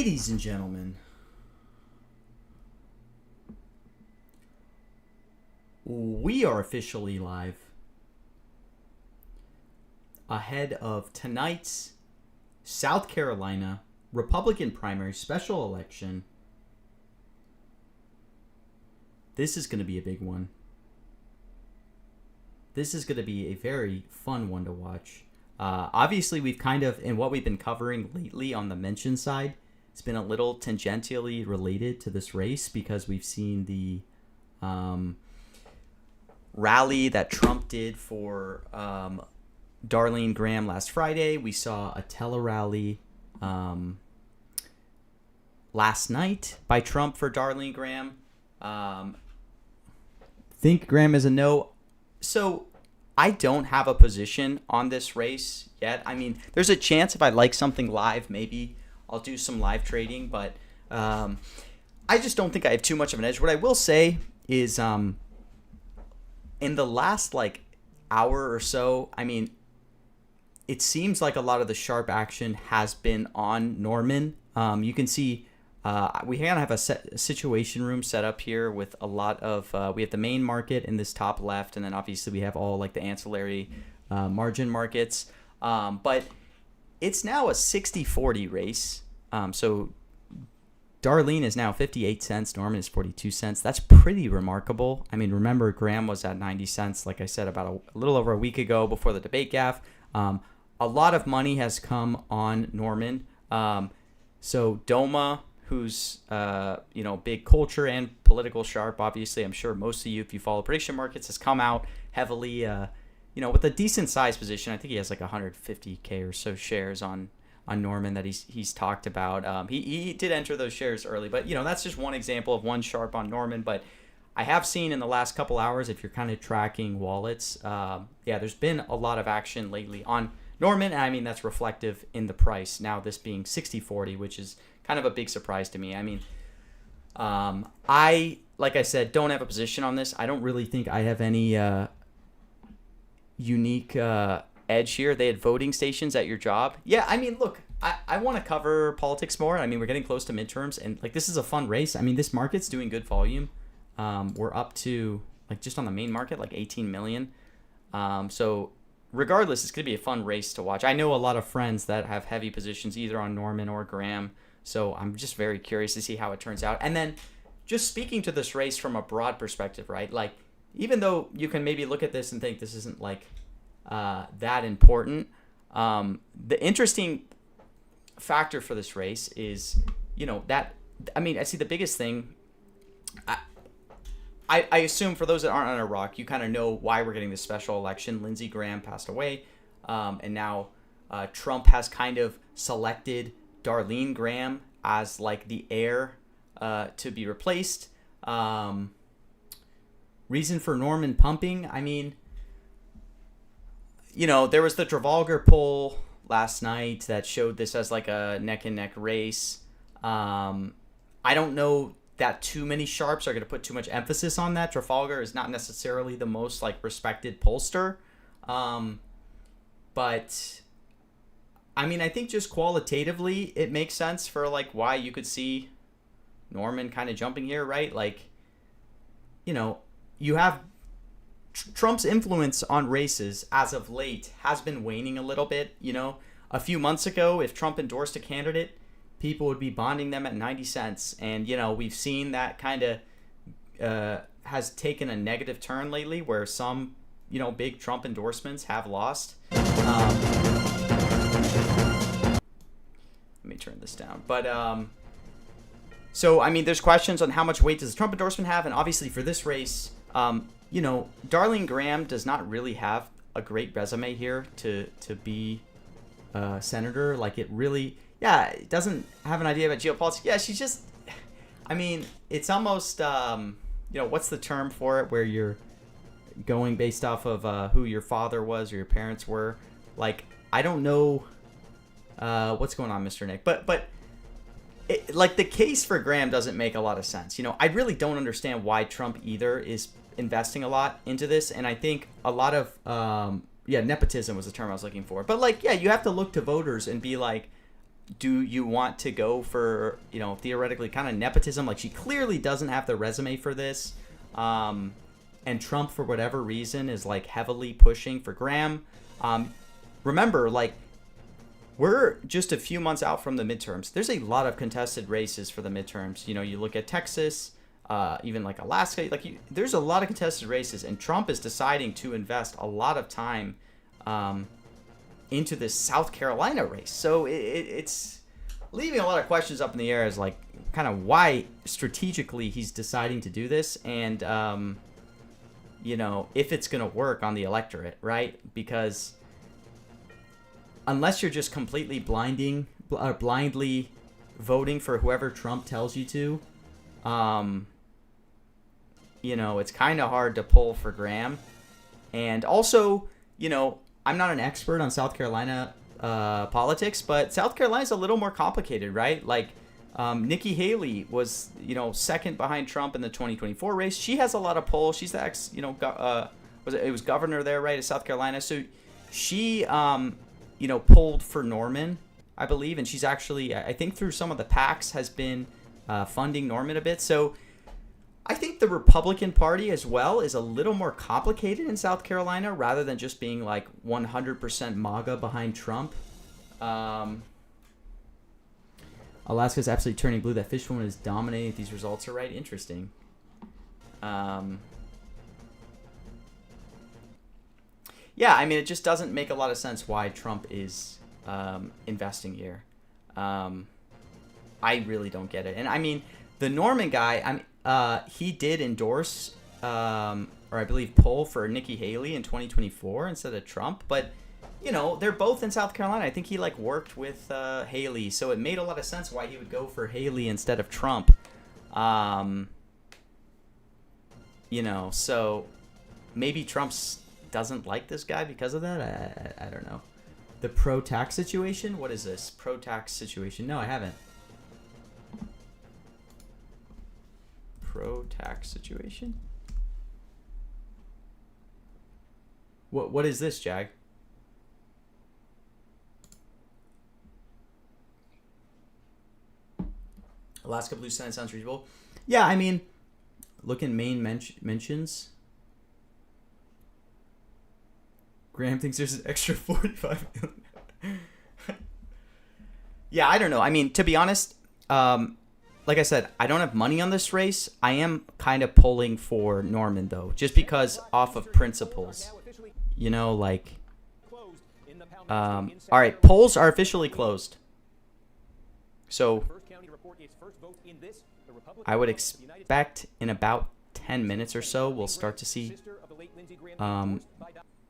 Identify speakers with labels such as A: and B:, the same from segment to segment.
A: Ladies and gentlemen, we are officially live ahead of tonight's South Carolina Republican primary special election. This is going to be a big one. This is going to be a very fun one to watch. Obviously, we've kind of, in what we've been covering lately on the mention side, it's been a little tangentially related to this race because we've seen the rally that Trump did for Darlene Graham last Friday. We saw a tele-rally last night by Trump for Darlene Graham. Think Graham is a no. So I don't have a position on this race yet. I mean, there's a chance if I like something live, maybe I'll do some live trading, but I just don't think I have too much of an edge. What I will say is in the last hour or so, I mean, it seems like a lot of the sharp action has been on Norman. You can see we kind of have a situation room set up here with a lot of we have the main market in this top left, and then obviously we have all the ancillary margin markets, but it's now a 60-40 race. So Darlene is now 58 cents, Norman is 42 cents. That's pretty remarkable. I mean, remember, Graham was at 90 cents, like I said, about a little over a week ago before the debate gaffe. A lot of money has come on Norman. So Doma, who's big culture and political sharp, obviously, I'm sure most of you, if you follow prediction markets, has come out heavily, with a decent size position. I think he has 150K or so shares on Norman that he's talked about. He did enter those shares early, but that's just one example of one sharp on Norman. But I have seen in the last couple hours, if you're kind of tracking wallets, there's been a lot of action lately on Norman, and I mean that's reflective in the price. Now this being 60-40, which is kind of a big surprise to me. I mean, like I said, don't have a position on this. I don't really think I have any unique edge here. They had voting stations at your job. Yeah, I mean, look, I want to cover politics more. I mean, we're getting close to midterms, and this is a fun race. I mean, this market's doing good volume. We're up to just on the main market 18 million. So regardless, it's going to be a fun race to watch. I know a lot of friends that have heavy positions either on Norman or Graham. So I'm just very curious to see how it turns out. And then just speaking to this race from a broad perspective, right? Even though you can maybe look at this and think this isn't that important, the interesting factor for this race is, that, I mean, I see the biggest thing. I assume for those that aren't on Iraq, you kind of know why we're getting this special election. Lindsey Graham passed away, and now Trump has kind of selected Darlene Graham as the heir to be replaced. Reason for Norman pumping, I mean, there was the Trafalgar poll last night that showed this as a neck and neck race. I don't know that too many sharps are going to put too much emphasis on that. Trafalgar is not necessarily the most respected pollster. But I mean, I think just qualitatively it makes sense for why you could see Norman kind of jumping here, right? You have Trump's influence on races as of late has been waning a little bit. A few months ago, if Trump endorsed a candidate, people would be bonding them at 90 cents. And, we've seen that kind of has taken a negative turn lately where some, big Trump endorsements have lost. Let me turn this down. But, so, I mean, there's questions on how much weight does the Trump endorsement have? And obviously for this race, Darlene Graham does not really have a great resume here to be a senator. It really... Yeah, it doesn't have an idea about geopolitics. Yeah, she's just, I mean, it's almost, what's the term for it where you're going based off of who your father was or your parents were. I don't know what's going on, Mr. Nick. But the case for Graham doesn't make a lot of sense. I really don't understand why Trump either is investing a lot into this. And I think a lot of, nepotism was the term I was looking for. But, you have to look to voters and be do you want to go for, theoretically kind of nepotism? Like, she clearly doesn't have the resume for this. And Trump, for whatever reason, is like heavily pushing for Graham. Remember, like, we're just a few months out from the midterms. There's a lot of contested races for the midterms. You look at Texas, even like Alaska. There's a lot of contested races, and Trump is deciding to invest a lot of time into this South Carolina race. So it's leaving a lot of questions up in the air as like kind of why strategically he's deciding to do this, and if it's going to work on the electorate, right? Because unless you're just completely blindly voting for whoever Trump tells you to, it's kind of hard to pull for Graham. And also, I'm not an expert on South Carolina politics, but South Carolina's a little more complicated, right? Like, Nikki Haley was, second behind Trump in the 2024 race. She has a lot of polls. She's the ex, it was governor there, right, of South Carolina. So she, pulled for Norman, I believe, and she's actually, I think through some of the PACs, has been funding Norman a bit. So I think the Republican Party as well is a little more complicated in South Carolina rather than just being like 100% MAGA behind Trump. Alaska's absolutely turning blue. That fish woman is dominating. These results are right. Interesting. Yeah, I mean, it just doesn't make a lot of sense why Trump is investing here. I really don't get it. And I mean, the Norman guy, he did endorse, or I believe poll for Nikki Haley in 2024 instead of Trump. But, they're both in South Carolina. I think he worked with Haley. So it made a lot of sense why he would go for Haley instead of Trump. So maybe Trump's doesn't like this guy because of that. I don't know. The pro-tax situation? What is this? Pro-tax situation? No, I haven't. Pro-tax situation? What is this, Jag? Alaska Blue Senate sounds reasonable. Yeah, I mean, look in main mentions. Graham thinks there's an extra 45 million. Yeah, I don't know. I mean, to be honest, like I said, I don't have money on this race. I am kind of pulling for Norman, though, just because off of principles. All right, polls are officially closed. So I would expect in about 10 minutes or so, we'll start to see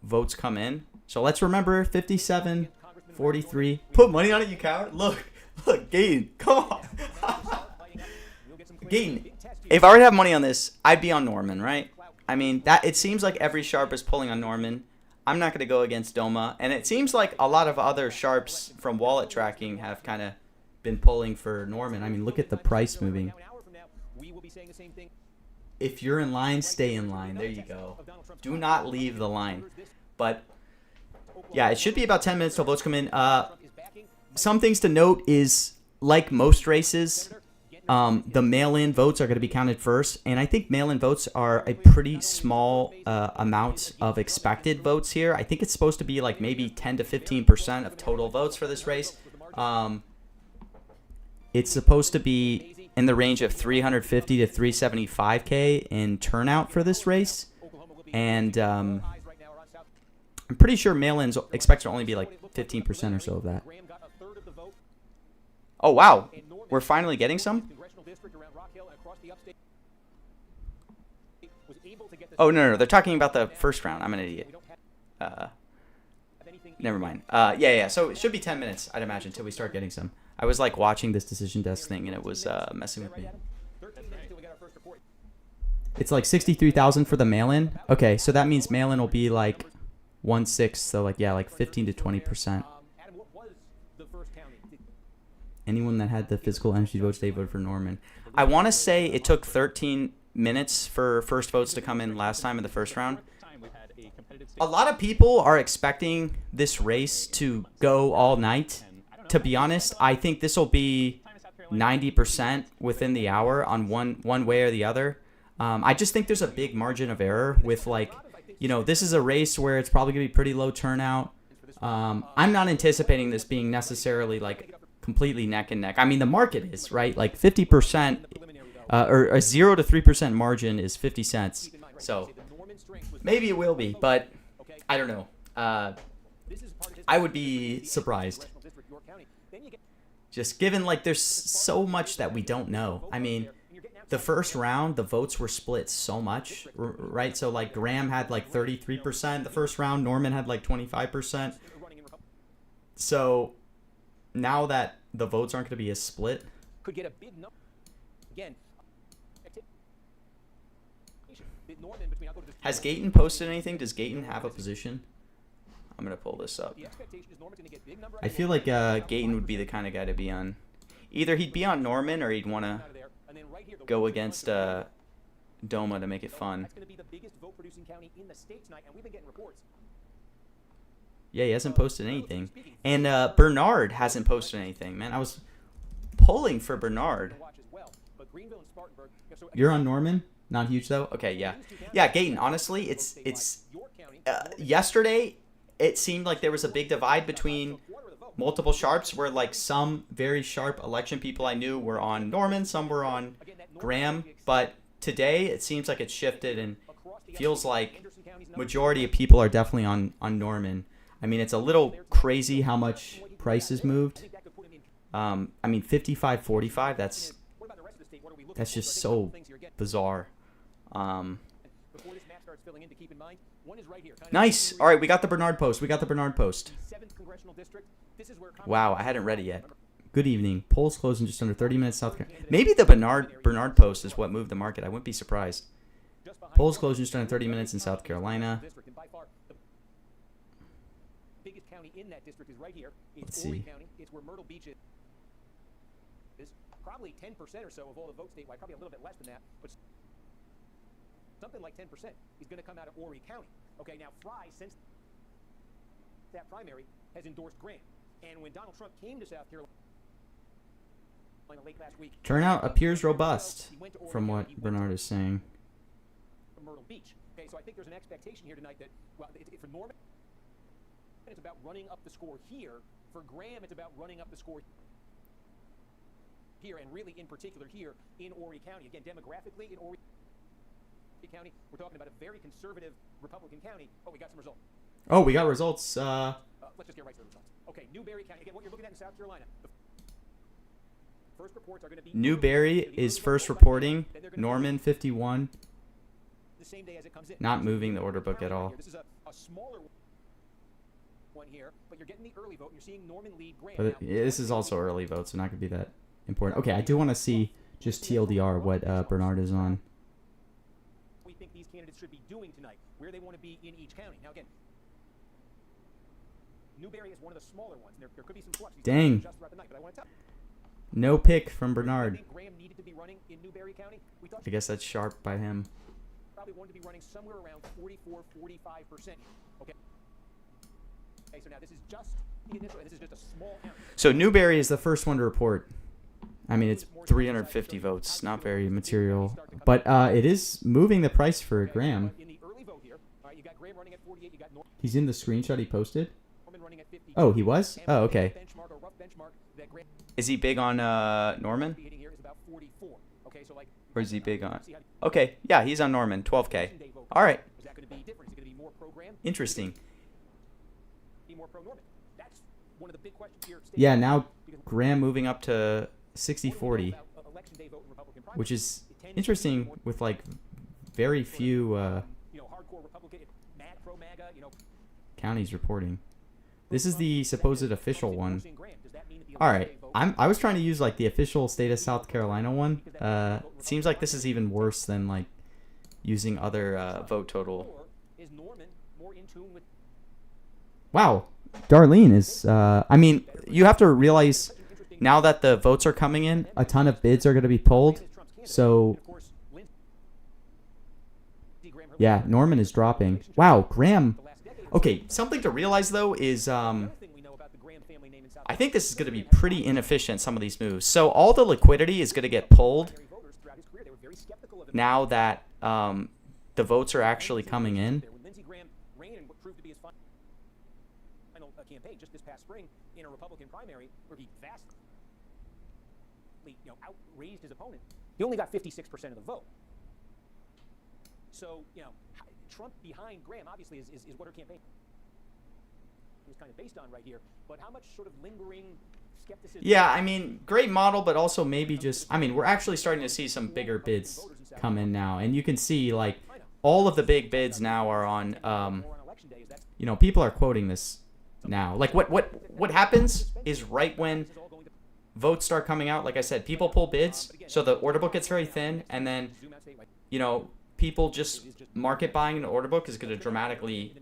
A: votes come in. So let's remember 57, 43. Put money on it, you coward. Look, Gaten, come on. Gaten, if I were to have money on this, I'd be on Norman, right? I mean, that it seems like every sharp is pulling on Norman. I'm not going to go against Doma. And it seems like a lot of other sharps from wallet tracking have kind of been pulling for Norman. I mean, look at the price moving. If you're in line, stay in line. There you go. Do not leave the line. But, yeah, it should be about 10 minutes till votes come in. Some things to note is, like most races, the mail-in votes are going to be counted first. And I think mail-in votes are a pretty small amount of expected votes here. I think it's supposed to be like maybe 10 to 15% of total votes for this race. It's supposed to be in the range of 350 to 375K in turnout for this race. And I'm pretty sure mail-ins expect to only be like 15% or so of that. Oh, wow. We're finally getting some? Oh, no. They're talking about the first round. I'm an idiot. Never mind. Yeah. So it should be 10 minutes, I'd imagine, until we start getting some. I was like watching this decision desk thing, and it was messing with me. It's like 63,000 for the mail-in. Okay, so that means mail-in will be like 1/6, so like 15 to 20%. Anyone that had the physical energy votes, they voted for Norman. I want to say it took 13 minutes for first votes to come in last time in the first round. A lot of people are expecting this race to go all night. to be honest, I think this will be 90% within the hour on one way or the other. I just think there's a big margin of error with, like, this is a race where it's probably going to be pretty low turnout. I'm not anticipating this being necessarily, like, completely neck and neck. I mean, the market is, right? Like 50% or a 0 to 3% margin is 50 cents. So maybe it will be, but I don't know. I would be surprised. Just given, like, there's so much that we don't know. I mean, the first round, the votes were split so much, right? So, like, Graham had, like, 33% the first round. Norman had, like, 25%. So, now that the votes aren't going to be as split.
B: Could get a big number. Again.
A: Has Gayton posted anything? Does Gayton have a position? I'm going to pull this up. I feel like Gayton would be the kind of guy to be on. Either he'd be on Norman or he'd want to go against Doma to make it fun. Yeah, he hasn't posted anything. And Bernard hasn't posted anything, man. I was pulling for Bernard. You're on Norman? Not huge, though? Okay, yeah. Yeah, Gayton, honestly, it's yesterday, it seemed like there was a big divide between multiple sharps where, like, some very sharp election people I knew were on Norman, some were on Graham. But today, it seems like it's shifted and feels like majority of people are definitely on Norman. I mean, it's a little crazy how much prices moved. I mean, 55-45, that's just so bizarre. Nice. All right, we got the Bernard post. Wow, I hadn't read it yet. Good evening. Polls close in just under 30 minutes, South Carolina. Maybe the Bernard post is what moved the market. I wouldn't be surprised. Polls close in just under 30 minutes in South Carolina. Let's see.
B: Probably 10% or so of all the votes statewide, probably a little bit less than that, but something like 10% is going to come out of Horry County. Okay, now Fry, since that primary, has endorsed Graham. And when Donald Trump came to South Carolina late last week,
A: turnout appears robust from what Bernard is saying.
B: From Myrtle Beach. Okay, so I think there's an expectation here tonight that, well, for Norman, it's about running up the score here. For Graham, it's about running up the score here, and really in particular here in Horry County. Again, demographically in Horry County, we're talking about a very conservative Republican county. Oh, we got some results.
A: Oh, we got results.
B: Let's just get right to the results. Okay, Newberry County. Again, what you're looking at in South Carolina. The first reports are going to be
A: Newberry is first reporting. Norman 51.
B: The same day as it comes in.
A: Not moving the order book at all.
B: This is a smaller one here, but you're getting the early vote. And you're seeing Norman lead Graham.
A: But this is also early vote, so not going to be that important. Okay, I do want to see just TLDR what Bernard is on.
B: We think these candidates should be doing tonight, where they want to be in each county. Now again, Newberry is one of the smaller ones. And there could be some flux.
A: Dang.
B: Just throughout the night, but I want to tell
A: No pick from Bernard.
B: I think Graham needed to be running in Newberry County.
A: I guess that's sharp by him.
B: Probably wanted to be running somewhere around 44-45%. Okay. Okay, so now this is just the initial. This is just a small county.
A: So Newberry is the first one to report. I mean, it's 350 votes, not very material, but it is moving the price for Graham. He's in the screenshot he posted. Oh, he was? Oh, okay. Is he big on Norman? Or is he big on? Okay, yeah, he's on Norman, 12K. All right. Interesting. Yeah, now Graham moving up to 60-40, which is interesting with, like, very few counties reporting. This is the supposed official one. All right, I was trying to use, like, the official state of South Carolina one. It seems like this is even worse than, like, using other vote total. Wow, Darlene is. I mean, you have to realize now that the votes are coming in, a ton of bids are going to be pulled. So, yeah, Norman is dropping. Wow, Graham. Okay, something to realize, though, is
B: Graham family name in South
A: I think this is going to be pretty inefficient, some of these moves. So all the liquidity is going to get pulled
B: voters throughout his career. They were very skeptical of him.
A: now that the votes are actually coming in.
B: When Lindsey Graham ran in what proved to be his final campaign just this past spring in a Republican primary where he vastly outraised his opponent, he only got 56% of the vote. So, Trump behind Graham obviously is what her campaign was kind of based on right here. But how much sort of lingering skepticism?
A: Yeah, I mean, great model, but also maybe just, I mean, we're actually starting to see some bigger bids come in now. And you can see, like, all of the big bids now are on, people are quoting this now. Like, what happens is right when votes start coming out, like I said, people pull bids, so the order book gets very thin, and then, people just market buying an order book is going to dramatically,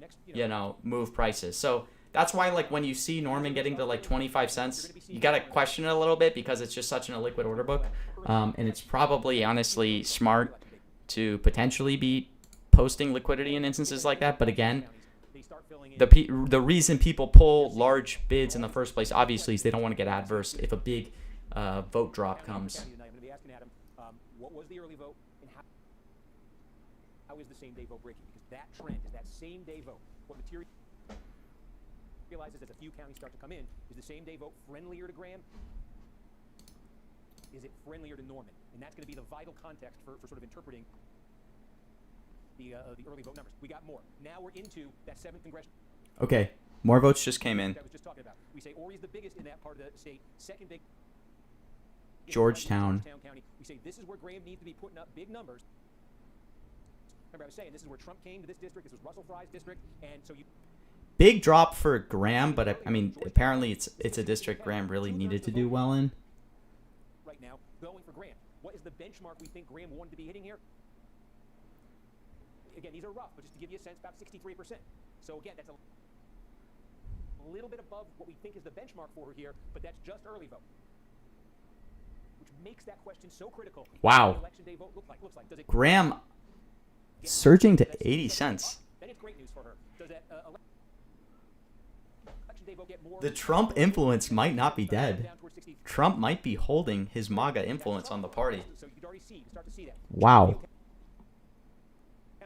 A: move prices. So that's why, like, when you see Norman getting to like 25 cents, you got to question it a little bit because it's just such an illiquid order book. And it's probably honestly smart to potentially be posting liquidity in instances like that. But again, the reason people pull large bids in the first place, obviously, is they don't want to get adverse if a big vote drop comes.
B: What was the early vote and how is the same day vote breaking? Because that trend is that same day vote. What materializes as a few counties start to come in is the same day vote friendlier to Graham? Is it friendlier to Norman? And that's going to be the vital context for sort of interpreting the early vote numbers. We got more. Now we're into that 7th congressional.
A: Okay, more votes just came in.
B: I was just talking about. We say Horry's the biggest in that part of the state. Second big.
A: Georgetown.
B: County. We say this is where Graham needs to be putting up big numbers. Remember, I was saying this is where Trump came to this district. This was Russell Fry's district, and so you.
A: Big drop for Graham, but I mean, apparently it's a district Graham really needed to do well in.
B: Right now, going for Graham. What is the benchmark we think Graham wanted to be hitting here? Again, these are rough, but just to give you a sense, about 63%. So again, that's a little bit above what we think is the benchmark for her here, but that's just early vote, which makes that question so critical.
A: Wow.
B: What does the election day vote looks like. Does it
A: Graham surging to 80 cents.
B: Then it's great news for her. Does that election day vote get more?
A: The Trump influence might not be dead. Trump might be holding his MAGA influence on the party.
B: So you can already start to see that.
A: Wow.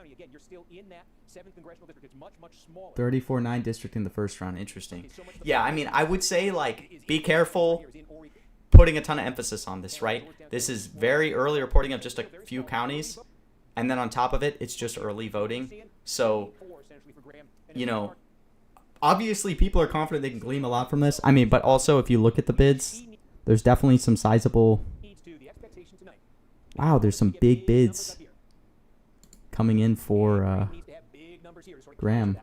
B: Again, you're still in that 7th congressional district. It's much, much smaller.
A: 34-9 district in the first round. Interesting. Yeah, I mean, I would say, like, be careful putting a ton of emphasis on this, right? This is very early reporting of just a few counties. And then on top of it, it's just early voting. So, obviously people are confident they can glean a lot from this. I mean, but also if you look at the bids, there's definitely some sizable... Wow, there's some big bids coming in for Graham.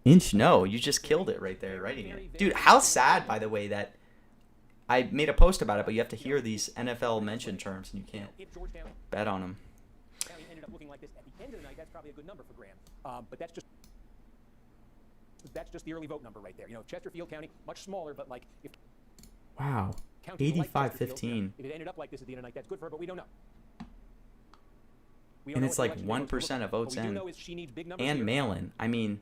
A: Inch, no, you just killed it right there, writing it. Dude, how sad, by the way, that I made a post about it, but you have to hear these NFL mention terms and you can't bet on them.
B: Ended up looking like this at the end of the night. That's probably a good number for Graham. But that's just the early vote number right there. Chesterfield County, much smaller, but like if
A: wow, 85-15.
B: If it ended up like this at the end of the night, that's good for her, but we don't know.
A: And it's like 1% of votes in and mail-in. I mean,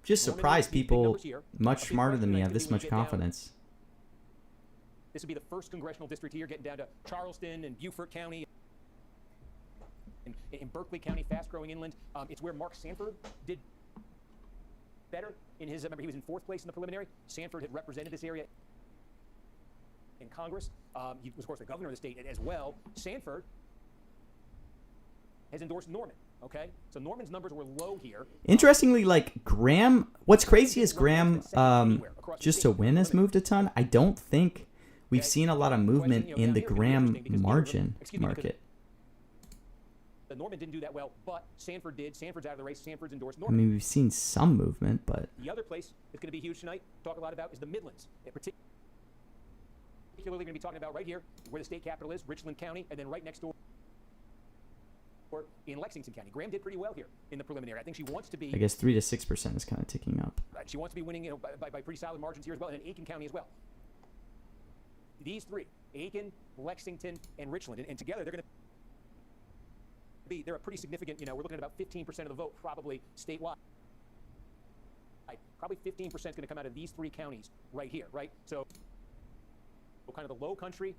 A: just surprised people much smarter than me have this much confidence.
B: This would be the first congressional district here, getting down to Charleston and Beaufort County, and in Berkeley County, fast-growing inland. It's where Mark Sanford did better in his. Remember, he was in 4th place in the preliminary. Sanford had represented this area in Congress. He was, of course, the governor of the state as well. Sanford has endorsed Norman. Okay, so Norman's numbers were low here.
A: Interestingly, like Graham, what's crazy is Graham, just to win, has moved a ton. I don't think we've seen a lot of movement in the Graham margin market.
B: Norman didn't do that well, but Sanford did. Sanford's out of the race. Sanford's endorsed
A: I
B: Norman.
A: mean, we've seen some movement, but
B: The other place that's going to be huge tonight, talk a lot about, is the Midlands. Particularly going to be talking about right here, where the state capital is, Richland County, and then right next door in Lexington County. Graham did pretty well here in the preliminary. I think she wants to be.
A: I guess 3 to 6% is kind of ticking up.
B: Right, she wants to be winning, by pretty solid margins here as well, and in Aiken County as well. These three, Aiken, Lexington, and Richland, and together they're going to be. They're a pretty significant. We're looking at about 15% of the vote, probably statewide. probably 15% is going to come out of these 3 counties right here, right? So kind of the low country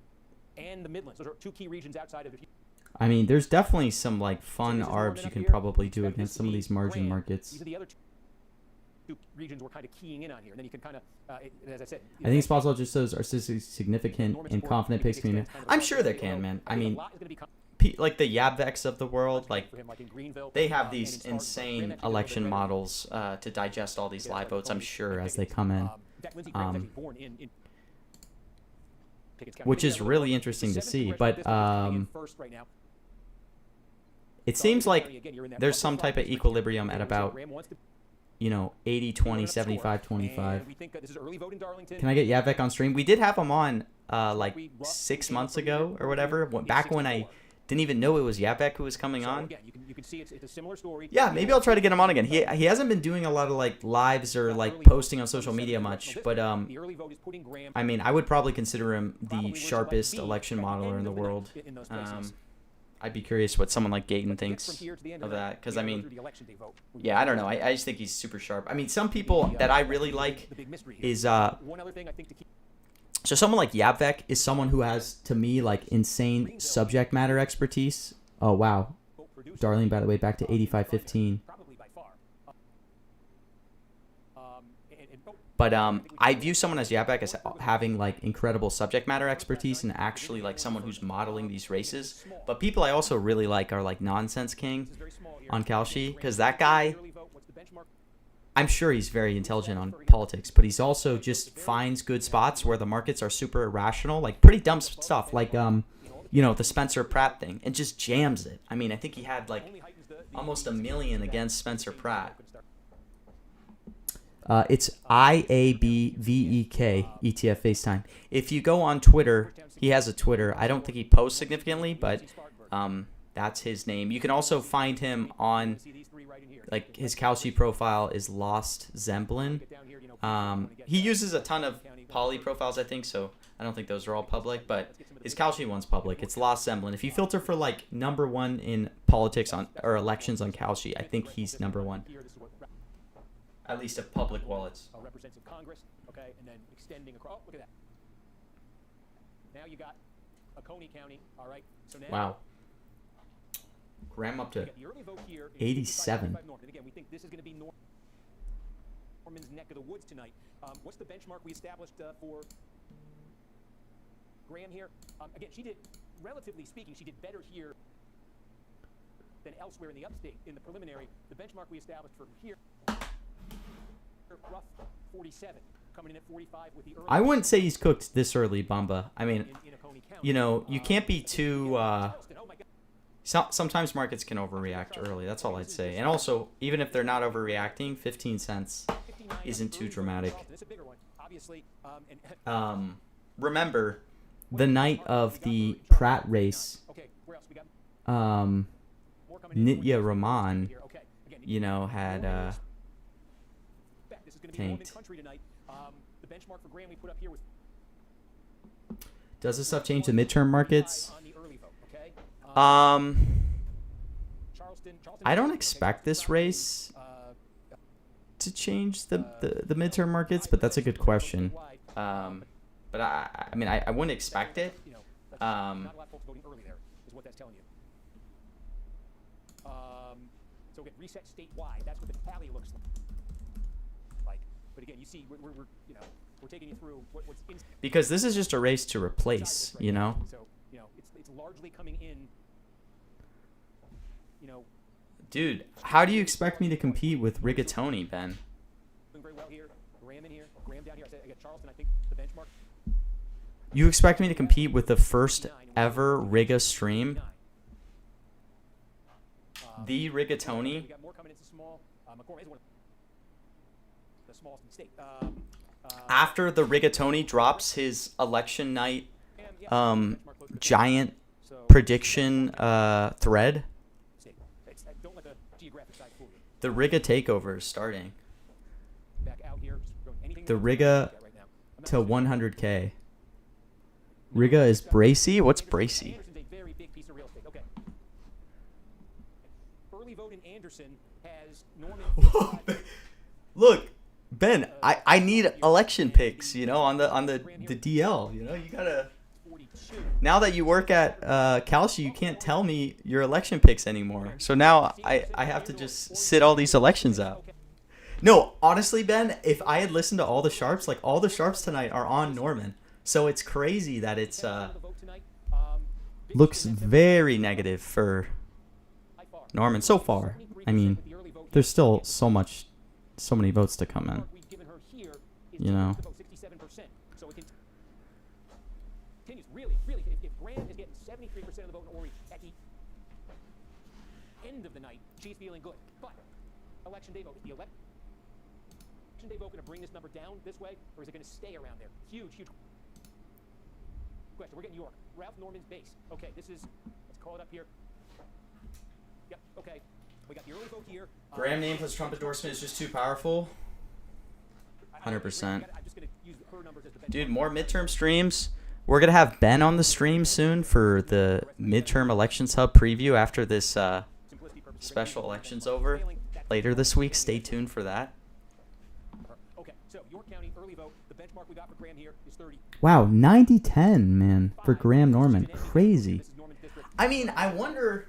B: and the Midlands. Those are 2 key regions outside of it.
A: I mean, there's definitely some like fun arbs you can probably do against some of these margin markets.
B: These are the other 2 regions we're kind of keying in on here, and then you can kind of, as I said,
A: I think spots just those are statistically significant and confident picks can be made. I'm sure they can, man. I mean, like the Yabvex of the world, like they have these insane election models to digest all these live votes, I'm sure, as they come in. Which is really interesting to see, but it seems like there's some type of equilibrium at about, you know, 80-20, 75-25. Can I get Yavek on stream? We did have him on like 6 months ago or whatever, back when I didn't even know it was Yavek who was coming on. Yeah, maybe I'll try to get him on again. He hasn't been doing a lot of like lives or like posting on social media much, but I mean, I would probably consider him the sharpest election modeler in the world. I'd be curious what someone like Gayton thinks of that, because I mean, yeah, I don't know. I just think he's super sharp. I mean, some people that I really like is so someone like Yabvek is someone who has, to me, like insane subject matter expertise. Oh wow, Darlene, by the way, back to 85-15. But I view someone as Yabek as having like incredible subject matter expertise and actually like someone who's modeling these races. But people I also really like are like Nonsense King on Kalshi, because that guy, I'm sure he's very intelligent on politics, but he's also just finds good spots where the markets are super irrational, like pretty dumb stuff, like you know, the Spencer Pratt thing, and just jams it. I mean, I think he had like almost 1 million against Spencer Pratt. It's IABVEK ETF FaceTime. If you go on Twitter, he has a Twitter. I don't think he posts significantly, but that's his name. You can also find him on, like, his Kalshi profile is Lost Zemblin. He uses a ton of poly profiles, I think, so I don't think those are all public, but his Kalshi one's public. It's Lost Zemblin. If you filter for, like, #1 in politics on or elections on Kalshi, I think he's #1. At least of public wallets.
B: Represents Congress, okay, and then extending across. Oh, look at that. Now you got Oconee County, all right. So now,
A: wow. Graham up to 87.
B: And again, we think this is going to be Norman's neck of the woods tonight. What's the benchmark we established for Graham here? Again, she did, relatively speaking, she did better here than elsewhere in the upstate in the preliminary. The benchmark we established for here. Rough 47, coming in at 45 with the early.
A: I wouldn't say he's cooked this early, Bamba. I mean, you know, you can't be too. Sometimes markets can overreact early. That's all I'd say. And also, even if they're not overreacting, 15 cents isn't too dramatic. Remember, the night of the Pratt race, Nitya Raman, you know, had. Tanked. Does this stuff change the midterm markets? I don't expect this race to change the midterm markets, but that's a good question. But I mean, I wouldn't expect it.
B: Not a lot of folks voting early there, is what that's telling you. So again, reset statewide. That's what the tally looks like. But again, you see, we're you know, we're taking you through what's in.
A: Because this is just a race to replace, you know.
B: So you know, it's largely coming in. You know.
A: Dude, how do you expect me to compete with Rigatoni, Ben?
B: Doing very well here. Graham in here. Graham down here. I got Charleston. I think the benchmark.
A: You expect me to compete with the first ever Riga stream? The Rigatoni?
B: We got more coming into small. McCormick is one of the smallest in the state.
A: After the Rigatoni drops his election night giant prediction thread, the Riga takeover is starting. The Riga to 100K. Riga is Bracy? What's Bracy? Look, Ben, I need election picks, you know, on the DL. You know, you gotta. Now that you work at Kalshi, you can't tell me your election picks anymore. So now I have to just sit all these elections out. No, honestly, Ben, if I had listened to all the sharps, like all the sharps tonight are on Norman. So it's crazy that it's looks very negative for Norman so far. I mean, there's still so many votes to come in. You know.
B: Really, if Graham is getting 73% of the vote in Ori at the end of the night, she's feeling good. But election day vote, is the election day vote going to bring this number down this way, or is it going to stay around there? Huge question. We're getting York. Ralph Norman's base. Okay, this is, let's call it up here. Yep, okay. We got the early vote here.
A: Graham name plus Trump endorsement is just too powerful. 100%. Dude, more midterm streams. We're going to have Ben on the stream soon for the midterm elections hub preview after this special election's over later this week. Stay tuned for that.
B: Okay, so York County early vote. The benchmark we got for Graham here is 30.
C: Wow, 90-10, man, for Graham Norman. Crazy.
A: I mean, I wonder.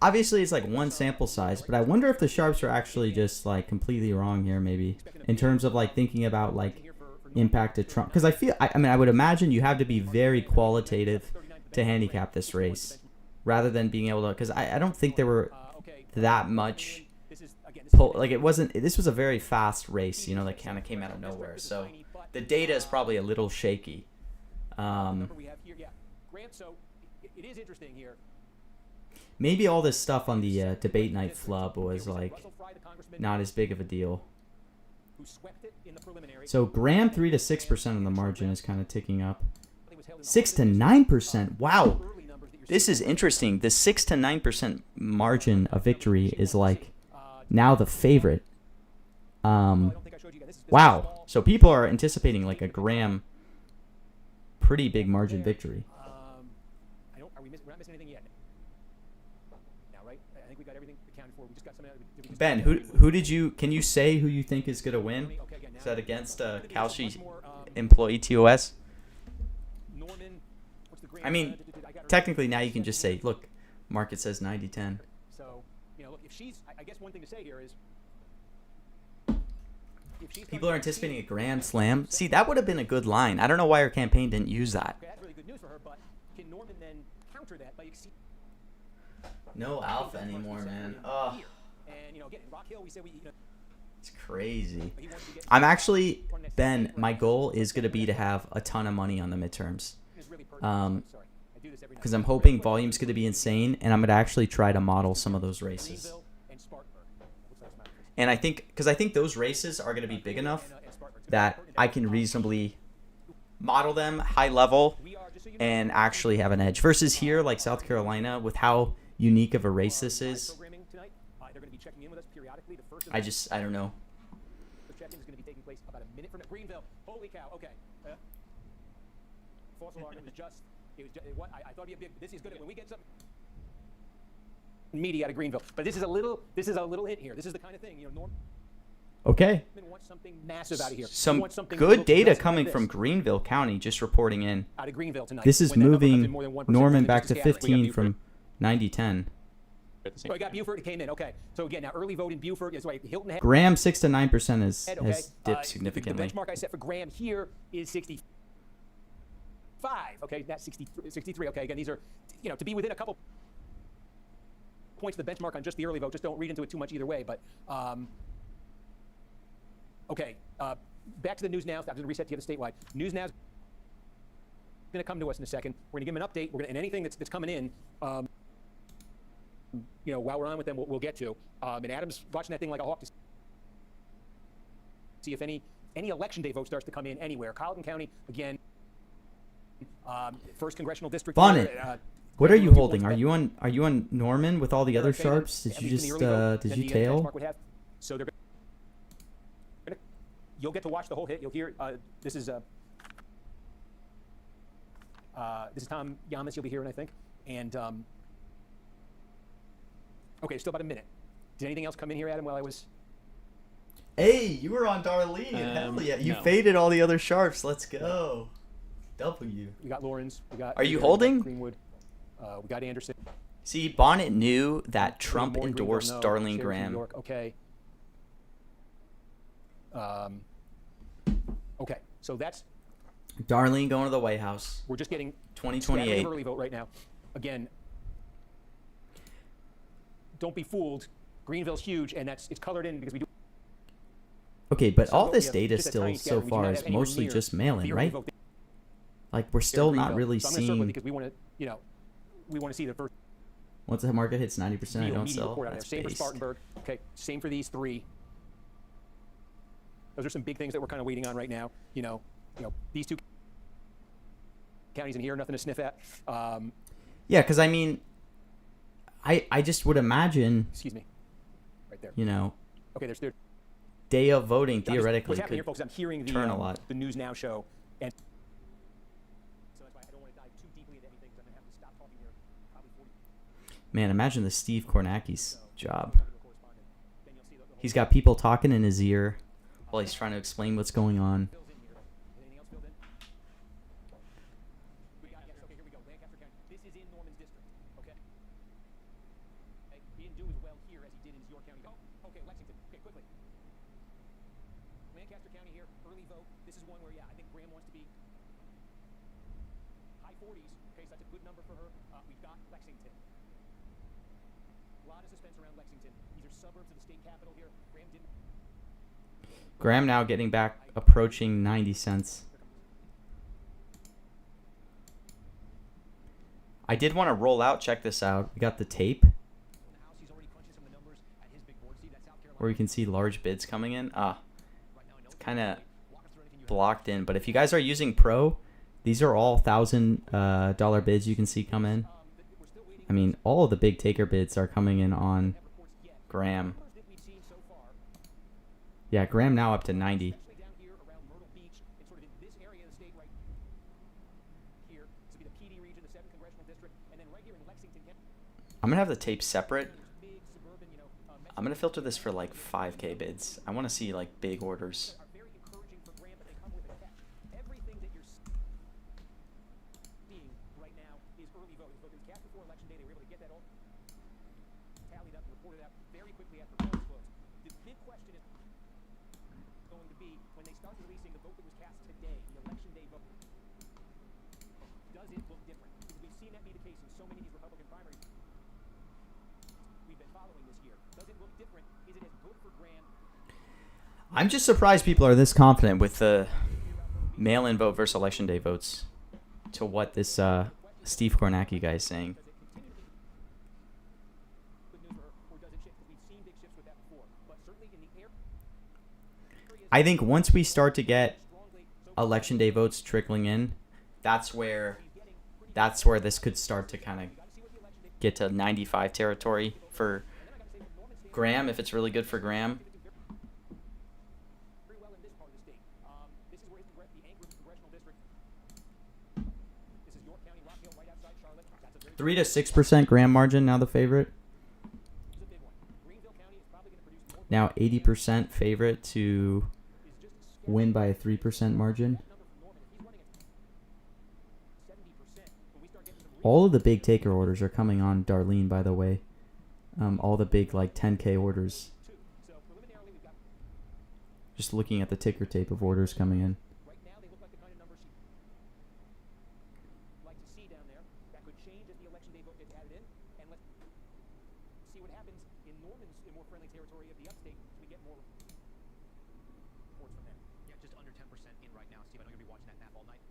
A: Obviously, it's like one sample size, but I wonder if the sharps are actually just like completely wrong here, maybe in terms of like thinking about like impact to Trump. Because I mean, I would imagine you have to be very qualitative to handicap this race, rather than being able to. Because I don't think there were that much. Like it wasn't. This was a very fast race, you know, that kind of came out of nowhere. So the data is probably a little shaky.
B: Grant, so it is interesting here.
A: Maybe all this stuff on the debate night flub was like not as big of a deal. So Graham 3 to 6% of the margin is kind of ticking up. 6 to 9%. Wow, this is interesting. The 6 to 9% margin of victory is like now the favorite. Wow. So people are anticipating like a Graham pretty big margin victory.
B: We're not missing anything yet. Now, right? I think we got everything accounted for. We just got some.
A: Ben, who did you? Can you say who you think is gonna win? Is that against Kalshi employee TOS? I mean, technically now you can just say, look, market says 90-10.
B: So, you know, look, if she's, I guess one thing to say here is,
A: people are anticipating a grand slam. See, that would have been a good line. I don't know why her campaign didn't use that.
B: Okay, that's really good news for her, but can Norman then counter that by exceeding?
A: No alpha anymore, man. Ugh.
B: And, you know, again, in Rock Hill, we said
A: it's crazy. I'm actually, Ben, my goal is going to be to have a ton of money on the midterms. Because I'm hoping volume's going to be insane, and I'm going to actually try to model some of those races. And I think, because I think those races are going to be big enough that I can reasonably model them high level and actually have an edge. Versus here, like South Carolina, with how unique of a race this is, I don't know.
B: The check-in is going to be taking place about a minute from now. Greenville. Holy cow. Okay. False alarm. It was just what I thought it'd be a big. This is good when we get some media out of Greenville. But this is a little hint here. This is the kind of thing, you know, Norm.
A: Okay.
B: Wants something massive out of here.
A: Some good data coming from Greenville County, just reporting in.
B: Out of Greenville tonight.
A: This is moving Norman back to 15 from 90-10.
B: So I got Buford. It came in. Okay. So again, now early vote in Buford is right. Hilton.
A: Graham 6 to 9% has dipped significantly.
B: The benchmark I set for Graham here is 65. Okay, that's 63. Okay, again, these are, you know, to be within a couple points of the benchmark on just the early vote. Just don't read into it too much either way. But okay, back to the news now. I'm going to reset to the statewide news now. Is going to come to us in a second. We're going to give them an update. We're going to, and anything that's coming in. You know, while we're on with them, we'll get to. And Adam's watching that thing like a hawk to see if any election day vote starts to come in anywhere. Colleton County, again, first congressional district.
A: Bonnet. What are you holding? Are you on Norman with all the other sharps? Did you just did you tail?
B: So they're gonna, you'll get to watch the whole hit. You'll hear this is Tom Yamas. You'll be hearing, I think, and. Okay, still about a minute. Did anything else come in here, Adam, while I was...
A: Hey, you were on Darlene. Hell yeah. You
D: no.
A: faded all the other sharps. Let's go. W.
B: We got Lawrence. We got.
A: Are you
B: we got
A: holding?
B: Greenwood. We got Anderson.
A: See, Bonnet knew that
B: Green,
A: Trump
B: Greenville,
A: endorsed
B: no.
A: Darlene
B: Cherokee, New
A: Graham.
B: York, okay. Okay, so that's
A: Darlene going to the White House.
B: we're just getting
A: 2028.
B: staggering early vote right now. Again, don't be fooled. Greenville's huge, and it's colored in because we do.
A: Okay, but all
B: So,
A: this
B: yeah,
A: data
B: just a
A: still
B: tiny
A: so
B: scatter. We do
A: far
B: not
A: is
B: have anywhere
A: mostly
B: near
A: just
B: the
A: mail-in,
B: early
A: right?
B: vote
A: Like we're
B: there
A: still
B: in
A: not
B: Greenville.
A: really
B: So I'm gonna circle it
A: seeing.
B: because we want to, we want to see the first
A: Once the market hits 90%, I
B: real
A: don't
B: media
A: sell.
B: report out there.
A: That's
B: Same for
A: based.
B: Spartanburg. Okay, same for these three. Those are some big things that we're kind of waiting on right now. These two counties in here, nothing to sniff at.
A: Yeah, because I mean, I just would imagine,
B: Excuse me, right there. Okay, there's
A: day of voting
B: what's
A: theoretically
B: happening here,
A: could
B: folks? I'm hearing
A: turn a lot.
B: the News Now show, and so that's why I don't want to dive too deeply into anything because I'm gonna have to stop talking here. Probably 40.
A: Man, imagine the Steve Kornacki's job.
B: Correspondent. Then you'll see the
A: He's got people talking in his ear while he's trying to explain what's going on.
B: fills in here. Anything else filled in? We got yes. Okay, here we go. Lancaster County. This is in Norman's district. Okay. He didn't do as well here as he did in York County. Oh, okay, Lexington. Okay, quickly. Lancaster County here, early vote. This is one where, I think Graham wants to be high 40s. Okay, so that's a good number for her. We've got Lexington. A lot of suspense around Lexington. These are suburbs of the state capital here. Graham didn't.
A: Graham now getting back approaching 90 cents. I did want to roll out. Check this out. We got the tape
B: In the House, he's already crunching some of the numbers at his big board. See that South Carolina
A: where you can see large bids coming in.
B: right now.
A: It's kind of
B: Walk us through anything you have.
A: blocked in. But if you guys are using Pro, these are all $1,000 bids you can see come in.
B: We're still waiting.
A: I mean, all of the big taker bids are coming in on
B: Have reports yet.
A: Graham.
B: Numbers that we've seen so far,
A: Yeah, Graham now up to 90.
B: especially down here around Myrtle Beach and sort of in this area of the state right here. This would be the PD region, the 7th congressional district, and then right here in Lexington County,
A: I'm going to have the tape separate.
B: big suburban,
A: I'm going to filter this for like 5K bids. I want to see like big orders.
B: are very encouraging for Graham, but they come with a catch. Everything that you're seeing right now is early voting. So it was cast before election day. They were able to get that all tallied up and reported out very quickly after polls closed. The big question is going to be when they start releasing the vote that was cast today, the election day vote. Does it look different? Because we've seen that be the case in so many of these Republican primaries we've been following this year. Does it look different? Is it as good for Graham?
A: I'm just surprised people are this confident with the mail-in vote versus election day votes to what this Steve Kornacki guy is saying.
B: Does it continue to be good news for her, or does it shift? Because we've seen big shifts with that before. But certainly in the areas
A: I think once we start to get
B: strongly so
A: election day votes trickling in, that's where
B: he's getting pretty
A: this could start to kind of
B: got to see what the election day
A: get to 95 territory for Graham if it's really good for Graham.
B: very well in this part of the state. This is where the Anchorage congressional district. This is York County, Rock Hill, right outside Charlotte. That's a very
A: 3 to 6% Graham margin now the favorite.
B: this is a big one. Greenville County is probably going to produce more.
A: Now 80% favorite to
B: Is just a
A: win by a 3% margin.
B: number from Norman. If he's running at 70%, when we start getting some
A: All of the big taker orders are coming on Darlene, by the way. All the big like 10K orders.
B: two. So preliminarily, we've got
A: Just looking at the ticker tape of orders coming in.
B: right now they look like the kind of numbers she'd like to see down there. That could change as the election day vote gets added in, and let's see what happens in Norman's more friendly territory of the upstate. So we get more reports from there.
E: Yeah, just under 10% in right now. Steve, I know you're going to be watching that map all night.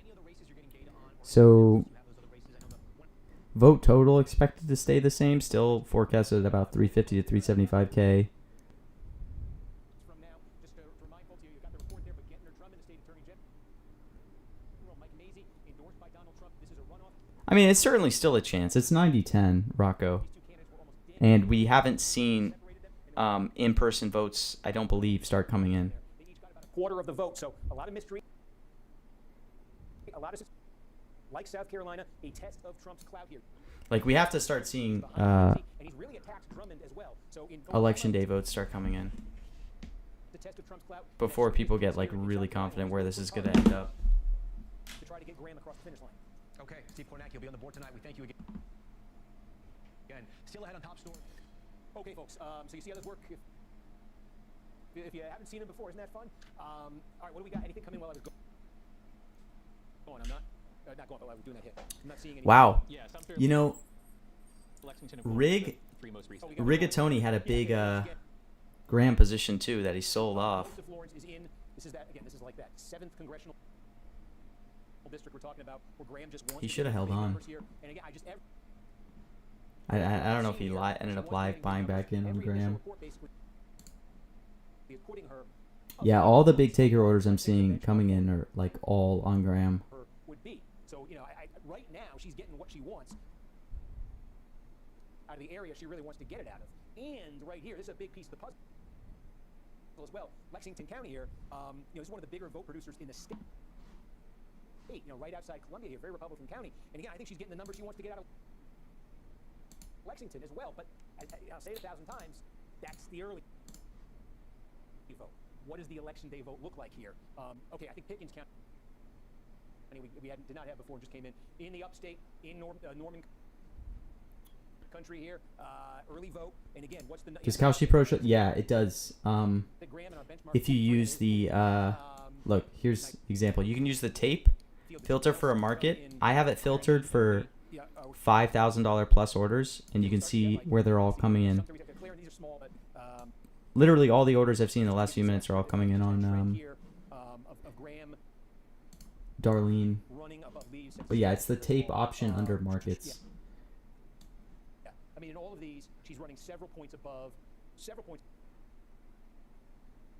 E: Any other races you're getting data on? Or
A: So
E: you have those other races? I know the one.
A: vote total expected to stay the same. Still forecasted at about 350 to 375K.
B: From now, just to remind folks, you've got the report there, but Gentner Drummond, the state attorney general, Mike Mazie, endorsed by Donald Trump. This is a runoff.
A: I mean, it's certainly still a chance. It's 90-10, Rocco.
B: These two candidates were almost dead.
A: And we haven't seen
B: Separated them, and
A: in-person votes, I don't believe, start coming in.
B: they each got about a quarter of the vote. So a lot of mystery. A lot of, like South Carolina, a test of Trump's clout here.
A: Like, we have to start seeing
B: And he's really attacked Drummond as well. So in
A: election day votes start coming in.
B: the test of Trump's clout,
A: Before people get like really confident where this is gonna end up.
B: to try to get Graham across the finish line.
E: Okay, Steve Kornacki, you'll be on the board tonight. We thank you again. Still ahead on top story.
B: Okay, folks. So you see how this works. If you haven't seen him before, isn't that fun? All right, what do we got? Anything coming while I was going? I'm not going, but I was doing that hit. I'm not seeing any.
A: Wow.
E: Yeah, some
A: You know,
E: Lexington
A: Rig
E: three most recent.
A: Rigatoni had a big Graham position too that he sold off.
B: Most of Florence is in. This is that again. This is like that 7th congressional district we're talking about, where Graham just wants.
A: He
B: to
A: should have
B: get
A: held
B: big
A: on.
B: numbers here. And again,
A: I don't know if he ended up live buying back in on
B: every initial
A: Graham.
B: report basically is putting her
C: Yeah, all the big taker orders I'm seeing coming in are like all on Graham.
B: her would be. So, right now she's getting what she wants out of the area she really wants to get it out of. And right here, this is a big piece of the puzzle as well. Lexington County here, is one of the bigger vote producers in the state. Right outside Columbia here, very Republican county. And again, I think she's getting the numbers she wants to get out of Lexington as well. But I'll say it 1,000 times, that's the early vote. What does the election day vote look like here? Okay, I think Pickens County we did not have before, just came in the upstate, in Norman country here, early vote. And again, what's the
C: Does Kalshi Pro show? Yeah, it does. If you use the look, here's the example. You can use the tape filter for a market. I have it filtered for $5,000 plus orders, and you can see where they're all coming in. Literally all the orders I've seen in the last few minutes are all coming in on Darlene. But yeah, it's the tape option under markets.
B: Yeah. I mean, in all of these, she's running several points above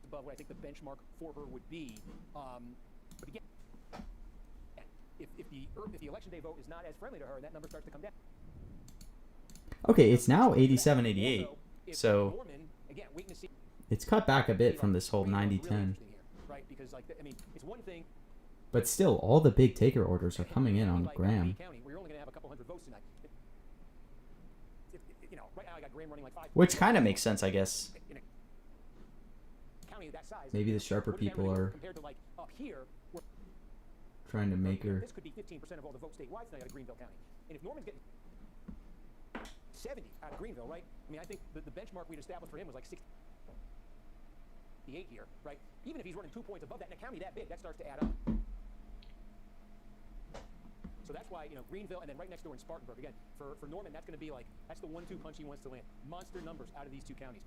B: what I think the benchmark for her would be. But again, if the election day vote is not as friendly to her, that number starts to come down.
C: Okay, it's now 87, 88.
B: Also, if
C: So
B: Norman, again, waiting to see
C: it's cut back a bit from this whole 90-10.
B: right? Because it's one thing.
C: But still, all the big taker orders are coming in on Graham.
B: County, where you're only going to have a couple hundred votes tonight. Right now I got Graham running like 5.
A: Which kind of makes sense, I guess.
B: In a county that size,
C: Maybe the sharper
B: what does that
C: people
B: really do
C: are
B: compared to like up here, where
C: trying to make her.
B: this could be 15% of all the votes statewide tonight out of Greenville County. And if Norman's getting 70 out of Greenville, right? I mean, I think the benchmark we'd established for him was like 68 here, right? Even if he's running 2 points above that in a county that big, that starts to add up. So that's why, Greenville, and then right next door in Spartanburg, again, for Norman, that's going to be like, that's the 1-2 punch he wants to land. Monster numbers out of these two counties.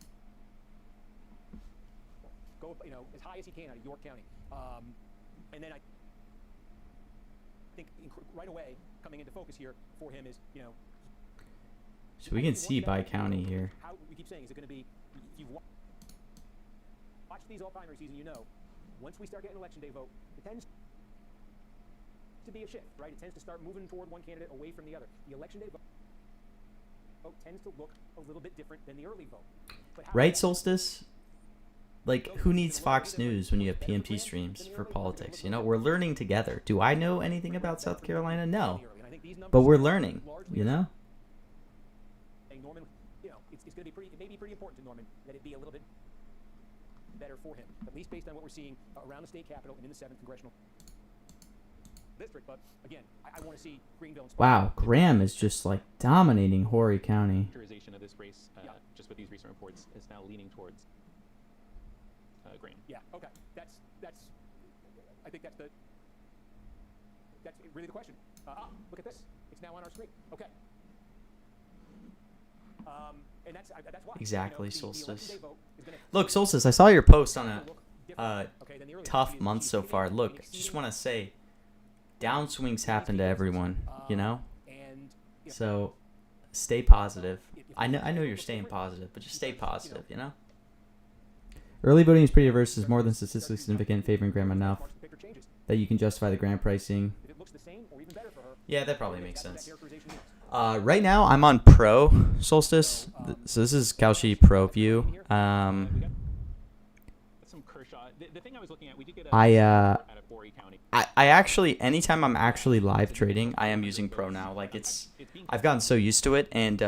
B: Go, as high as he can out of York County. And then I think right away, coming into focus here for him is,
A: So we can see by county here.
B: How we keep saying, is it going to be, if you've watched these all primary season, once we start getting election day vote, it tends to be a shift, right? It tends to start moving toward one candidate away from the other. The election day vote tends to look a little bit different than the early vote. But
A: Right, Solstice? Like, who needs Fox News when you have PMT streams for politics? We're learning together. Do I know anything about South Carolina? No. But we're learning,
B: Norman, it's going to be it may be pretty important to Norman that it be a little bit better for him, at least based on what we're seeing around the state capitol and in the 7th congressional district. But again, I want to see Greenville and
C: Wow, Graham is just like dominating Horry County.
E: Characterization of this race, just with these recent reports, is now leaning towards Graham.
B: Yeah. Okay. That's. I think that's really the question. Look at this. It's now on our screen. Okay. And that's why.
A: Exactly,
B: the
A: Solstice.
B: election day vote is gonna
A: Look, Solstice, I saw your post on
B: look different, okay, than the early
A: tough
B: vote.
A: month so far. Look, just want to say, downswings happen to everyone,
B: And
A: So, stay positive. I know you're staying positive, but just stay positive,
C: Early voting is pretty diverse, is more than statistically significant, favoring Graham enough
B: March picker changes.
C: that you can justify the Graham pricing.
B: If it looks the same or even better for her,
A: Yeah, that probably makes
B: that's what that
A: sense.
B: characterization is.
A: Right now, I'm on Pro, Solstice. So this is Kalshi Pro View.
E: Some Kershaw. The thing I was looking at, we did get a
C: I
E: out of Horry County.
A: I actually, anytime I'm actually live trading, I am using Pro now. Like, I've gotten so used to it, and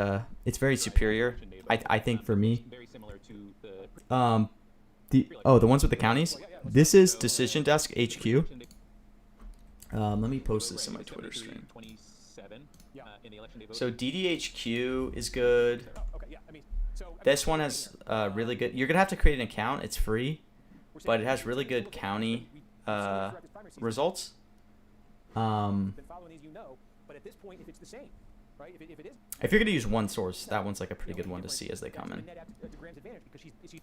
A: it's very superior.
C: I think for me.
E: Very similar to the
C: The ones with the counties. This is Decision Desk HQ. Let me post this on my Twitter stream.
E: 27 in the election day vote.
A: So DDHQ is good.
B: Okay, yeah. I mean, so
A: This one has really good. You're gonna have to create an account. It's free, but it has really good county results.
B: been following these, you know. But at this point, if it's the same, right? If it is,
A: If you're gonna use one source, that one's like a pretty good one to see as they
B: that's
A: come
B: gonna
A: in.
B: net out to Graham's advantage because she's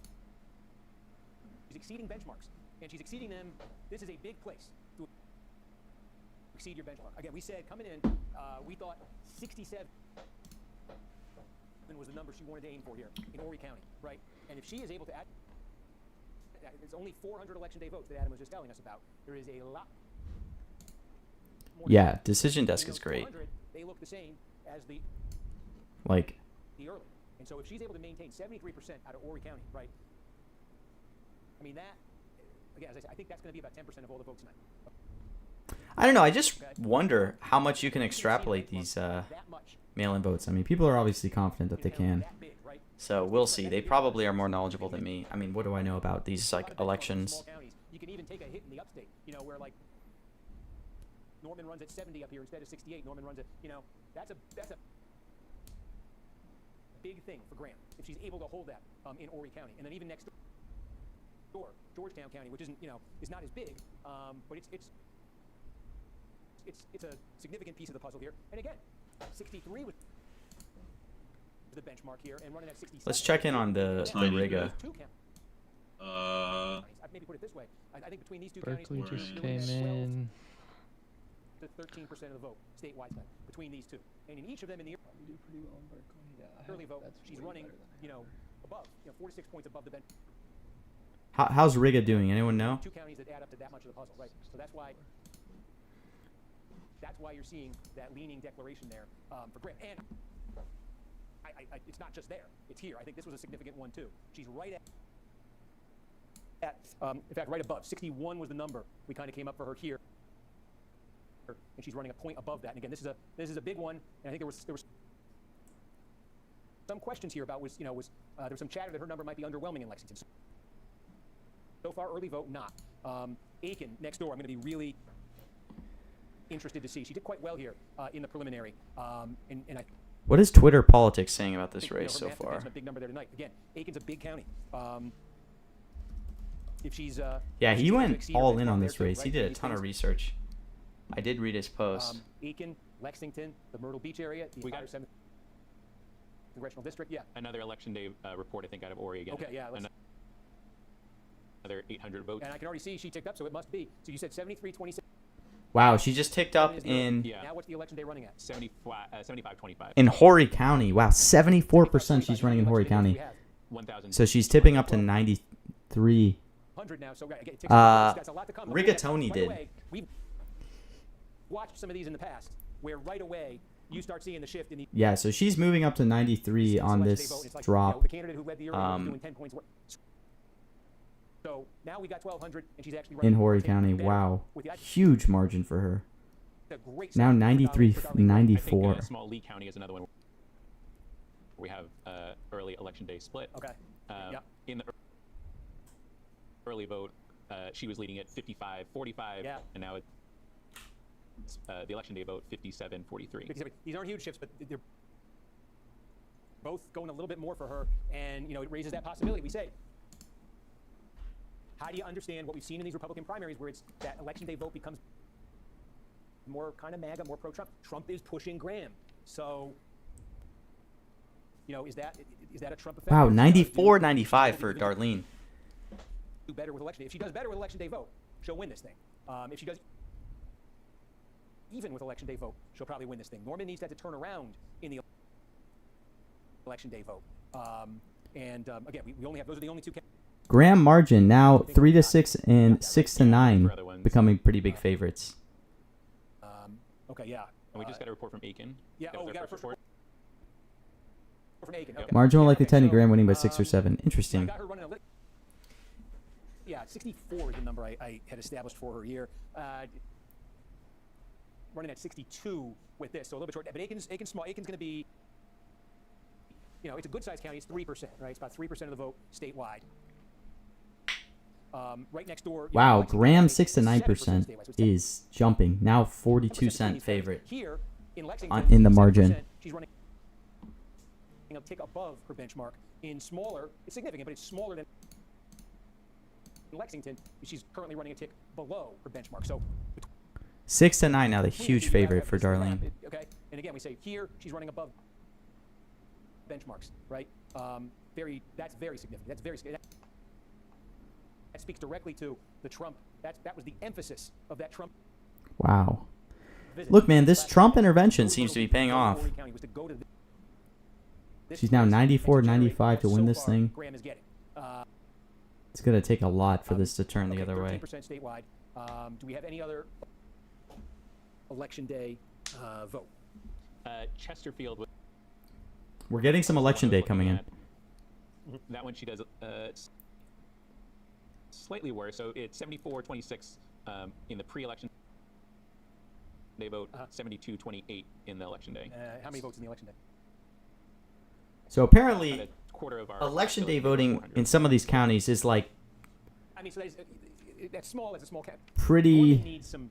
B: exceeding benchmarks, and she's exceeding them. This is a big place to exceed your benchmark. Again, we said coming in, we thought 67 was the number she wanted to aim for here in Horry County, right? And if she is able to add, it's only 400 election day votes that Adam was just telling us about. There is a lot more.
C: Yeah, Decision Desk
B: And
C: is
B: those
C: great.
B: 400, they look the same as the
C: Like,
B: early. And so if she's able to maintain 73% out of Horry County, right? I mean, that, again, as I said, I think that's going to be about 10% of all the votes tonight.
A: I don't know. I just wonder how much you can extrapolate these
B: That much.
C: mail-in votes. I mean, people are obviously confident that they can.
B: That big, right?
A: So we'll see. They probably are more knowledgeable than me. I mean, what do I know about these like elections?
B: Small counties, you can even take a hit in the upstate, you know, where like Norman runs at 70 up here instead of 68. Norman runs at, you know, that's a big thing for Graham if she's able to hold that in Horry County, and then even next door, Georgetown County, which isn't, you know, is not as big, but it's a significant piece of the puzzle here. And again, 63 was the benchmark here, and running at 67.
A: Let's check in on the Riga.
B: Two counties. Maybe put it this way. I think between these two
D: Berkeley
B: counties,
D: just
B: we're
D: came
B: looking at 12
D: in.
B: to 13% of the vote statewide tonight between these two, and in each of them in the early vote, she's running, you know, above, you know, 4 to 6 points above the bench.
C: How's Riga doing? Anyone know?
B: Two counties that add up to that much of the puzzle, right? So that's why you're seeing that leaning declaration there for Graham. And it's not just there; it's here. I think this was a significant one too. She's right at in fact, right above 61 was the number we kind of came up for her here, and she's running a point above that. And again, this is a big one. And I think there was some questions here about there was some chatter that her number might be underwhelming in Lexington. So far, early vote not. Aiken next door. I'm going to be really interested to see. She did quite well here in the preliminary, and I.
A: What is Twitter politics saying about this
B: think, you know,
A: race
B: her
A: so
B: math
A: far?
B: defense, a big number there tonight. Again, Aiken's a big county. If she's
A: Yeah,
B: if
A: he
B: she's able to
A: went
B: exceed her
A: all in
B: benchmark
A: on
B: there
A: this
B: too,
A: race.
B: right?
A: He did a
B: These
A: ton of
B: things,
A: research. I did read his post.
B: Aiken, Lexington, the Myrtle Beach area, the
E: We got-
B: entire 7th congressional district. Yeah.
E: Another election day report, I think, out of Horry again.
B: Okay. Yeah.
E: Another 800 votes.
B: And I can already see she ticked up, so it must be. So you said 73-26.
A: Wow, she just ticked up in
E: Yeah.
B: Now what's the election day running at?
E: 75-25.
C: In Horry County. Wow, 74% she's running in Horry County.
E: 1,000.
C: So she's tipping up to 93.
B: 100 now. So again, it takes that's a lot to come.
A: Rigatoni
B: Right
A: did.
B: away, we've watched some of these in the past, where right away you start seeing the shift in the
C: Yeah, so she's moving up to 93 on
B: election day
C: this
B: vote. It's like,
C: drop.
B: the candidate who led the early vote was doing 10 points. So now we got 1,200, and she's actually
C: In Horry
B: taking
C: County.
B: better
C: Wow.
B: with the
C: Huge margin for her.
B: great
C: Now
B: start
C: 93,
B: for Darlene.
E: I think
C: 94.
E: Small Lee County is another one. We have early election day split.
B: Okay. Yeah.
E: In the early vote, she was leading at 55-45,
B: Yeah.
E: and now it's the election day vote 57-43.
B: Because these aren't huge shifts, but they're both going a little bit more for her, and it raises that possibility. We say, how do you understand what we've seen in these Republican primaries, where it's that election day vote becomes more kind of MAGA, more pro-Trump? Trump is pushing Graham, so is that a Trump effect?
C: Wow,
B: Or
C: 94,
A: 94-95 for Darlene.
B: do better with election day. If she does better with election day vote, she'll win this thing. If she does even with election day vote, she'll probably win this thing. Norman needs that to turn around in the election day vote. Again, we only have those are the only two.
C: Graham margin now 3 to 6 and 6 to 9, becoming pretty big favorites.
B: Okay, yeah.
E: And we just got a report from Aiken.
B: Yeah.
E: That
B: Oh,
E: was
B: we got
E: our
B: a first
E: report.
B: report from Aiken. Okay.
C: Margin will
B: Yeah,
C: likely
B: okay,
C: 10 to
B: so,
C: Graham winning by 6 or 7.
B: I
C: Interesting.
B: got her running a yeah, 64 is the number I had established for her here. Running at 62 with this, so a little bit short. But Aiken's small. Aiken's going to be you know, it's a good-sized county. It's 3%, right? It's about 3% of the vote statewide. Right next door. You know,
C: Wow,
B: Lexington
C: Graham
B: County,
C: 6 to 9%
B: 7% statewide, so it's
C: is jumping. Now
B: 10%
C: 42-cent favorite
B: Here in Lexington,
C: in the margin.
B: 7%, she's running a tick above her benchmark. In smaller, it's significant, but it's smaller than in Lexington. She's currently running a tick below her benchmark. So
C: 6 to 9 now, the
B: between
C: huge
B: the two,
C: favorite
B: you
C: for
B: have this
C: Darlene.
B: graph, okay, and again we say here she's running above benchmarks, right? That's very significant. That's very significant. That speaks directly to the Trump. That was the emphasis of that Trump
C: Wow.
B: visit.
C: Look, man, this
B: Last
C: Trump
B: year,
C: intervention
B: Louisville
C: seems to be paying off.
B: Horry County was to go to this
C: She's now
B: place
C: 94,
B: and to generate
C: 95 to
B: what
C: win
B: so
C: this
B: far
C: thing.
B: Graham is getting.
C: It's going to take a lot for this to turn the
B: Okay,
C: other way.
B: 13% statewide. Do we have any other election day vote?
E: Chesterfield.
C: We're getting some election day coming in.
E: That one she does slightly worse. So it's 74-26 in the pre-election day vote, 72-28 in the election day.
B: How many votes in the election day?
C: So
E: About
C: apparently,
E: a quarter of our
C: election day
E: population,
C: voting
E: 400.
C: in some of these counties is like
B: I mean, so that's small as a small cap.
C: pretty
B: Norman needs some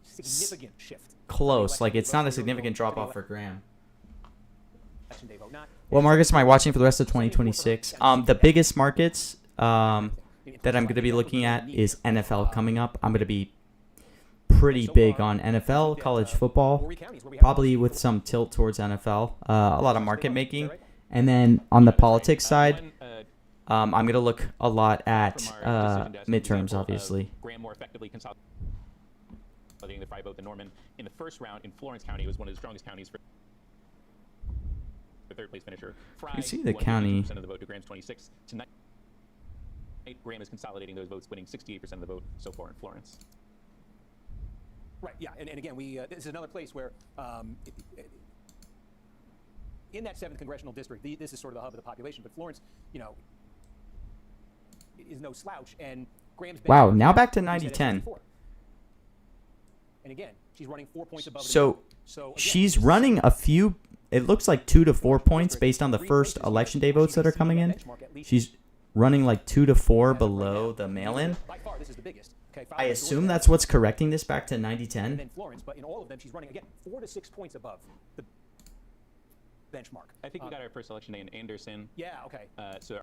B: significant shift.
C: close. Like, it's not a
B: Election
C: significant
B: vote
C: drop
B: to the
C: off for Graham.
B: election day vote. Not
C: What markets am I watching for the rest of 2026? The biggest markets that I'm going to be looking at is NFL coming up. I'm going to be pretty big on NFL, college football, probably with some tilt towards NFL, a lot of market making. And then on the politics side, I'm going to look a lot at
E: From our decision desk, an
C: midterms,
E: example of
C: obviously.
E: Graham more effectively consolidating the Fry vote than Norman. In the first round in Florence County, it was one of the strongest counties for the third place finisher. Fry
C: You see the
E: won
C: county.
E: 52% of the vote to Graham's 26. Tonight, Graham is consolidating those votes, winning 68% of the vote so far in Florence.
B: Right. Yeah. And again, this is another place where in that 7th congressional district, this is sort of the hub of the population. But Florence, you know, is no slouch. And Graham's
C: Wow,
B: benchmark
C: now back to
B: is at
C: 90-10.
B: 74. And again, she's running 4 points above.
C: So
B: again,
C: she's running a few, it looks like 2 to 4 points based on the first election day votes that are coming in. She's running like 2 to 4 below the mail-in.
B: By far, this is the biggest. Okay,
C: I assume that's what's correcting this back to 90-10.
B: and then Florence, but in all of them, she's running again 4 to 6 points above the benchmark.
E: I think we got our first election day in Anderson.
B: Yeah. Okay.
E: So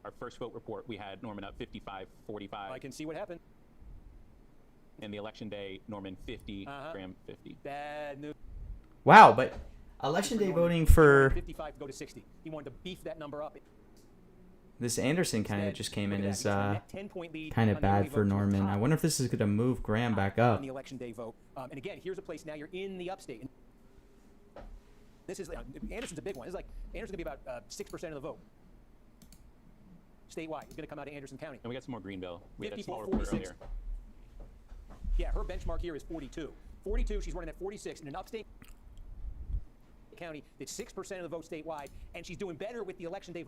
E: our first vote report, we had Norman up 55-45.
B: I can see what happened.
E: In the election day, Norman 50, Graham 50.
B: Bad news.
C: Wow, but election day voting for
B: 55 to go to 60. He wanted to beef that number up.
C: this Anderson kind of just came in
B: Look at
C: as
B: that. He's got a net 10-point lead
C: kind
B: on
C: of
B: the early
C: bad for
B: vote to the
C: Norman.
B: top
C: I wonder if this is going to move Graham back up.
B: on the election day vote. And again, here's a place now you're in the upstate. And this is Anderson's a big one. This is like Anderson's gonna be about 6% of the vote statewide. He's gonna come out of Anderson County.
E: And we got some more Greenville. We had a
B: 54,
E: small report
B: 46.
E: earlier.
B: Yeah, her benchmark here is 42. 42, she's running at 46 in an upstate county that's 6% of the vote statewide, and she's doing better with the election day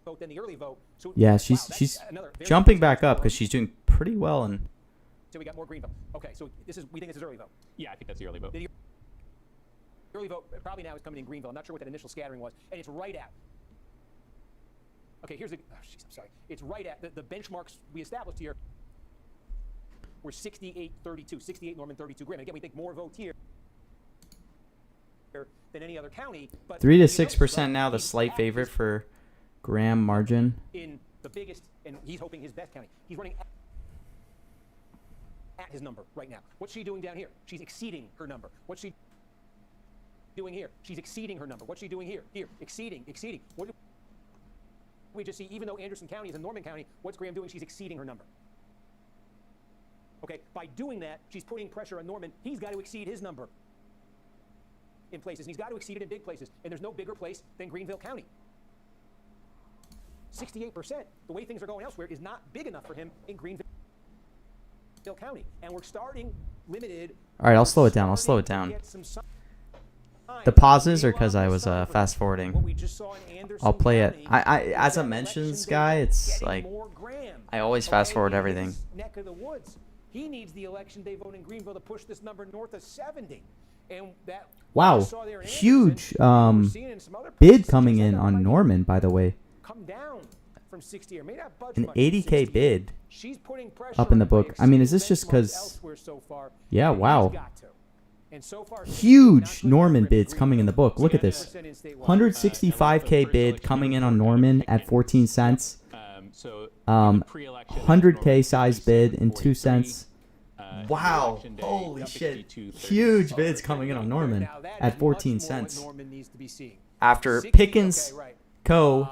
B: vote than the early vote. So
C: Yeah,
B: wow,
C: she's
B: that's another very
C: jumping
B: good
C: back
B: score.
C: up because she's doing pretty well. And
B: So we got more Greenville. Okay, so we think this is early vote.
E: Yeah, I think that's the early vote.
B: The early vote probably now is coming in Greenville. I'm not sure what that initial scattering was, and it's right at. Okay, here's the. Oh, jeez, I'm sorry. It's right at the benchmarks we established here. Were 68-32, 68 Norman, 32 Graham. Again, we think more votes here than any other county. But
C: 3 to
B: you
C: 6%
B: notice,
C: now, the
B: he's
C: slight
B: at
C: favorite
B: his-
C: for Graham margin.
B: in the biggest, and he's hoping his best county. He's running at his number right now. What's she doing down here? She's exceeding her number. What's she doing here? She's exceeding her number. What's she doing here? Here, exceeding. What do we just see? Even though Anderson County is in Norman County, what's Graham doing? She's exceeding her number. Okay, by doing that, she's putting pressure on Norman. He's got to exceed his number in places, and he's got to exceed it in big places. And there's no bigger place than Greenville County. 68%, the way things are going elsewhere, is not big enough for him in Greenville County. And we're starting limited.
C: All right, I'll slow it down. The pauses are because I was fast forwarding. I'll play it. I as a mentions guy, it's like I always fast forward everything.
B: Neck of the woods. He needs the election day vote in Greenville to push this number north of 70. And that
C: Wow,
B: we saw there in
C: huge
B: Anderson, we're seeing it in some other
C: bid
B: places.
C: coming
B: Just
C: in
B: like
C: on
B: might
C: Norman, by the way.
B: come down from 60 or may not budge
C: An
B: much from
C: 80K
B: 60.
C: bid
B: She's putting pressure
C: up in the
B: on by
C: book. I mean, is
B: exceeding
C: this just
B: benchmarks
C: 'cause-
B: elsewhere so far,
C: Yeah,
B: and
C: wow.
B: he's got to. And so far,
C: Huge
B: not
C: Norman
B: good for
C: bids coming in the book. Look at this.
B: 60% in statewide.
C: 165K bid coming in on Norman at 14 cents.
E: So
C: 100K size bid in 2 cents.
A: Wow. Holy shit. Huge bids coming in on Norman
B: Now that
C: at
B: is
C: 14
B: much more what
C: cents.
B: Norman needs to be seeing.
A: After
B: 60
A: Pickens
B: okay, right.
A: Co.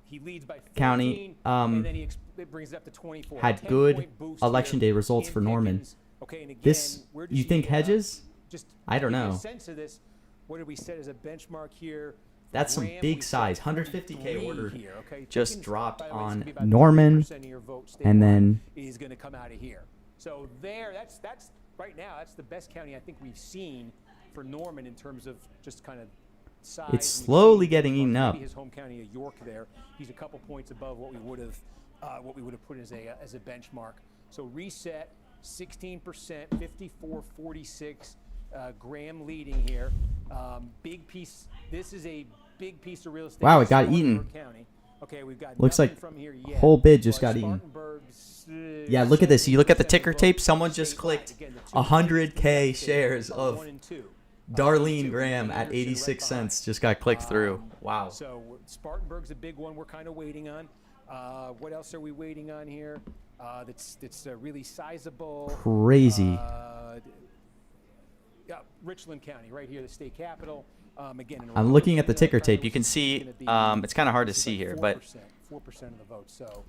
B: He leads by 14,
A: County,
B: and then it brings it up to 24.
C: had
B: 10
C: good
B: point boost
C: election
B: here
C: day results
B: in
C: for Norman.
B: Pickens. Okay, and again,
C: This,
B: where does
C: you
B: he,
C: think hedges?
B: Just
C: I don't
B: give you a
C: know.
B: sense of this. What did we set as a benchmark here?
C: That's some
B: Graham,
C: big
B: we set
C: size. 150K
B: 43
C: order
B: here, okay?
C: just
B: Pickens,
C: dropped
B: by the way, it's gonna
C: on
B: be about
C: Norman,
B: 30% of your vote
C: and
B: statewide
C: then
B: is going to come out of here. So there, that's right now. That's the best county I think we've seen for Norman in terms of just kind of size.
C: It's
B: and
C: slowly
B: exceeding
C: getting eaten
B: maybe
C: up.
B: His home county of York there. He's a couple points above what we would have put as a benchmark. So reset 16%, 54-46. Graham leading here. Big piece. This is a big piece of real estate.
C: Wow,
B: in
C: it got
B: Spartanburg
C: eaten.
B: County. Okay, we've got
C: Looks
B: nothing
C: like
B: from here yet,
C: whole bid just
B: but
C: got eaten.
B: Spartanburg's,
C: Yeah, look at this. You look at the
B: 70%
C: ticker
B: vote
C: tape. Someone just
B: statewide.
C: clicked
B: Again, the two
C: 100K
B: states
C: shares
B: are
C: of
B: 1 and 2.
C: Darlene
B: Two,
C: Graham at
B: Anderson right
C: 86
B: behind.
C: cents. Just got clicked through. Wow.
B: So Spartanburg's a big one we're kind of waiting on. What else are we waiting on here? That's really sizable.
C: Crazy.
B: Yeah, Richland County, right here, the state capital. Again, in
C: I'm looking at the ticker
B: Republican
C: tape. You can see,
B: it's gonna be-
A: it's kind of hard to
B: this is
A: see
B: like
A: here, but
B: 4% of the vote. So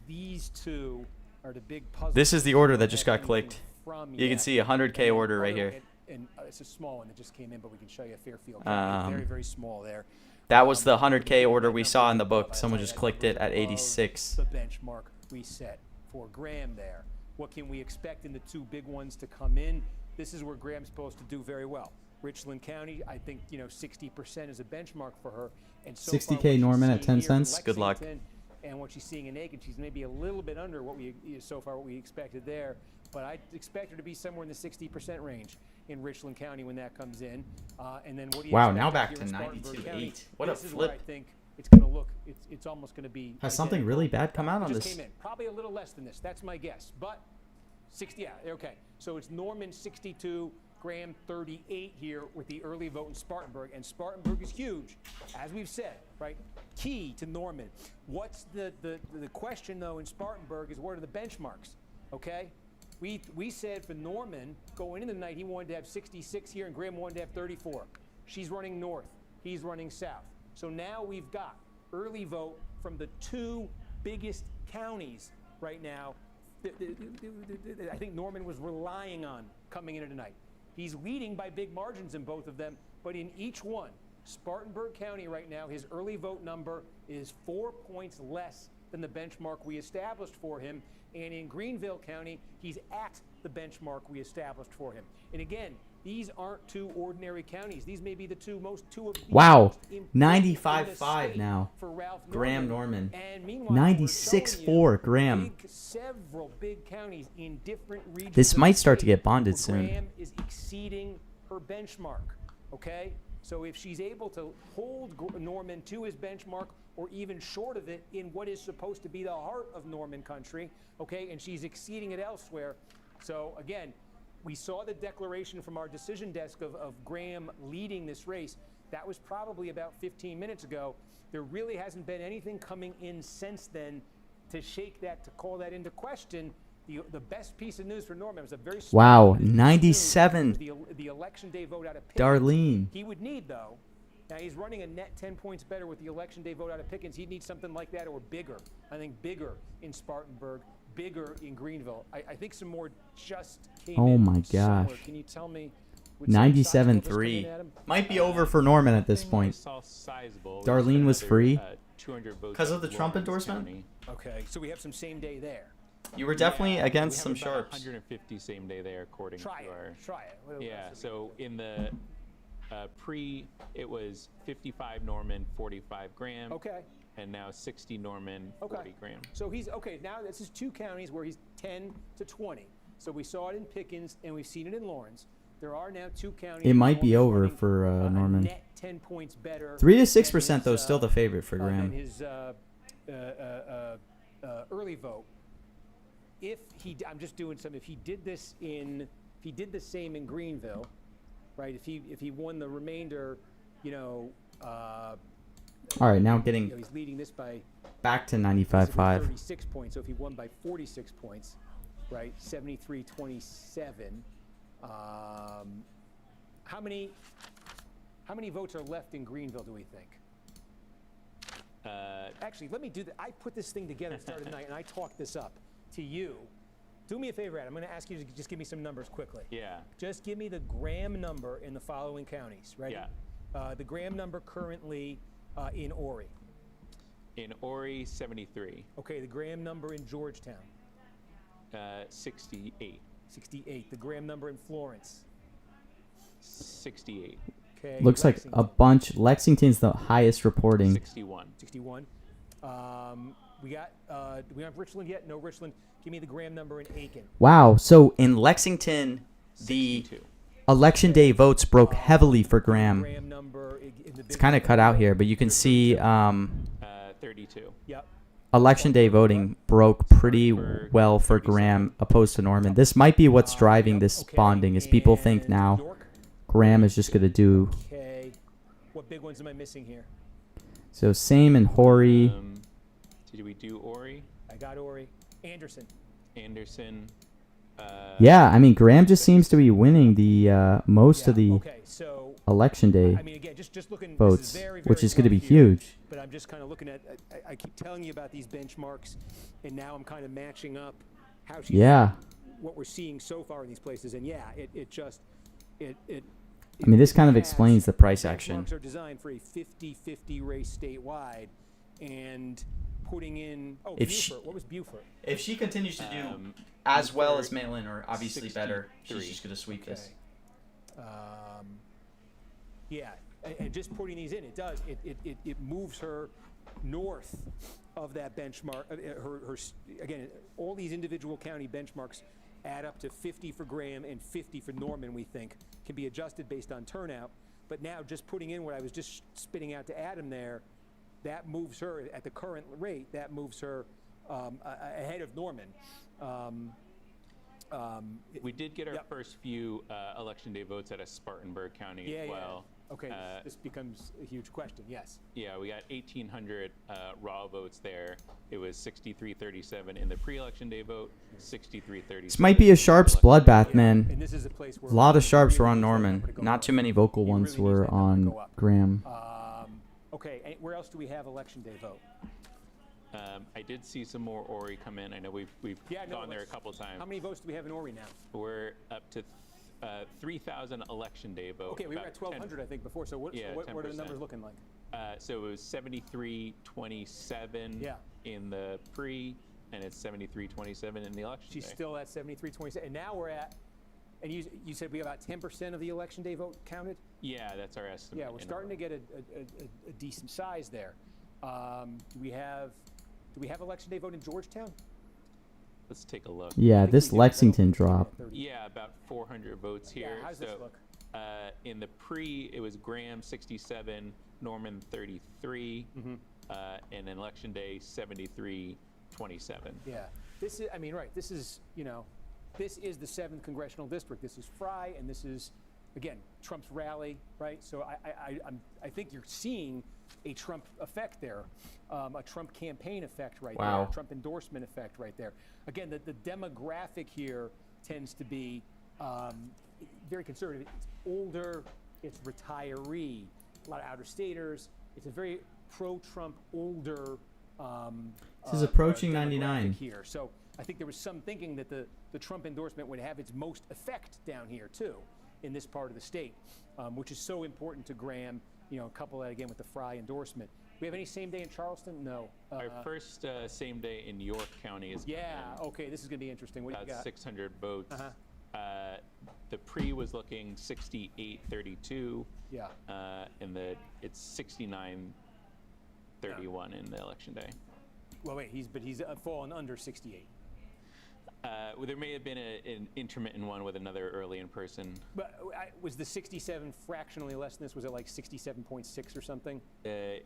B: these two are the big puzzles.
A: this is the order that just got clicked.
B: From
A: You can
B: yet.
A: see a 100K
B: And
A: order right
B: other-
A: here.
B: And it's a small one that just came in, but we can show you a Fairfield County. Very, very small there.
A: That was the 100K order we saw in the book. Someone just clicked it at 86.
B: The benchmark we set for Graham there. What can we expect in the two big ones to come in? This is where Graham's supposed to do very well. Richland County, I think 60% is a benchmark for her. And so
C: 60K
B: far, what she's
C: Norman at
B: seeing
C: 10
B: here in
C: cents.
A: Good luck.
B: Lexington And what she's seeing in Aiken, she's maybe a little bit under what we expected there. But I expect her to be somewhere in the 60% range in Richland County when that comes in. And then what do you
C: Wow,
B: expect
C: now
B: up
C: back
B: here
C: to
B: in Spartanburg
C: 92.8.
B: County?
C: What a
B: This is where I
C: flip.
B: think it's going to look. It's almost going to be.
C: Has something
B: identical.
C: really bad come out on
B: Just
C: this?
B: came in. Probably a little less than this. That's my guess. But 60. Yeah. Okay. So it's Norman 62, Graham 38 here with the early vote in Spartanburg, and Spartanburg is huge, as we've said. Right. Key to Norman. What's the question though in Spartanburg is what are the benchmarks? Okay. We said for Norman going into the night he wanted to have 66 here and Graham wanted to have 34. She's running north. He's running south. So now we've got early vote from the two biggest counties right now. I think Norman was relying on coming into tonight. He's leading by big margins in both of them, but in each one, Spartanburg County right now, his early vote number is 4 points less than the benchmark we established for him. And in Greenville County, he's at the benchmark we established for him. And again, these aren't two ordinary counties. These may be two of the
C: Wow,
B: most important
C: 95.5
B: in the state
C: now.
B: for Ralph
C: Graham Norman.
B: And meanwhile, we're showing
C: 96.4
B: you
C: Graham.
B: several big counties in different regions.
C: This
B: of
C: might
B: the
C: start to
B: state
C: get bonded
B: where
C: soon.
B: Graham is exceeding her benchmark. Okay, so if she's able to hold Norman to his benchmark or even short of it in what is supposed to be the heart of Norman country, okay, and she's exceeding it elsewhere. So again, we saw the declaration from our decision desk of Graham leading this race. That was probably about 15 minutes ago. There really hasn't been anything coming in since then to shake that, to call that into question. The best piece of news for Norman was a very small
C: Wow,
B: piece of news.
C: 97.
B: The election day vote out of Pickens.
C: Darlene.
B: He would need, though, now he's running a net 10 points better with the election day vote out of Pickens. He'd need something like that or bigger. I think bigger in Spartanburg, bigger in Greenville. I think some more just came
C: Oh
B: in
C: my
B: somewhere.
C: gosh.
B: Can you tell me? would some sizable just come in
C: 97.3.
B: at him?
C: Might be over for Norman at this
E: I
C: point.
E: saw sizable.
C: Darlene was
E: Another,
C: free?
E: 200 votes
A: 'Cause of
E: out
A: the Trump
E: Lawrence
A: endorsement?
E: County.
B: Okay, so we have some same day there.
A: You were definitely
E: Yeah,
A: against
E: we
A: some
E: have about
A: sharps.
E: 150 same day there according
B: Try
E: to our.
B: it. Try it. What
E: Yeah,
B: else
E: so in the pre, it was 55 Norman, 45 Graham.
B: Okay.
E: And now 60 Norman, 40 Graham.
B: So he's okay. Now this is two counties where he's 10 to 20. So we saw it in Pickens and we've seen it in Lawrence. There are now 2 counties.
C: It might be
B: Norman's
C: over
B: running,
C: for
B: a
C: Norman.
B: net 10 points better.
C: 3 to
B: than
C: 6% though,
B: his,
C: still the favorite for
B: than
C: Graham.
B: his early vote. If he, I'm just doing some. If he did the same in Greenville, right? If he won the remainder, you know.
C: All right, now
B: You know,
C: getting
B: he's leading this by
C: back to
B: basically
C: 95.5.
B: 36 points. So if he won by 46 points, right? 73-27. How many votes are left in Greenville, do we think? Actually, let me do that. I put this thing together at the start of the night, and I talked this up to you. Do me a favor, Adam. I'm going to ask you to just give me some numbers quickly.
E: Yeah.
B: Just give me the Graham number in the following counties, right?
E: Yeah.
B: The Graham number currently in Horry.
E: In Horry, 73.
B: Okay, the Graham number in Georgetown.
E: 68.
B: 68. The Graham number in Florence.
E: 68.
B: Okay.
C: Looks like a bunch. Lexington's the highest reporting.
E: 61.
B: 61. We got. Do we have Richland yet? No, Richland. Give me the Graham number in Aiken.
C: Wow. So in Lexington, the
E: 62.
C: election day votes broke heavily for Graham.
B: Graham number in the
C: It's kind of cut out here, but you can see
E: 32.
B: Yep.
C: election day voting broke pretty well for Graham opposed to Norman. This might be what's driving this
B: Okay,
C: bond, is people think
B: and
C: now
B: York?
C: Graham is just going to do.
B: Okay. What big ones am I missing here?
C: So same in Horry.
E: Did we do Horry?
B: I got Horry. Anderson.
E: Anderson.
C: Yeah, I mean Graham just seems to be winning the most
B: Yeah,
C: of the
B: okay, so
C: election day
B: I mean, again, just looking.
C: votes,
B: this is very,
C: which
B: very
C: is going to be
B: rough here,
C: huge.
B: But I'm just kind of looking at. I keep telling you about these benchmarks, and now I'm kind of matching up how she's
C: Yeah.
B: what we're seeing so far in these places, and yeah, it just it.
C: I mean, this kind of
B: has-
C: explains the price action.
B: Benchmarks are designed for a 50-50 race statewide, and putting in. Oh,
A: If she-
B: Beaufort. What was Beaufort?
A: If she continues to do
E: as
A: as well as Malin, or obviously
E: 63.
A: better, she's just gonna sweep this.
B: Yeah, and just putting these in, it does. It moves her north of that benchmark. Again, all these individual county benchmarks add up to 50 for Graham and 50 for Norman. We think can be adjusted based on turnout. But now, just putting in what I was just spitting out to Adam there, that moves her at the current rate. That moves her ahead of Norman.
E: We did get our
B: Yep.
E: first few election day votes out of Spartanburg County
B: Yeah,
E: as
B: yeah.
E: well.
B: Okay, this becomes a huge question. Yes.
E: Yeah, we got 1,800 raw votes there. It was 63-37 in the pre-election day vote, 63-37.
C: This might be a Sharps bloodbath, man.
B: And this is a place where
C: A lot of Sharps were
B: really
C: on
B: needs that
C: Norman.
B: number to go
C: Not
B: up.
C: too many vocal
B: He
C: ones
B: really needs
C: were
B: that number to
C: on
B: go up.
C: Graham.
B: Okay, and where else do we have election day vote?
E: I did see some more Horry come in. I know we've
B: Yeah, no,
E: gone there a
B: let's-
E: couple times.
B: How many votes do we have in Horry now?
E: We're up to 3,000 election day vote.
B: Okay, we were
E: about
B: at 1,200, I think, before. So what are the
E: 10%.
B: numbers looking like?
E: So it was 73-27
B: Yeah.
E: in the pre, and it's 73-27 in the election
B: She's
E: day.
B: still at 73-27, and now we're at. And you said we have about 10% of the election day vote counted.
E: Yeah, that's our estimate.
B: Yeah, we're starting to get a decent size there. Do we have election day vote in Georgetown?
E: Let's take a look.
C: Yeah,
B: I think
C: this
B: we do.
C: Lexington drop.
E: Yeah, about 400 votes here.
B: Yeah, how's this look?
E: In the pre, it was Graham 67, Norman 33, and in election day 73-27.
B: Yeah, this is. I mean, right. This is. This is the 7th congressional district. This is Fry, and this is, again, Trump's rally, right? So I think you're seeing a Trump effect there, a Trump campaign effect right
A: Wow.
B: there, a Trump endorsement effect right there. Again, the demographic here tends to be very conservative. It's older, it's retiree, a lot of outer-staters. It's a very pro-Trump, older.
C: This is approaching
B: demographic
C: 99.
B: here. So I think there was some thinking that the Trump endorsement would have its most effect down here too, in this part of the state, which is so important to Graham. Couple that again with the Fry endorsement. Do we have any same day in Charleston? No.
E: Our first same day in York County is
B: Yeah. Okay. This is going to be interesting. What do you
E: about
B: got?
E: 600 votes.
B: Uh-huh.
E: The pre was looking 68-32.
B: Yeah.
E: And it's 69-31 in the election day.
B: Well, wait. He's fallen under 68.
E: Well, there may have been an intermittent one with another early in person.
B: But was the 67 fractionally less than this? Was it like 67.6 or something?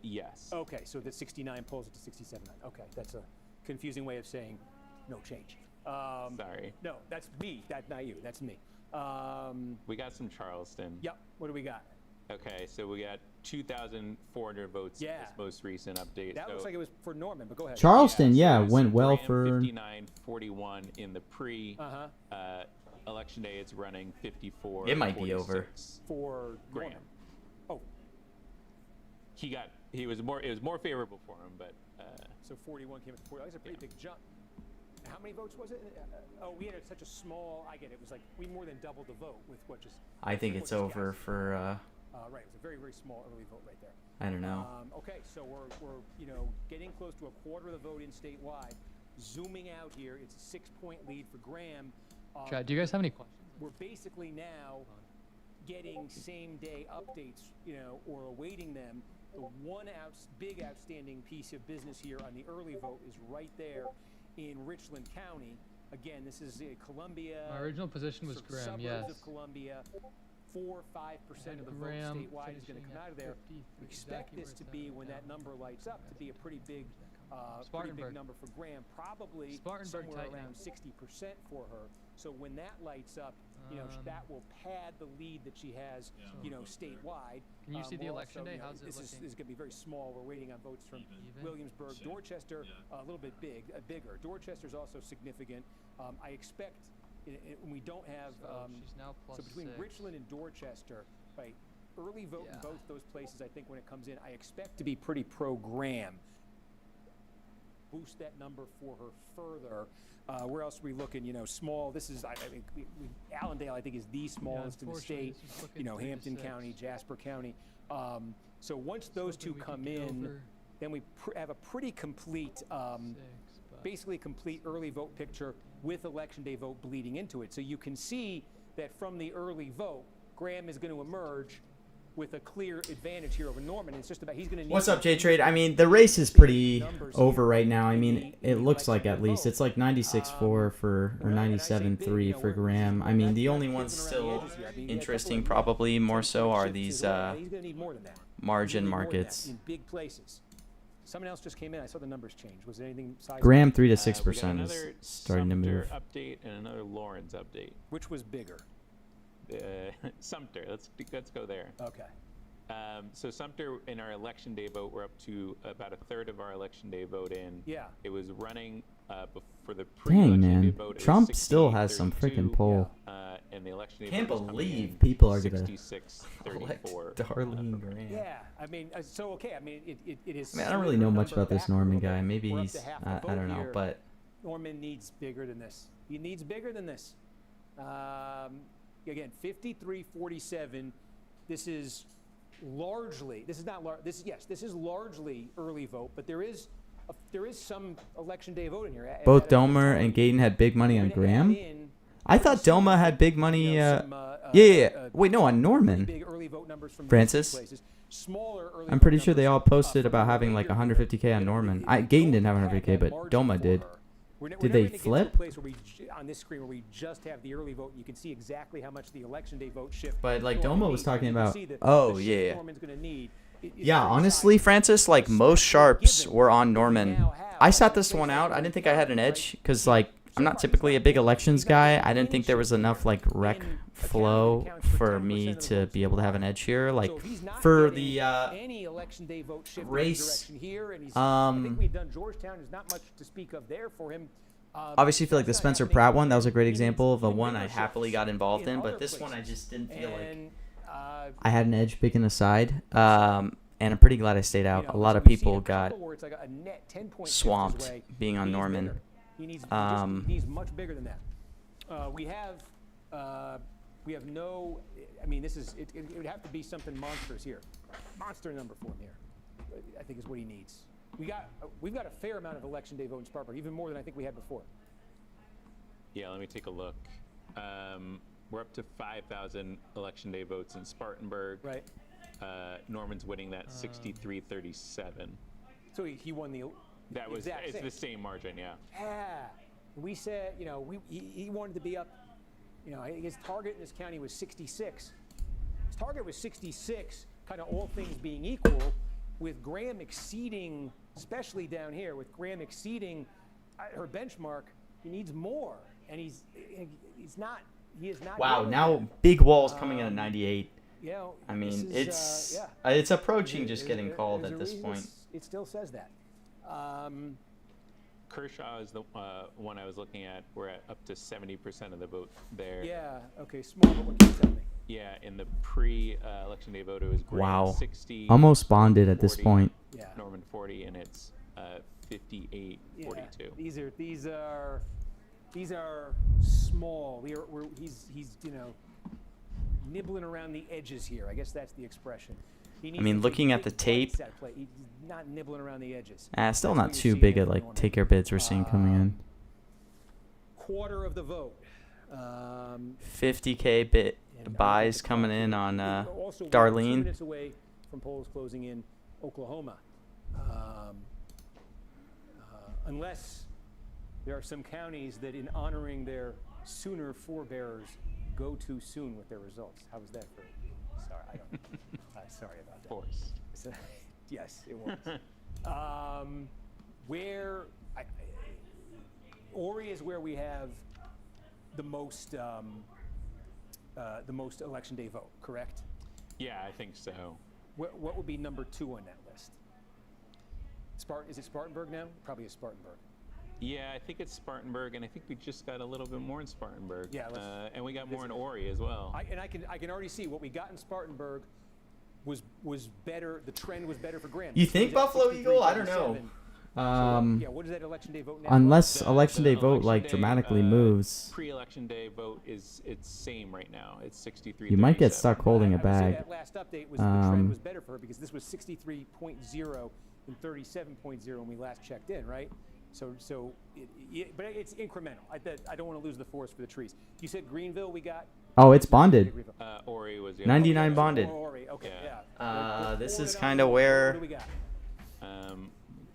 E: Yes.
B: Okay, so the 69 pulls it to 67.9. Okay, that's a confusing way of saying no change.
E: Sorry.
B: No, that's me. That's not you. That's me.
E: We got some Charleston.
B: Yep. What do we got?
E: Okay, so we got 2,400 votes in
B: Yeah.
E: this most recent update.
B: That looks like it was for Norman, but go ahead.
C: Charleston, yeah,
E: so
C: went well
E: Graham
C: for.
E: 59-41 in the pre. Election day, it's running 54.
A: It might be over.
B: For
E: Graham.
B: Norman. Oh,
E: It was more favorable for him, but
B: so 41 came up to 40. That's a pretty big jump. How many votes was it? We had such a small. I get it. It was like we more than doubled the vote with what just.
A: I think it's over for.
B: Right. It was a very, very small early vote right there.
A: I don't know.
B: Okay, so we're getting close to a quarter of the vote in statewide. Zooming out here, it's a 6-point lead for Graham.
D: Chad, do you guys have any questions?
B: We're basically now getting same-day updates, or awaiting them. The one big outstanding piece of business here on the early vote is right there in Richland County. Again, this is Columbia.
D: My original position was
B: sort of
D: Graham,
B: suburbs
D: yes.
B: of Columbia. 4 or 5% of the
D: Graham
B: vote statewide is going to come out of there. We expect this to be, when that number lights up, to be a pretty big number for Graham. Probably
D: Spartanburg
B: somewhere
D: tight
B: around 60% for her. So when that lights up, that will pad the lead that she has, statewide.
D: Can you see the
B: We'll
D: election
B: also,
D: day? How's it
B: this
D: looking?
B: is going to be very small. We're waiting on votes from Williamsburg, Dorchester, a little bit bigger. Dorchester's also significant. I expect. We don't have
D: she's now plus
B: so between
D: 6.
B: Richland and Dorchester, right? Early vote in both those places. I think when it comes in, I expect to be pretty pro-Graham. Boost that number for her further. Where else are we looking? Small. This is I mean, Allendale. I think is the smallest in the state. Hampton County, Jasper County. So once those two come in, then we have a pretty complete. Basically complete early vote picture with election day vote bleeding into it. So you can see that from the early vote, Graham is going to emerge with a clear advantage here over Norman. It's just about he's going to need.
A: What's up, J-Trade? I mean, the race is pretty over right now. I mean, it looks like at least it's like 96-4 for or 97-3 for Graham. I mean, the only ones still interesting, probably more so, are these margin markets.
B: In big places. Someone else just came in. I saw the numbers change. Was there anything sizable?
C: Graham 3 to
E: we got
C: 6% is
E: another
C: starting to
E: Sumter
C: move.
E: update and another Lawrence update.
B: Which was bigger?
E: Sumter. Let's go there.
B: Okay.
E: So Sumter, in our election day vote, we're up to about a third of our election day vote in.
B: Yeah.
E: It was running for the
C: Dang,
E: pre-election day
C: man.
E: vote. It was
C: Trump still has some
E: 68-32,
C: freaking pull.
E: and the election day
A: Can't
E: vote is coming
A: believe
E: in
C: people are gonna
E: 66-34.
A: Darlene Graham.
B: Yeah. I mean, so okay. I mean, it is.
A: I mean, I don't really know much about this Norman guy.
B: We're
A: Maybe
B: up
A: he's,
B: to half
A: I
B: the vote
A: don't know,
B: here.
A: but
B: Norman needs bigger than this. He needs bigger than this. Again, 53-47. This is largely. This is not large. This is largely early vote, but there is some election day vote in here.
C: Both Domer and Gayton had big money on Graham. I thought Doma had big money. Wait, no, on Norman.
B: Big early vote numbers from
C: Francis?
B: places. Smaller early
C: I'm
B: vote
C: pretty sure they
B: numbers
C: all posted
B: from
C: about having like
B: later
C: 150K on Norman. Gayton didn't have 150K, but Doma did. Did they flip?
B: Place where on this screen where we just have the early vote, and you can see exactly how much the election day vote shift.
A: But, like,
B: Norman
A: Doma was
B: needs.
A: talking
B: You can
A: about-
B: see the
A: oh,
B: shift
A: yeah.
B: Norman's gonna need.
A: yeah, honestly, Francis, like most sharps were on Norman. I sat this one out. I didn't think I had an edge because, like, I'm not typically a big elections guy. I didn't think there was enough like rec flow for me to be able to have an edge here. Like for the
B: any election day vote shift
A: race,
B: direction here, and I think we've done Georgetown. There's not much to speak of there for him.
A: Obviously, I feel like the Spencer Pratt one, that was a great example of a one I happily got involved in, but this one I just didn't feel like I had an edge picking a side. And I'm pretty glad I stayed out. A lot of people got swamped being on Norman.
B: He needs much bigger than that. We have no. I mean, this is. It would have to be something monstrous here. Monster number for him here. I think is what he needs. We've got a fair amount of election day vote in Spartanburg, even more than I think we had before.
E: Yeah, let me take a look. We're up to 5,000 election day votes in Spartanburg.
B: Right.
E: Norman's winning that 63-37.
B: So he won the.
E: That was
B: exact
E: it's
B: same.
E: the same margin, yeah.
B: Yeah. We said, he wanted to be up. His target in this county was 66. His target was 66, kind of all things being equal, with Graham exceeding, especially down here, with Graham exceeding her benchmark. He needs more, and he is not.
A: Wow, now big walls coming in at 98. I mean,
B: is,
A: it's approaching just getting called at this point.
B: It still says that.
E: Kershaw is the one I was looking at. We're at up to 70% of the vote there.
B: Yeah. Okay. Small, but what can you tell me?
E: Yeah, in the pre-election day vote, it was Graham
C: Wow.
E: 60.
C: Almost bonded at this
E: 40,
C: point.
B: Yeah.
E: Norman 40, and it's 58-42.
B: Yeah, these are small. He's nibbling around the edges here. I guess that's the expression.
A: I mean, looking at the tape,
B: he's not nibbling around the edges.
C: Still not too big at like take your bids we're seeing coming in.
B: Quarter of the vote.
A: 50K bit buys coming in on
B: Also, we're 2
A: Darlene.
B: minutes away from polls closing in Oklahoma. Unless there are some counties that, in honoring their sooner forebears, go too soon with their results. How was that for you? Sorry, I don't. Sorry about that.
E: Forced.
B: So, yes, it was. Ori is where we have the most election day vote, correct?
E: Yeah, I think so.
B: What would be number 2 on that list? Is it Spartanburg now? Probably is Spartanburg.
E: Yeah, I think it's Spartanburg, and I think we just got a little bit more in Spartanburg.
B: Yeah,
E: and we got more in Ori as well.
B: I can already see what we got in Spartanburg was better. The trend was better for Graham.
A: You think
B: He was at
A: Buffalo Eagle? I don't know.
B: 67. What is that election day vote now?
C: Unless
E: The
C: election day vote
E: election
C: like
E: day,
C: dramatically moves,
E: Pre-election day vote it's same right now. It's 63.
C: you might get stuck holding a
B: I would say
C: bag.
B: that last update was the trend was better for her because this was 63.0 and 37.0 when we last checked in, right? So but it's incremental. I don't want to lose the forest for the trees. You said Greenville, we got.
C: Oh, it's bonded.
E: Ori was
C: 99 bonded.
B: Ori, okay,
E: Yeah.
B: yeah.
A: This
B: We're
A: is
B: on
A: kind of
B: Ori.
A: where
B: What do we got?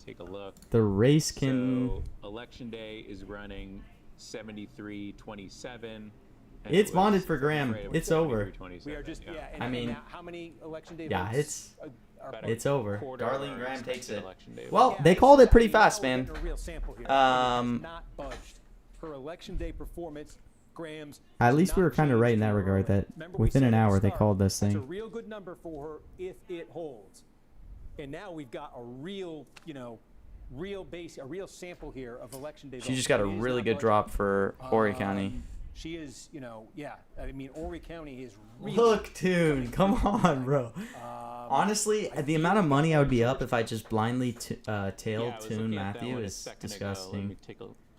E: Take a look.
C: The race can.
E: So election day is running 73-27. and
A: It's
E: it
A: bonded
E: was
A: for Graham.
E: right at
A: It's over.
E: 73-27,
B: We are just and
A: I mean-
B: now how many election day
A: Yeah,
B: votes?
E: About a
A: it's over.
E: quarter
A: Darlene
E: of our
A: Graham takes
E: expected
A: it.
E: election day
A: Well,
E: vote.
A: they called it pretty
B: now we're
A: fast, man.
B: getting a real sample here.
A: Um,
B: Has not budged. Her election day performance, Graham's.
C: At
B: has
C: least we
B: not
C: were kind of
B: changed
C: right in that
B: from
C: regard
B: her.
C: that
B: Remember we
C: within
B: said
C: an
B: at the
C: hour they
B: start,
C: called this
B: That's a
C: thing.
B: real good number for her if it holds. And now we've got a real, real base, a real sample here of election day.
A: She
B: votes.
A: just got a
B: It is
A: really
B: not
A: good
B: budged.
A: drop for Horry County.
B: She is, I mean, Horry County is really.
A: Look, Tune, come on, bro. Honestly, the amount of money I would be up if I just blindly tailed
E: I was
A: Tune
E: looking at that
A: Matthew
E: one a
A: is
E: second ago. Let
A: disgusting.
E: me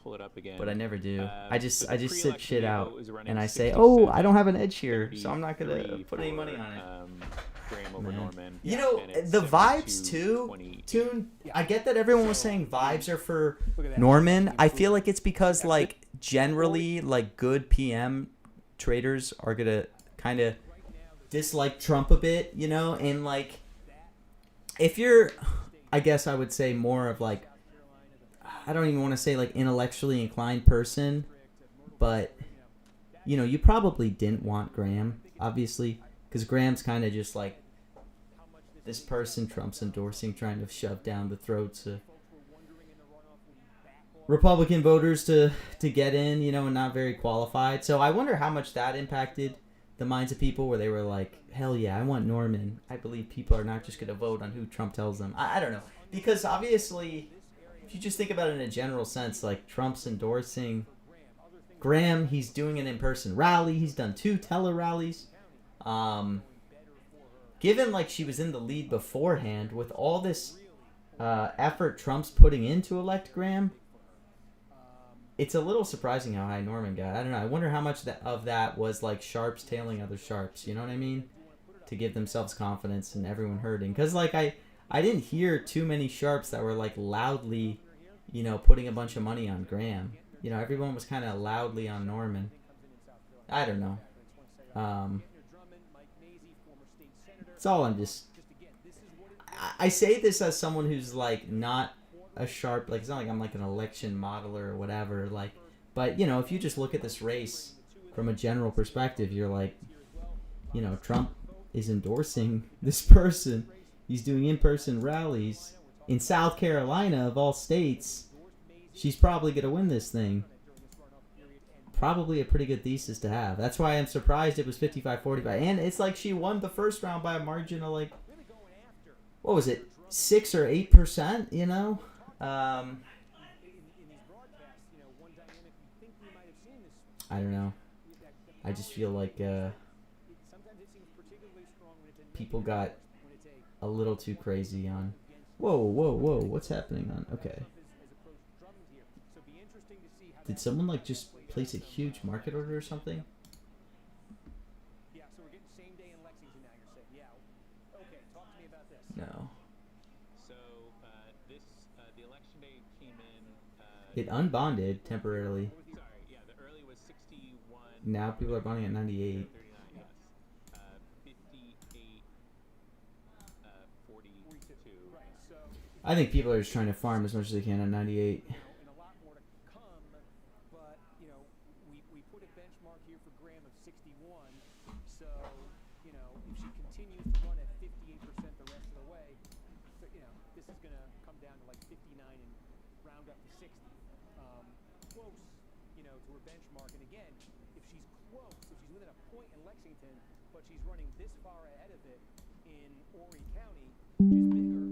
E: pull it up again.
A: But I never do.
E: So
A: I just
E: the
A: sit
E: pre-election
A: shit
E: day
A: out
E: vote is running
A: and I say, oh, I don't have an edge here,
E: 33
A: so I'm not gonna put any money
E: for,
A: on it.
E: Graham over
A: Man.
E: Norman.
A: You know,
E: and it's
A: the vibes
E: 72,
A: too,
E: 28.
A: Tune. I get that everyone was saying vibes are for
B: Look at that.
A: Norman. I feel like it's because like generally like good PM traders are gonna kind of dislike Trump a bit, and like if you're, I guess I would say more of like, I don't even want to say like intellectually inclined person, but you probably didn't want Graham, obviously, because Graham's kind of just like this person Trump's endorsing, trying to shove down the throats of Republican voters to get in, and not very qualified. So I wonder how much that impacted the minds of people where they were like, hell yeah, I want Norman. I believe people are not just going to vote on who Trump tells them. I don't know. Because obviously, if you just think about it in a general sense, like Trump's endorsing Graham, he's doing an in-person rally. He's done 2 tele-rallies. Given like she was in the lead beforehand, with all this effort Trump's putting in to elect Graham, it's a little surprising how high Norman got. I don't know. I wonder how much of that was like sharps tailing other sharps. You know what I mean? To give themselves confidence and everyone hurting. Because like I didn't hear too many sharps that were like loudly, putting a bunch of money on Graham. Everyone was kind of loudly on Norman. I don't know. It's all I'm just. I say this as someone who's like not a sharp, like it's not like I'm like an election modeler or whatever. Like
C: But, you know, if you just look at this race from a general perspective, you're like, you know, Trump is endorsing this person. He's doing in-person rallies in South Carolina, of all states. She's probably going to win this thing. Probably a pretty good thesis to have. That's why I'm surprised it was 55-45. And it's like she won the first round by a margin of like, what was it, 6 or 8%, you know? I don't know. I just feel like people got a little too crazy on. Whoa, what's happening on? Okay. Did someone like just place a huge market order or something?
B: Yeah, so we're getting same day in Lexington now, you're saying. Yeah. Okay, talk to me about this.
C: No.
E: So the election day came in.
C: It unbonded temporarily.
E: Sorry, yeah, the early was 61.
C: Now people are bonding at 98.
E: 39, yes. 58, 42.
B: Right, so
C: I think people are just trying to farm as much as they can on 98.
B: and a lot more to come, but you know, we put a benchmark here for Graham of 61. So, you know, if she continues to run at 58% the rest of the way, so, you know, this is going to come down to like 59 and round up to 60. Close, you know, to her benchmark. And again, if she's close, if she's within a point in Lexington, but she's running this far ahead of it in Horry County, which is bigger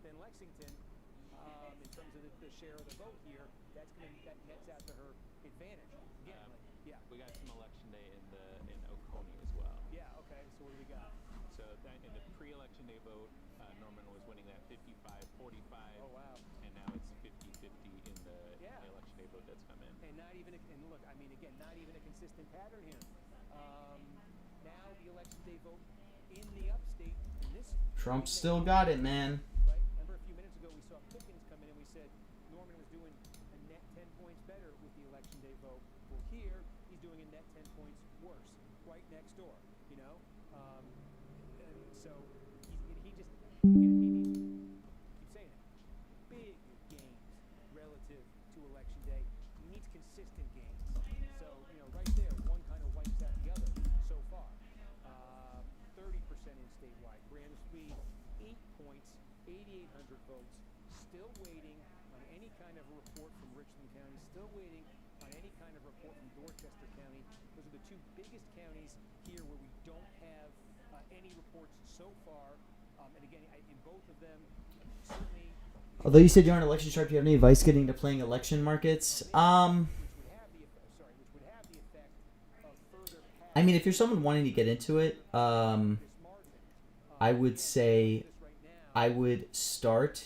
B: than Lexington, in terms of the share of the vote here, that nets out to her advantage. Again, yeah.
E: We got some election day in Oconee as well.
B: Yeah, okay, so what do we got?
E: So that in the pre-election day vote, Norman was winning that 55-45.
B: Oh, wow.
E: And now it's 50-50 in the election day vote that's come in.
B: And not even, and look, I mean, again, not even a consistent pattern here. Now the election day vote in the upstate, in this...
C: Trump still got it, man.
B: Right? Remember a few minutes ago we saw Pickens come in and we said Norman was doing a net 10 points better with the election day vote. Well, here he's doing a net 10 points worse, right next door, you know? And so he just, again, he needs, keep saying it, big gains relative to election day. He needs consistent gains. So, you know, right there, one kind of wipes out the other so far. 30% in statewide. Graham Speed, 8 points, 8,800 votes. Still waiting on any kind of report from Richland County. Still waiting on any kind of report from Dorchester County. Those are the two biggest counties here where we don't have any reports so far. And again, in both of them, certainly.
C: Although you said you aren't election sharp, do you have any advice getting into playing election markets?
B: Which would have the effect of further.
C: I mean, if you're someone wanting to get into it, I would say I would start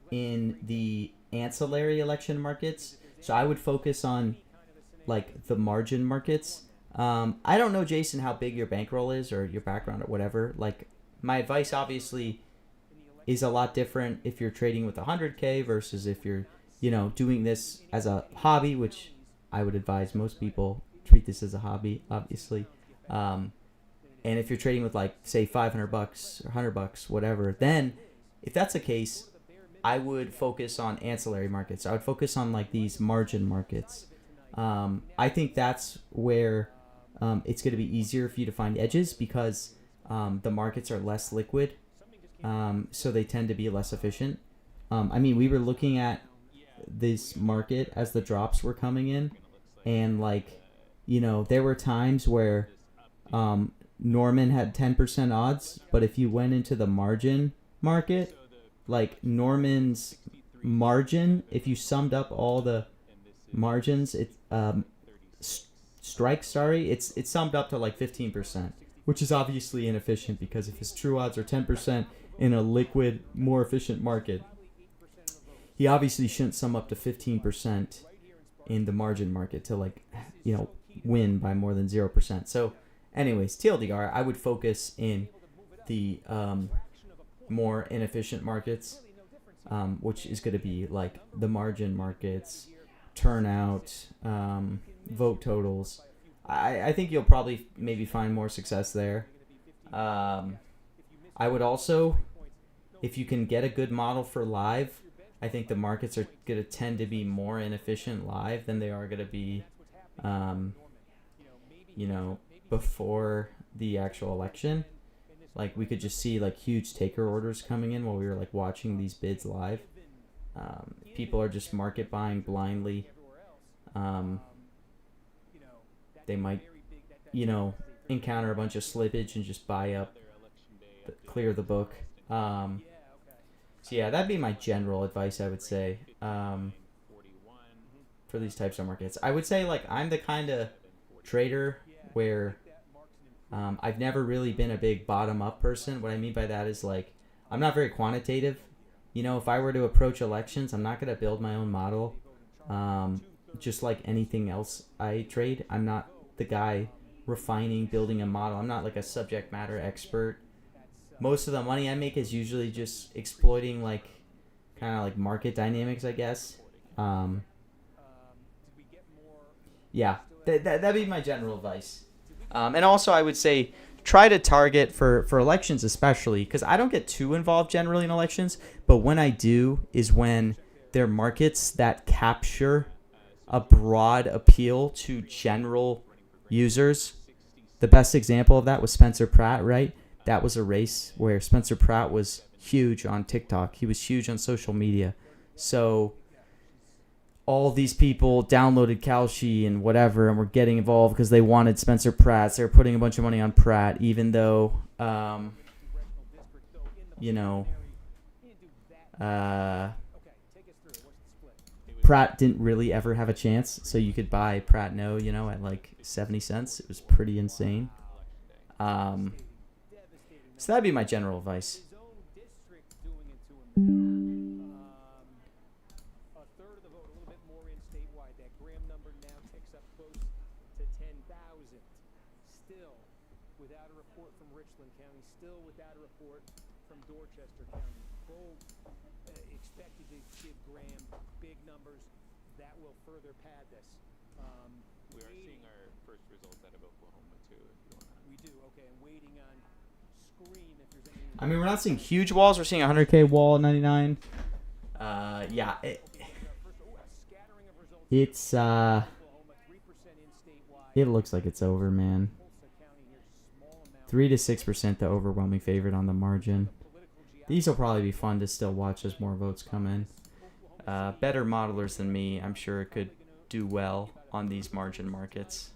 C: in the ancillary election markets. So I would focus on like the margin markets. I don't know, Jason, how big your bankroll is or your background or whatever. Like, my advice obviously is a lot different if you're trading with 100K versus if you're, you know, doing this as a hobby, which I would advise most people treat this as a hobby, obviously. And if you're trading with like, say, $500 or $100, whatever, then if that's the case, I would focus on ancillary markets. I would focus on like these margin markets. I think that's where it's going to be easier for you to find edges because the markets are less liquid, so they tend to be less efficient. I mean, we were looking at this market as the drops were coming in, and like, you know, there were times where Norman had 10% odds, but if you went into the margin market, like Norman's margin, if you summed up all the margins, it strikes, it's summed up to like 15%, which is obviously inefficient because if his true odds are 10% in a liquid, more efficient market, he obviously shouldn't sum up to 15% in the margin market to like, you know, win by more than 0%. So anyways, TLDR, I would focus in the more inefficient markets, which is going to be like the margin markets, turnout, vote totals. I think you'll probably maybe find more success there. I would also, if you can get a good model for live, I think the markets are going to tend to be more inefficient live than they are going to be, you know, before the actual election. Like, we could just see, like, huge taker orders coming in while we were, like, watching these bids live. People are just market buying blindly. They might, you know, encounter a bunch of slippage and just buy up, clear the book. So yeah, that'd be my general advice, I would say, for these types of markets. I would say, like, I'm the kind of trader where I've never really been a big bottom-up person. What I mean by that is, like, I'm not very quantitative. You know, if I were to approach elections, I'm not going to build my own model. Just like anything else I trade, I'm not the guy refining, building a model. I'm not like a subject matter expert. Most of the money I make is usually just exploiting, like, kind of like market dynamics, I guess. Yeah, that'd be my general advice.
A: And also, I would say try to target for elections, especially because I don't get too involved generally in elections. But when I do, is when they're markets that capture a broad appeal to general users. The best example of that was Spencer Pratt, right? That was a race where Spencer Pratt was huge on TikTok. He was huge on social media. So all these people downloaded Kalshi and whatever and were getting involved because they wanted Spencer Pratt. So they were putting a bunch of money on Pratt, even though, you know, Pratt didn't really ever have a chance. So you could buy Pratt No, you know, at like 70 cents. It was pretty insane. So that'd be my general advice. I mean, we're not seeing huge walls. We're seeing a 100K wall at 99. Yeah. It looks like it's over, man. 3 to 6% the overwhelming favorite on the margin. These will probably be fun to still watch as more votes come in. Better modelers than me, I'm sure, could do well on these margin markets.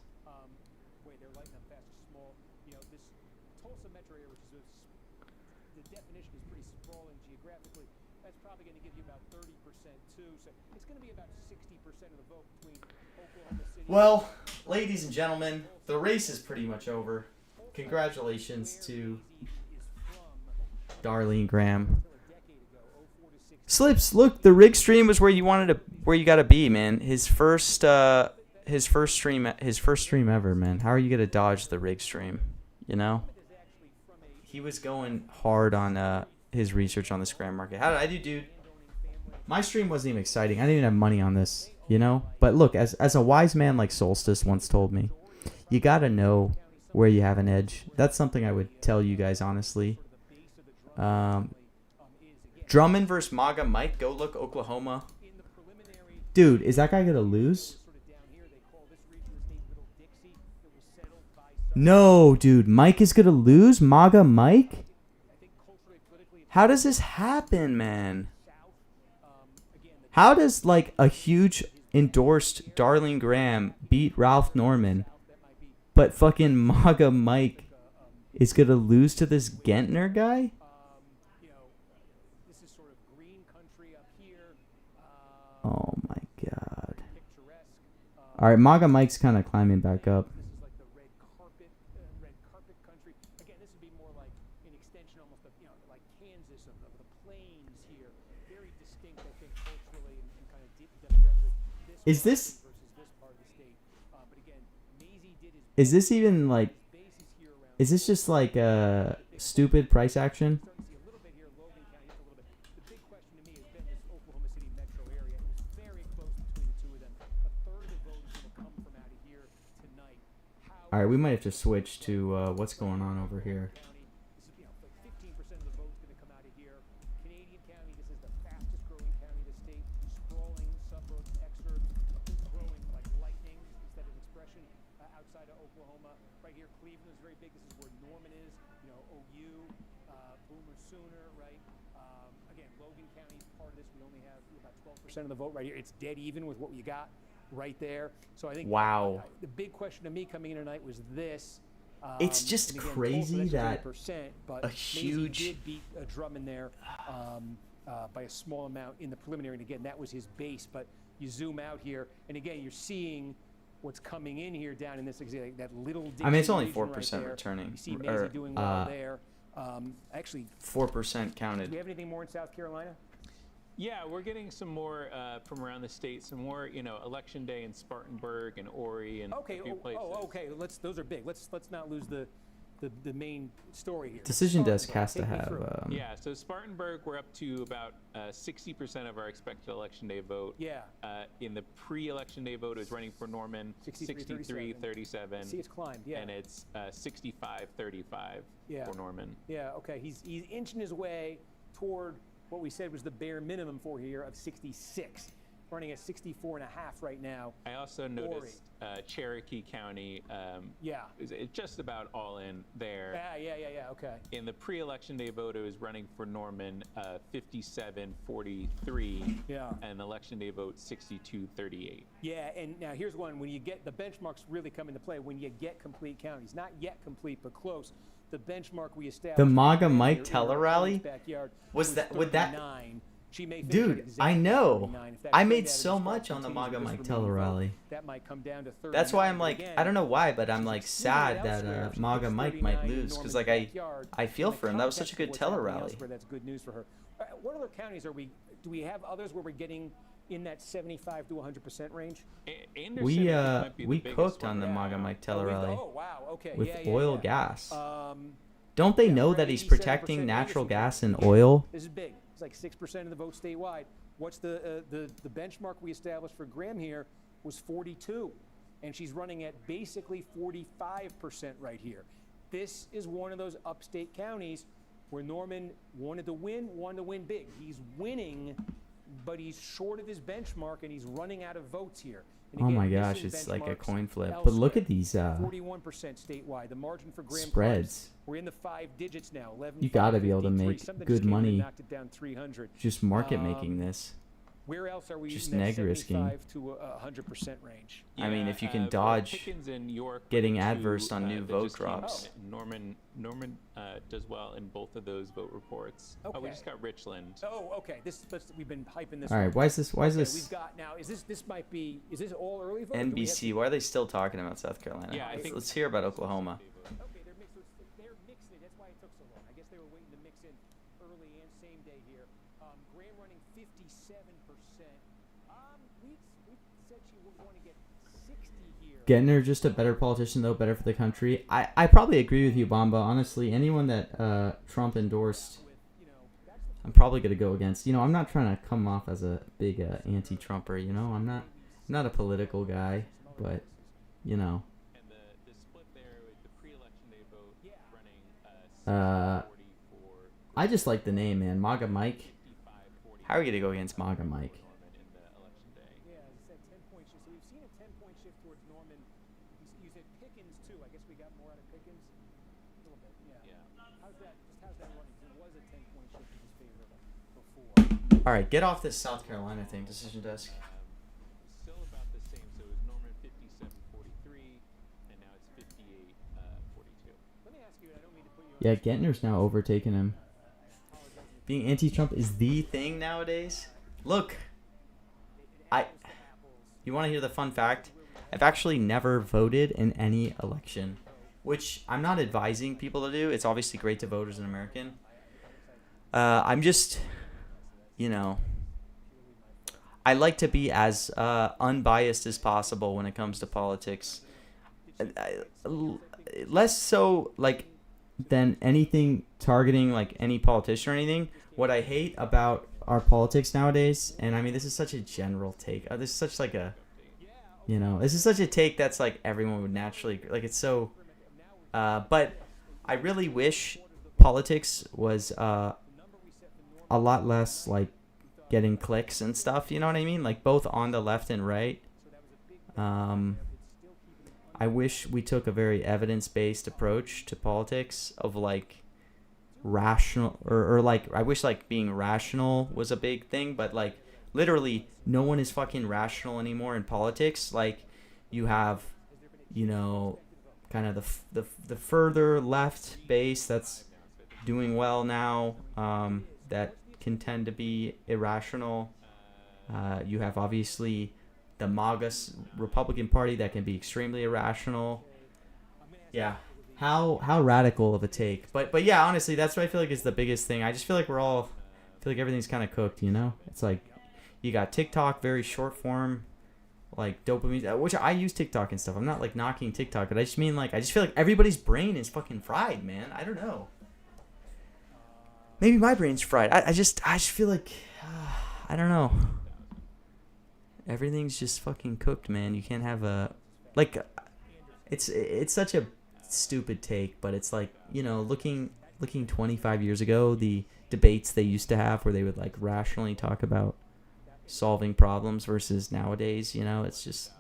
A: Well, ladies and gentlemen, the race is pretty much over. Congratulations to Darlene Graham. Slips, look, the rig stream was where you gotta be, man. His first stream ever, man. How are you gonna dodge the rig stream? You know, he was going hard on his research on the scram market. How did I do, dude? My stream wasn't even exciting. I didn't even have money on this, you know. But look, as a wise man like Solstice once told me, you gotta know where you have an edge. That's something I would tell you guys honestly. Drummond versus MAGA Mike. Go look Oklahoma. Dude, is that guy gonna lose? No, dude. Mike is gonna lose? MAGA Mike? How does this happen, man? How does, like, a huge endorsed Darlene Graham beat Ralph Norman, but fucking MAGA Mike is going to lose to this Gentner guy? Oh, my God. All right, MAGA Mike's kind of climbing back up. Is this even like, is this just like a stupid price action? All right, we might have to switch to what's going on over here.
B: excerpts growing like lightning instead of expression outside of Oklahoma. Right here, Cleveland is very big. This is where Norman is. You know, OU, Boomer Sooner, right? Again, Logan County is part of this. We only have about 12% of the vote right here. It's dead even with what you got right there. So I think
C: Wow.
B: the big question to me coming in tonight was this.
C: It's just
B: and again,
C: crazy
B: Tulsa,
C: that
B: that's 30%, but
C: a
B: Mazie
C: huge-
B: did beat Drummond there by a small amount in the preliminary, and again, that was his base. But you zoom out here, and again, you're seeing what's coming in here down in this that little.
C: I mean, it's
B: Dixie
C: only
B: region
C: 4%
B: right there.
C: returning,
B: You see
C: or,
B: Mazie doing well there. Actually,
C: 4%
B: do
C: counted.
B: we have anything more in South Carolina?
E: Yeah, we're getting some more from around the state. Some more, election day in Spartanburg and Horry and
B: Okay.
E: a few places.
B: Okay. Those are big. Let's not lose the main story here.
C: Decision desk has to
B: Take me
C: have.
B: through.
E: Yeah, so Spartanburg, we're up to about 60% of our expected election day vote.
B: Yeah.
E: In the pre-election day vote, it was running for Norman 63-37.
B: See, it's climbed. Yeah.
E: And it's 65-35
B: Yeah.
E: for Norman.
B: Yeah. Okay. He's inching his way toward what we said was the bare minimum for here of 66, running at 64.5 right now.
E: I also noticed Cherokee County
B: Yeah.
E: is just about all in there.
B: Yeah. Okay.
E: In the pre-election day vote, it was running for Norman 57-43,
B: Yeah.
E: and election day vote 62-38.
B: Yeah, and now here's one. When you get the benchmarks really come into play, when you get complete counties, not yet complete, but close. The benchmark we established.
C: The MAGA
B: in
C: Mike
B: your
C: Teller
B: own
C: rally?
B: backyard
C: Was that- would that-
B: 39. She may finish
C: Dude,
B: at
C: I
B: exactly
C: know.
B: 39. If that
C: I
B: trend
C: made
B: average
C: so
B: starts
C: much on the
B: continuing
C: MAGA
B: with
C: Mike
B: this
C: Teller
B: remaining vote,
C: rally.
B: That might come down to 39.
C: That's why I'm like,
B: again.
C: I don't know why, but I'm like
B: She's
C: sad
B: exceeded
C: that
B: elsewhere. She
C: MAGA
B: gets
C: Mike might
B: 39 in
C: lose because
B: Norman's
C: like
B: backyard.
C: I feel
B: In
C: for
B: the
C: him. That was such a
B: context of
C: good
B: what's
C: Teller
B: happening
C: rally.
B: elsewhere, that's good news for her. What other counties do we have others where we're getting in that 75 to 100% range?
E: Anderson
C: We
E: might be the
C: we
E: biggest
C: cooked
E: one
C: on the
E: right
C: MAGA
E: now.
C: Mike Teller
B: Oh,
C: rally
B: oh, wow. Okay.
C: with
B: yeah,
C: oil
B: yeah.
C: gas.
B: Um,
C: Don't they
B: yeah,
C: know
B: we're
C: that
B: at
C: he's
B: 87%.
C: protecting natural
B: Anderson,
C: gas and
B: again,
C: oil?
B: This is big. It's like 6% of the vote statewide. What's the benchmark we established for Graham here was 42, and she's running at basically 45% right here. This is one of those upstate counties where Norman wanted to win big. He's winning, but he's short of his benchmark, and he's running out of votes here. And
C: Oh
B: again,
C: my gosh,
B: missing
C: it's like a
B: benchmarks
C: coin flip. But look
B: elsewhere.
C: at these
B: 41% statewide. The margin for Graham
C: spreads.
B: climbs. We're in the 5 digits now. 11.
C: You gotta be able to
B: 53.
C: make
B: Something
C: good
B: just came in and
C: money.
B: knocked it down 300.
C: Just market making this.
B: Where else are we
C: Just
B: in that
C: neg risking.
B: 75 to 100% range?
C: I mean, if you can
E: Vote
C: dodge
E: Pickens in York
C: getting
E: were the
C: adverse
E: two,
C: on new
E: that
C: vote
E: just came
C: drops.
E: out. Norman does well in both of those vote reports. Oh, we
B: Okay.
E: just got Richland.
B: Oh, okay. We've been hyping this.
C: All right,
B: one.
C: why is this? Why is
B: Okay,
C: this?
B: we've got now. Is this all early vote? Do we have
C: NBC. Why are they still talking about South Carolina?
E: Yeah, I think-
C: Let's hear about Oklahoma.
B: Okay, they're mixing it. That's why it took so long. I guess they were waiting to mix in early and same day here. Graham running 57%. We said she would want to get 60 here.
C: Gettner just a better politician though, better for the country. I probably agree with you, Bamba. Honestly, anyone that Trump endorsed,
B: With, that's the
C: I'm probably gonna go against. I'm not trying to come off as a big anti-Trumper. I'm not a political guy, but
E: And the split there with the pre-election day vote running
C: Uh,
E: 44,
C: I just like the name, man. MAGA Mike.
E: 55, 40
C: How are we gonna go against MAGA Mike?
E: Norman in the election day.
B: Yeah, as I said, 10-point shift. So we've seen a 10-point shift towards Norman. You said Pickens too. I guess we got more out of Pickens. A little bit, yeah. How's that running? 'Cause it was a 10-point shift in his favor before.
C: All right, get off this South Carolina thing, decision desk.
E: Still about the same. So it was Norman 57-43, and now it's 58-42.
B: Let me ask you, and I don't mean to put you on
C: Yeah,
B: the spot.
C: Gettner's now overtaken him. Being anti-Trump is the thing nowadays. Look, you want to hear the fun fact? I've actually never voted in any election, which I'm not advising people to do. It's obviously great to vote as an American. I'm just, I like to be as unbiased as possible when it comes to politics. Less so like than anything targeting like any politician or anything. What I hate about our politics nowadays, and I mean this is such a general take. This is such like a, this is such a take that's like everyone would naturally like. It's so, but I really wish politics was a lot less like getting clicks and stuff. You know what I mean? Like both on the left and right. I wish we took a very evidence-based approach to politics of like rational or like I wish like being rational was a big thing, but like literally no one is fucking rational anymore in politics. Like you have, you know, kind of the further left base that's doing well now, that can tend to be irrational. You have obviously the MAGA Republican Party that can be extremely irrational. Yeah, how radical of a take. But yeah, honestly, that's what I feel like is the biggest thing. I just feel like everything's kind of cooked. You know, it's like you got TikTok, very short form, like dopamine, which I use TikTok and stuff. I'm not like knocking TikTok, but I just mean like I just feel like everybody's brain is fucking fried, man. I don't know. Maybe my brain's fried. I just feel like I don't know. Everything's just fucking cooked, man. You can't have a like. It's such a stupid take, but it's like, you know, looking 25 years ago, the debates they used to have where they would like rationally talk about solving problems versus nowadays, you know, it's just.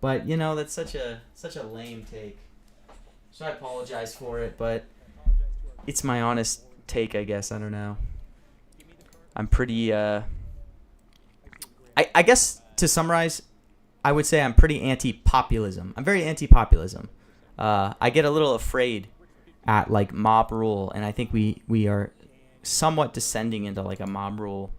C: But you know, that's such a lame take. So I apologize for it, but it's my honest take, I guess. I don't know. I'm pretty I guess to summarize, I would say I'm pretty anti-populism. I'm very anti-populism. I get a little afraid at like mob rule, and I think we are somewhat descending into like a mob rule.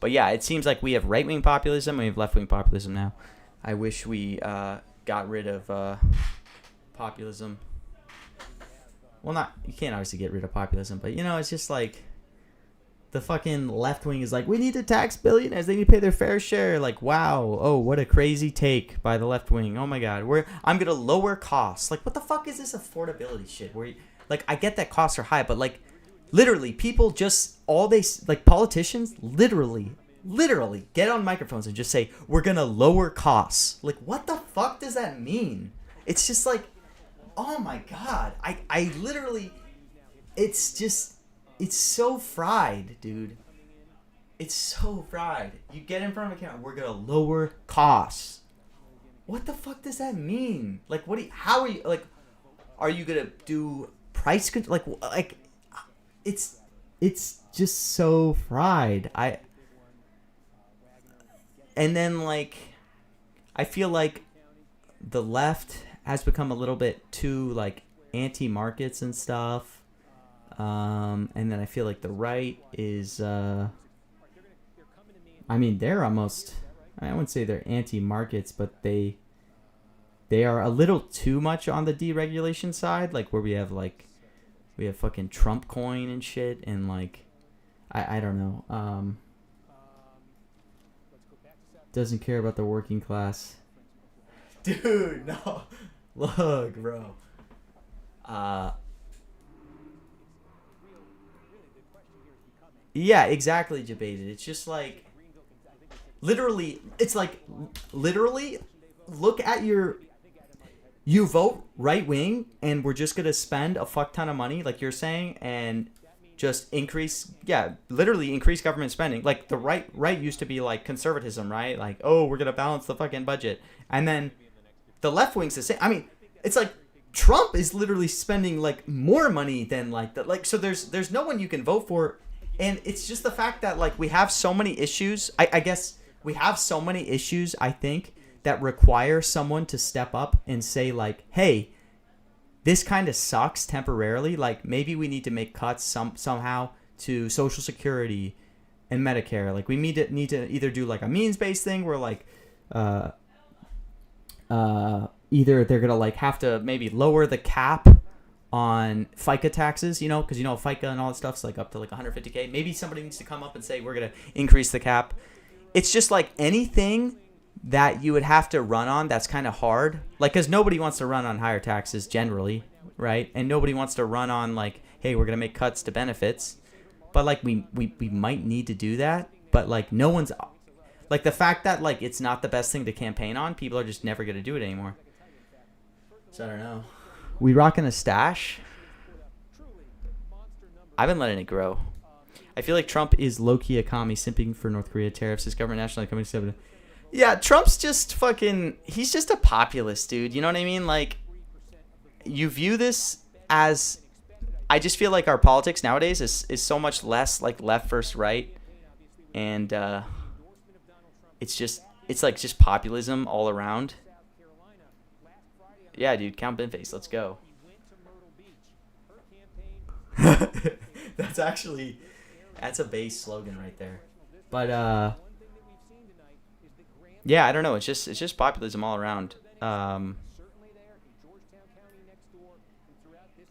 C: But yeah, it seems like we have right-wing populism, we have left-wing populism now. I wish we got rid of populism. Well, you can't obviously get rid of populism, but you know, it's just like the fucking left wing is like, we need to tax billionaires, they need to pay their fair share. Like, wow, oh, what a crazy take by the left wing. Oh my god, I'm gonna lower costs. Like, what the fuck is this affordability shit? Like, I get that costs are high, but like, literally, people just politicians literally get on microphones and just say, we're gonna lower costs. Like, what the fuck does that mean? It's just like, oh my god, I literally, it's so fried, dude. It's so fried. You get in front of a camera, we're gonna lower costs. What the fuck does that mean? Like, how are you, like, are you gonna do price control? Like, it's just so fried. And then, like, I feel like the left has become a little bit too like anti-markets and stuff, and then I feel like the right is I mean, they're almost, I wouldn't say they're anti-markets, but they are a little too much on the deregulation side, like where we have fucking Trump coin and shit, and like I don't know, doesn't care about the working class. Dude, no. Look, bro. Yeah, exactly, debated. It's just like, literally, look at you vote right wing, and we're just gonna spend a fuck ton of money, like you're saying, and just increase government spending. Like the right used to be like conservatism, right? Like, oh, we're gonna balance the fucking budget, and then the left wing's the same. I mean, it's like Trump is literally spending like more money than so there's no one you can vote for, and it's just the fact that like we have so many issues. I guess we have so many issues, I think, that require someone to step up and say like, hey, this kind of sucks temporarily. Like, maybe we need to make cuts somehow to Social Security and Medicare. Like, we need to either do like a means-based thing where like either they're gonna like have to maybe lower the cap on FICA taxes, you know, because you know FICA and all that stuff's like up to like 150K. Maybe somebody needs to come up and say we're gonna increase the cap. It's just like anything that you would have to run on that's kind of hard, like, because nobody wants to run on higher taxes generally, right? And nobody wants to run on like, hey, we're gonna make cuts to benefits, but like we might need to do that, but like no one's like, the fact that like it's not the best thing to campaign on, people are just never gonna do it anymore. So I don't know. We rocking a stash?
A: I've been letting it grow. I feel like Trump is low-key a commie simping for North Korea tariffs. His government nationally coming to. Yeah, Trump's just fucking. He's just a populist, dude. You know what I mean? Like, you view this as. I just feel like our politics nowadays is so much less like left versus right, and it's like just populism all around. Yeah, dude, count Binface. Let's go. That's a base slogan right there. But yeah, I don't know. It's just populism all around.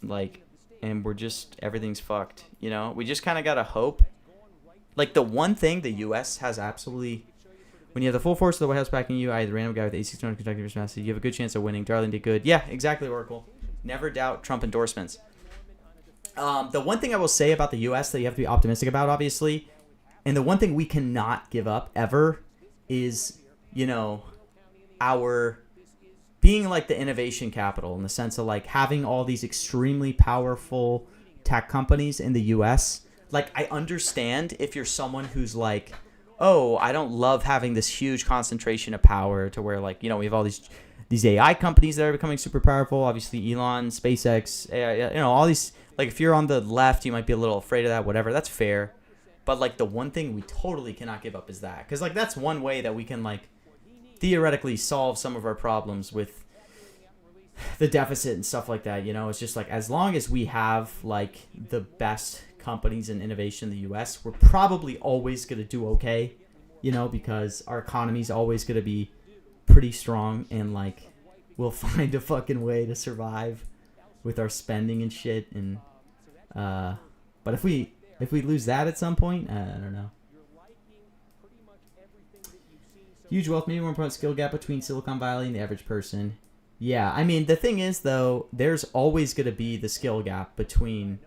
A: Like, and we're just everything's fucked. You know, we just kind of gotta hope. Like the one thing the U.S. has absolutely. When you have the full force of the White House backing you, the random guy with 86 Kentucky versus Massey, you have a good chance of winning. Darling did good. Yeah, exactly, Oracle. Never doubt Trump endorsements. The one thing I will say about the U.S. that you have to be optimistic about, obviously, and the one thing we cannot give up ever is, you know, our being like the innovation capital in the sense of like having all these extremely powerful tech companies in the U.S. Like, I understand if you're someone who's like, oh, I don't love having this huge concentration of power to where, like, you know, we have all these AI companies that are becoming super powerful. Obviously, Elon, SpaceX, AI, you know, all these. Like, if you're on the left, you might be a little afraid of that, whatever. That's fair. But, like, the one thing we totally cannot give up is that. Because, like, that's one way that we can, like, theoretically solve some of our problems with the deficit and stuff like that, you know? It's just, like, as long as we have, like, the best companies and innovation in the U.S., we're probably always going to do okay, you know? Because our economy is always going to be pretty strong and, like, we'll find a fucking way to survive with our spending and shit, and but if we lose that at some point, I don't know. Huge wealth, maybe 1 point skill gap between Silicon Valley and the average person. Yeah, I mean the thing is though, there's always gonna be the skill gap between,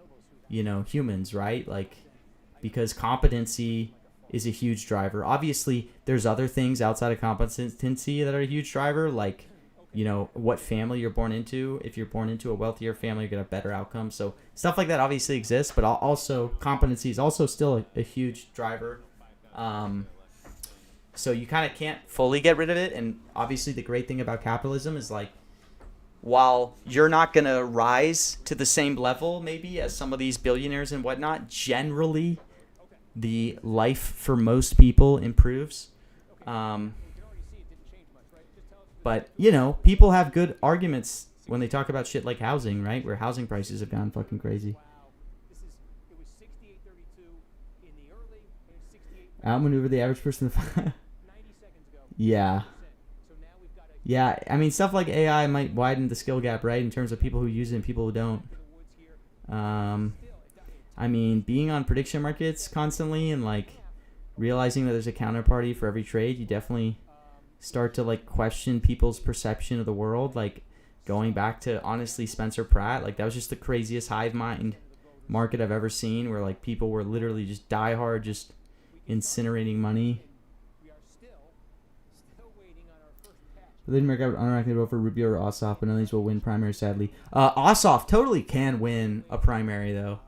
A: you know, humans, right? Like, because competency is a huge driver. Obviously, there's other things outside of competency that are a huge driver, like, you know, what family you're born into. If you're born into a wealthier family, you're going to have better outcomes. So stuff like that obviously exists, but also competency is also still a huge driver. So you kind of can't fully get rid of it. And obviously the great thing about capitalism is, like, while you're not going to rise to the same level maybe as some of these billionaires and whatnot, generally the life for most people improves. But, you know, people have good arguments when they talk about shit like housing, right? Where housing prices have gone fucking crazy. Outmaneuver the average person. Yeah. Yeah, I mean, stuff like AI might widen the skill gap, right? In terms of people who use it and people who don't. I mean, being on prediction markets constantly and, like, realizing that there's a counterparty for every trade, you definitely start to, like, question people's perception of the world. Like, going back to, honestly, Spencer Pratt, like, that was just the craziest hive mind market I've ever seen, where, like, people were literally just diehard, just incinerating money. The leading market, I would unlikely vote for Rubio or Ossoff, but none of these will win primary, sadly. Ossoff totally can win a primary, though.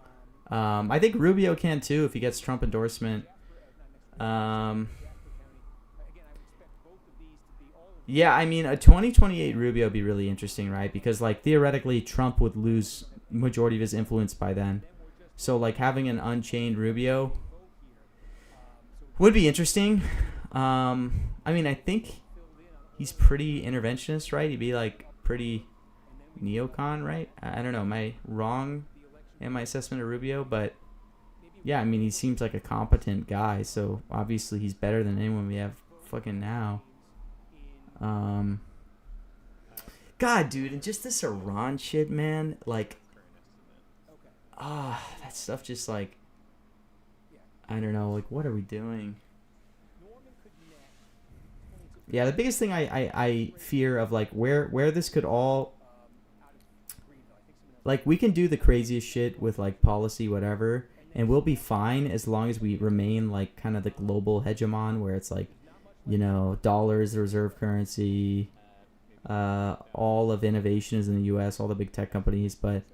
A: I think Rubio can, too, if he gets Trump endorsement. Yeah, I mean, a 2028 Rubio would be really interesting, right? Because, like, theoretically, Trump would lose majority of his influence by then. So, like, having an unchained Rubio would be interesting. I mean, I think he's pretty interventionist, right? He'd be, like, pretty neocon, right? I don't know. Am I wrong in my assessment of Rubio? But, yeah, I mean, he seems like a competent guy. So, obviously, he's better than anyone we have fucking now. God, dude, and just this Iran shit, man, like, that stuff just, like, I don't know, like, what are we doing? Yeah, the biggest thing I fear of, like, where this could all, like, we can do the craziest shit with, like, policy, whatever, and we'll be fine as long as we remain, like, kind of the global hegemon, where it's, like, you know, dollar is the reserve currency. All of innovation is in the U.S., all the big tech companies. But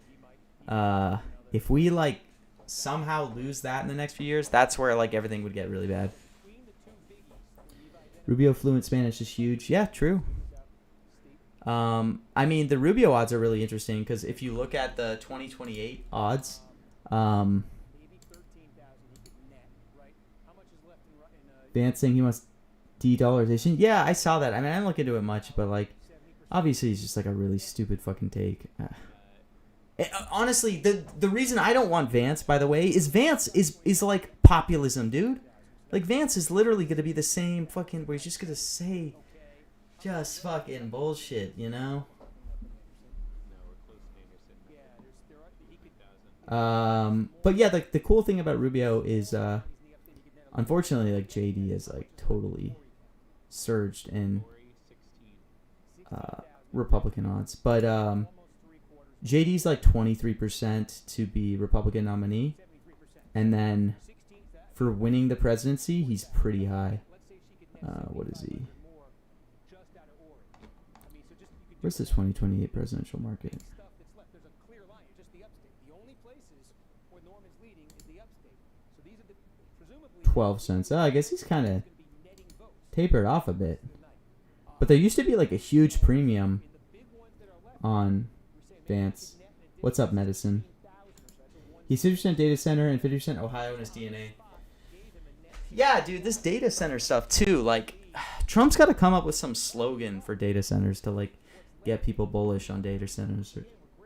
A: if we, like, somehow lose that in the next few years, that's where like everything would get really bad.
C: Rubio fluent Spanish is huge. Yeah, true.
A: I mean, the Rubio odds are really interesting because if you look at the 2028 odds,
C: Vance saying he wants de-dollarization. Yeah, I saw that. I mean, I didn't look into it much, but like, obviously, it's just like a really stupid fucking take.
A: Honestly, the reason I don't want Vance, by the way, is Vance is like populism, dude. Like Vance is literally gonna be the same fucking. Where he's just gonna say, just fucking bullshit, you know.
C: But yeah, the cool thing about Rubio is, unfortunately, like JD is like totally surged in Republican odds, but JD's like 23% to be Republican nominee, and then for winning the presidency, he's pretty high. What is he? Where's the 2028 presidential market? 12 cents. Oh, I guess he's kind of tapered off a bit. But there used to be like a huge premium on Vance. What's up, Medicine? He's 50% data center and 50% Ohio in his DNA.
A: Yeah, dude, this data center stuff too. Like, Trump's got to come up with some slogan for data centers to like get people bullish on data centers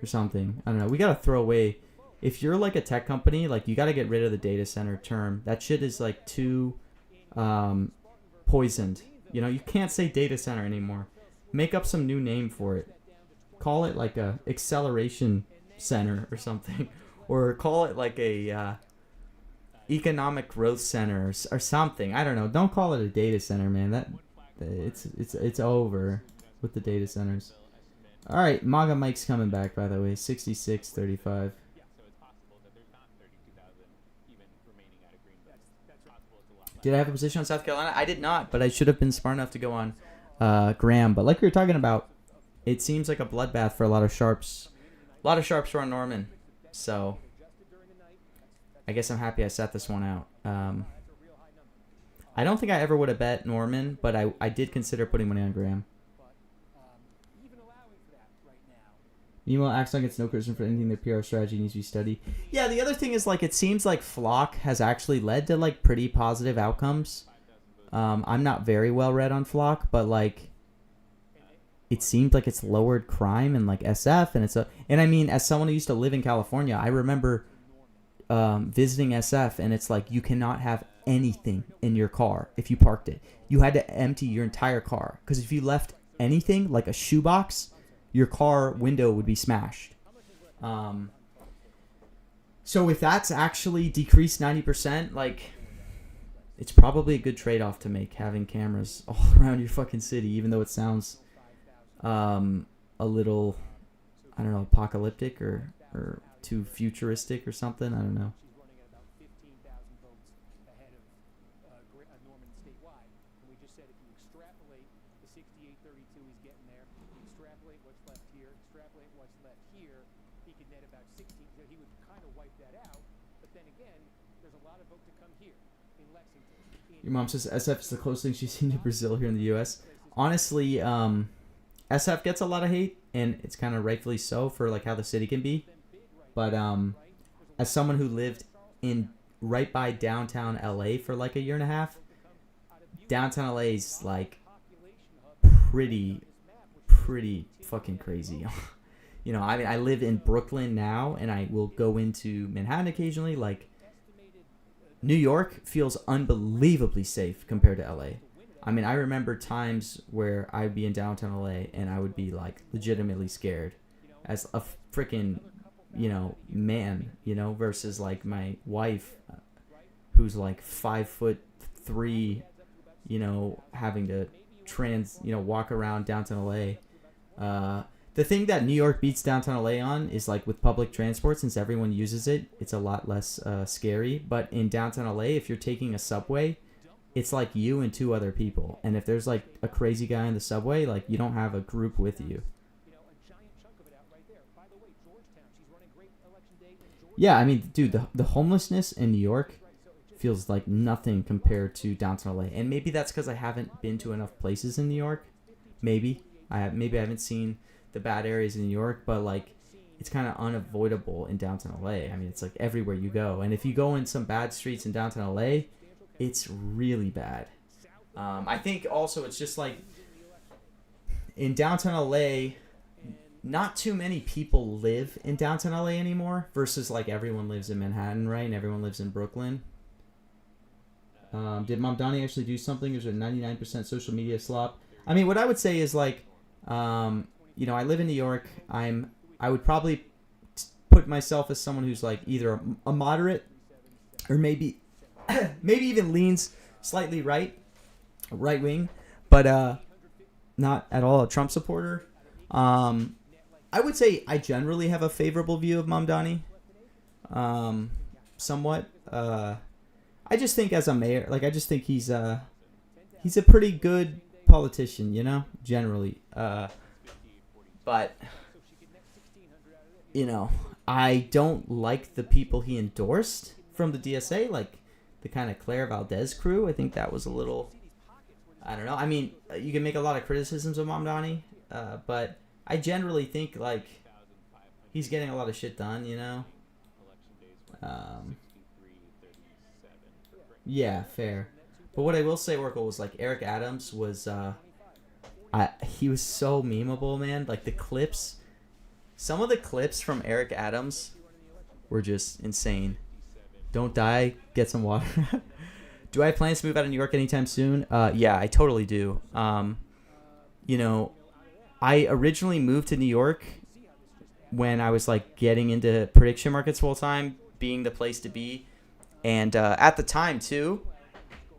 A: or something. I don't know. We got to throw away. If you're like a tech company, like you got to get rid of the data center term. That shit is like too poisoned. You know, you can't say data center anymore. Make up some new name for it. Call it like a acceleration center or something, or call it like a economic growth center or something. I don't know. Don't call it a data center, man. That it's over with the data centers. All right, MAGA Mike's coming back, by the way. 66-35. Did I have a position on South Carolina? I did not, but I should have been smart enough to go on Graham. But like we were talking about, it seems like a bloodbath for a lot of sharps. A lot of sharps were on Norman. So I guess I'm happy I sat this one out. I don't think I ever would have bet Norman, but I did consider putting money on Graham.
C: Meanwhile, Axon gets no criticism for anything. Their PR strategy needs to be studied.
A: Yeah, the other thing is, like, it seems like Flock has actually led to, like, pretty positive outcomes. I'm not very well read on Flock, but, like, it seemed like it's lowered crime and, like, SF, and I mean, as someone who used to live in California, I remember visiting SF, and it's like, you cannot have anything in your car if you parked it. You had to empty your entire car, because if you left anything, like a shoebox, your car window would be smashed. So if that's actually decreased 90%, like, it's probably a good trade-off to make, having cameras all around your fucking city, even though it sounds a little, I don't know, apocalyptic or too futuristic or something. I don't know.
C: Your mom says SF is the closest thing she's seen to Brazil here in the U.S. Honestly, SF gets a lot of hate, and it's kind of rightfully so for like how the city can be. But as someone who lived in right by downtown LA for like a year and a half, downtown LA is like pretty fucking crazy. You know, I mean, I live in Brooklyn now, and I will go into Manhattan occasionally. Like, New York feels unbelievably safe compared to LA. I mean, I remember times where I'd be in downtown LA and I would be like legitimately scared as a freaking, you know, man, you know, versus like my wife who's like 5'3", you know, having to walk around downtown LA. The thing that New York beats downtown LA on is like with public transport, since everyone uses it, it's a lot less scary. But in downtown LA, if you're taking a subway, it's like you and two other people. And if there's like a crazy guy in the subway, like you don't have a group with you. Yeah, I mean, dude, the homelessness in New York feels like nothing compared to downtown LA. And maybe that's because I haven't been to enough places in New York. Maybe maybe I haven't seen the bad areas in New York, but like it's kind of unavoidable in downtown LA. I mean, it's like everywhere you go. And if you go in some bad streets in downtown LA, it's really bad. I think also it's just like in downtown LA, not too many people live in downtown LA anymore versus like everyone lives in Manhattan, right? And everyone lives in Brooklyn. Did Mom Donnie actually do something? Is it 99% social media slop? I mean, what I would say is like, you know, I live in New York. I would probably put myself as someone who's like either a moderate or maybe even leans slightly right wing, but not at all a Trump supporter. I would say I generally have a favorable view of Mamdani. Somewhat. I just think as a mayor, like I just think he's a pretty good politician, you know, generally. But you know, I don't like the people he endorsed from the DSA, like the kind of Claire Valdez crew. I think that was a little, I don't know. I mean, you can make a lot of criticisms of Mamdani, but I generally think like he's getting a lot of shit done, you know. Yeah, fair. But what I will say, Oracle, was like Eric Adams was, he was so memeable, man. Like the clips, some of the clips from Eric Adams were just insane. Don't die, get some water. Do I have plans to move out of New York anytime soon? Yeah, I totally do. You know, I originally moved to New York when I was like getting into prediction markets full time, being the place to be. And at the time too,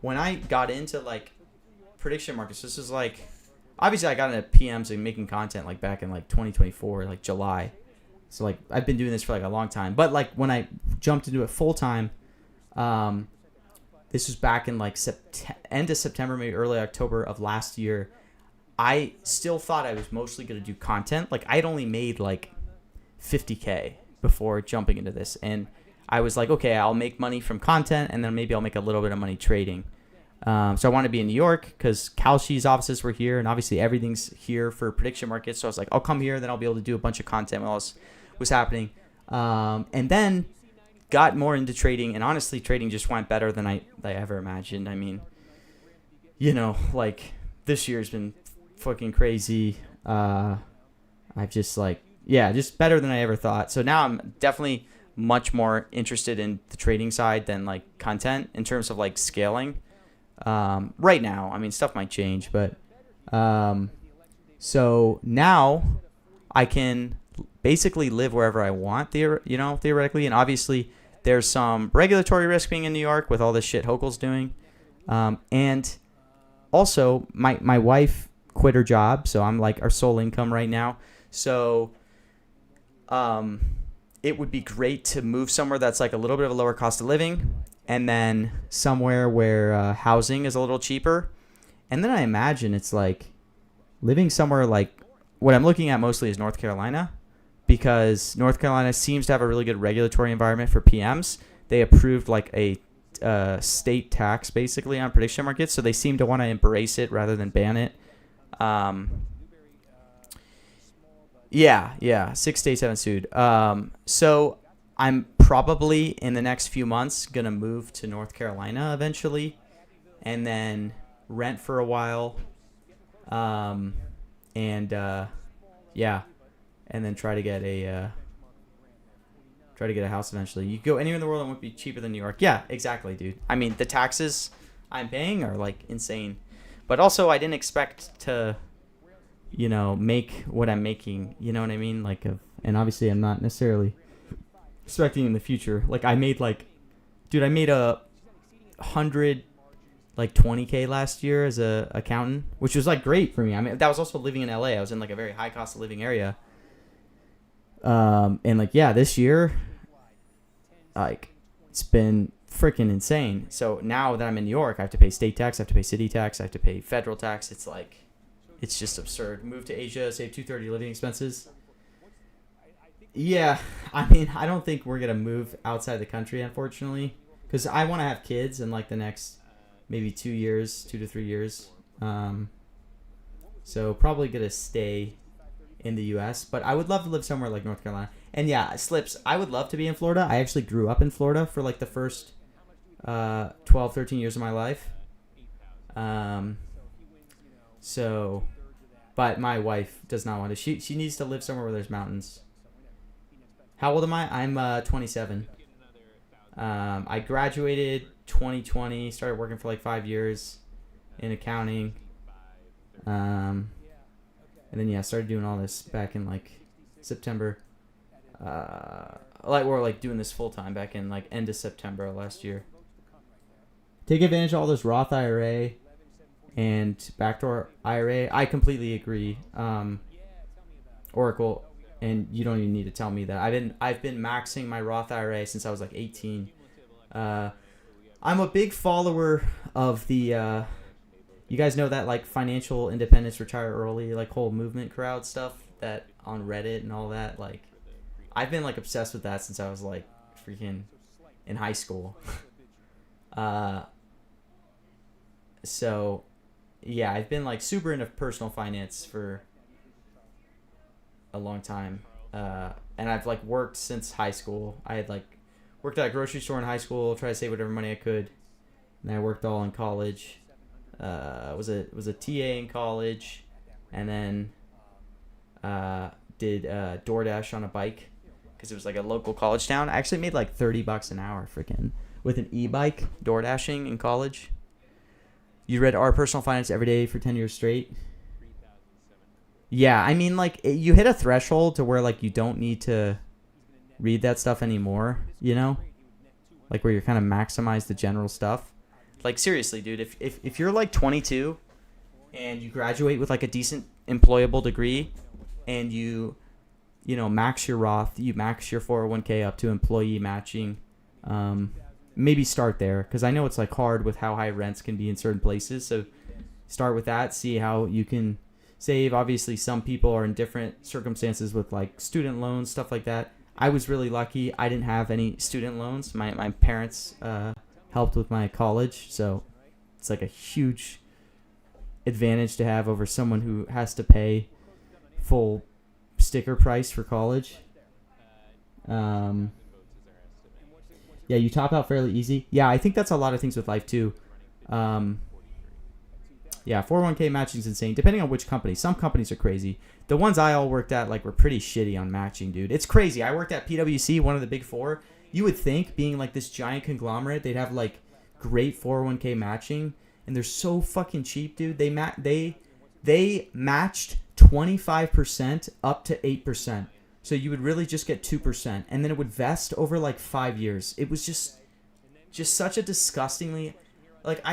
C: when I got into like prediction markets, this is like, obviously I got into PMs and making content like back in like 2024, like July. So like I've been doing this for like a long time. But like when I jumped into it full time, this was back in like end of September, maybe early October of last year. I still thought I was mostly going to do content. Like I'd only made like $50K before jumping into this. And I was like, okay, I'll make money from content and then maybe I'll make a little bit of money trading. So I wanted to be in New York because Kalshi's offices were here and obviously everything's here for prediction markets. So I was like, I'll come here, then I'll be able to do a bunch of content while else was happening. And then got more into trading, and honestly, trading just went better than I ever imagined. I mean, you know, like this year's been fucking crazy. I've just like, yeah, just better than I ever thought. So now I'm definitely much more interested in the trading side than like content in terms of like scaling. Right now, I mean, stuff might change, but so now I can basically live wherever I want, theoretically, and obviously there's some regulatory risk being in New York with all this shit Hochul's doing, and also my wife quit her job, so I'm like our sole income right now. So it would be great to move somewhere that's like a little bit of a lower cost of living, and then somewhere where housing is a little cheaper. And then I imagine it's like living somewhere like what I'm looking at mostly is North Carolina, because North Carolina seems to have a really good regulatory environment for PMs. They approved like a state tax basically on prediction markets, so they seem to want to embrace it rather than ban it. Yeah, 6 states haven't sued. So I'm probably in the next few months going to move to North Carolina eventually and then rent for a while. Yeah, and then try to get a house eventually. You go anywhere in the world, it won't be cheaper than New York. Yeah, exactly, dude. I mean, the taxes I'm paying are like insane. But also I didn't expect to, you know, make what I'm making, you know what I mean? Like, and obviously I'm not necessarily expecting in the future. Like I made like, dude, I made 20K last year as a accountant, which was like great for me. I mean, that was also living in LA. I was in like a very high cost of living area. And like, yeah, this year, like it's been freaking insane. So now that I'm in New York, I have to pay state tax, I have to pay city tax, I have to pay federal tax. It's like, it's just absurd. Move to Asia, save $230 living expenses. Yeah, I mean, I don't think we're gonna move outside the country, unfortunately, because I want to have kids in like the next maybe 2 years, 2 to 3 years. So probably gonna stay in the U.S., but I would love to live somewhere like North Carolina. And yeah, Slips, I would love to be in Florida. I actually grew up in Florida for like the first 12, 13 years of my life. So, but my wife does not want to. She needs to live somewhere where there's mountains. How old am I? I'm 27. I graduated 2020, started working for like 5 years in accounting. And then yeah, started doing all this back in like September. We're like doing this full time back in like end of September of last year. Take advantage of all this Roth IRA and backdoor IRA. I completely agree. Oracle, and you don't even need to tell me that. I've been maxing my Roth IRA since I was like 18. I'm a big follower of the you guys know that like financial independence, retire early, like whole movement crowd stuff that on Reddit and all that. Like I've been like obsessed with that since I was like freaking in high school. So yeah, I've been like super into personal finance for a long time. And I've like worked since high school. I had like worked at a grocery store in high school, tried to save whatever money I could. And I worked all in college. Was a TA in college, and then did DoorDash on a bike because it was like a local college town. I actually made like $30 an hour freaking with an e-bike DoorDashing in college. You read Our Personal Finance every day for 10 years straight. Yeah, I mean, like, you hit a threshold to where, like, you don't need to read that stuff anymore, you know? Like, where you're kind of maximize the general stuff. Like, seriously, dude, if you're, like, 22 and you graduate with, like, a decent employable degree and you max your Roth, you max your 401k up to employee matching, maybe start there, because I know it's, like, hard with how high rents can be in certain places. So start with that, see how you can save. Obviously, some people are in different circumstances with like student loans, stuff like that. I was really lucky. I didn't have any student loans. My parents helped with my college, so it's like a huge advantage to have over someone who has to pay full sticker price for college. Yeah, you top out fairly easy. Yeah, I think that's a lot of things with life too. Yeah, 401k matching is insane, depending on which company. Some companies are crazy. The ones I all worked at like were pretty shitty on matching, dude. It's crazy. I worked at PwC, one of the big four. You would think, being like this giant conglomerate, they'd have like great 401k matching, and they're so fucking cheap, dude. They matched 25% up to 8%. So you would really just get 2%, and then it would vest over like 5 years. It was just such a disgustingly, like,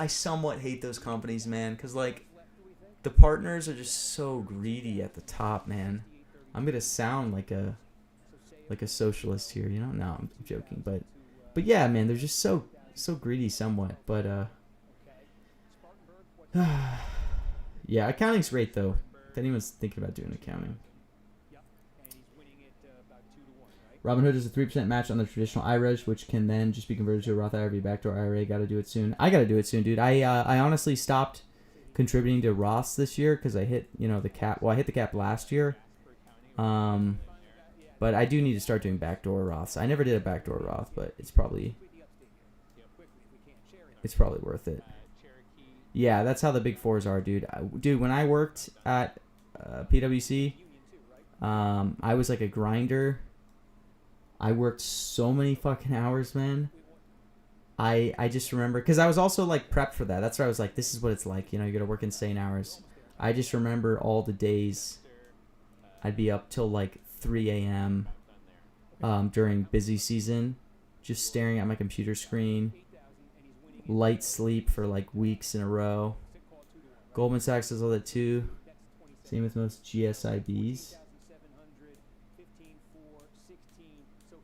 C: I somewhat hate those companies, man, because, like, the partners are just so greedy at the top, man. I'm going to sound like a socialist here, you know? No, I'm joking, but yeah, man, they're just so greedy somewhat, but, yeah, accounting's great, though, if anyone's thinking about doing accounting. Robinhood is a 3% match on the traditional IRAs, which can then just be converted to a Roth IRA, backdoor IRA. Got to do it soon. I got to do it soon, dude. I honestly stopped contributing to Roths this year because I hit, the cap. Well, I hit the cap last year. But I do need to start doing backdoor Roths. I never did a backdoor Roth, but it's probably worth it. Yeah, that's how the big fours are, dude. Dude, when I worked at PwC, I was like a grinder. I worked so many fucking hours, man. I just remember, because I was also like prepped for that. That's why I was like, this is what it's like. You gotta work insane hours. I just remember all the days I'd be up till like 3 a.m. During busy season, just staring at my computer screen. Light sleep for like weeks in a row. Goldman Sachs does all that too. Same with most GSIBs.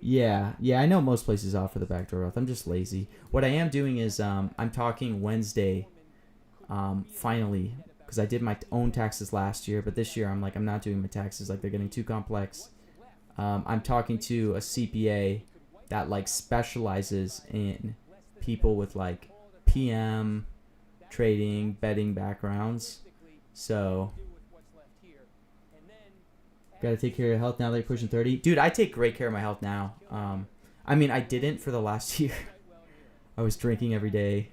C: Yeah, I know most places offer the backdoor Roth. I'm just lazy. What I am doing is I'm talking Wednesday, finally, because I did my own taxes last year, but this year I'm like, I'm not doing my taxes. Like, they're getting too complex. I'm talking to a CPA that like specializes in people with like PM, trading, betting backgrounds. So gotta take care of your health now that you're pushing 30. Dude, I take great care of my health now. I mean, I didn't for the last year. I was drinking every day.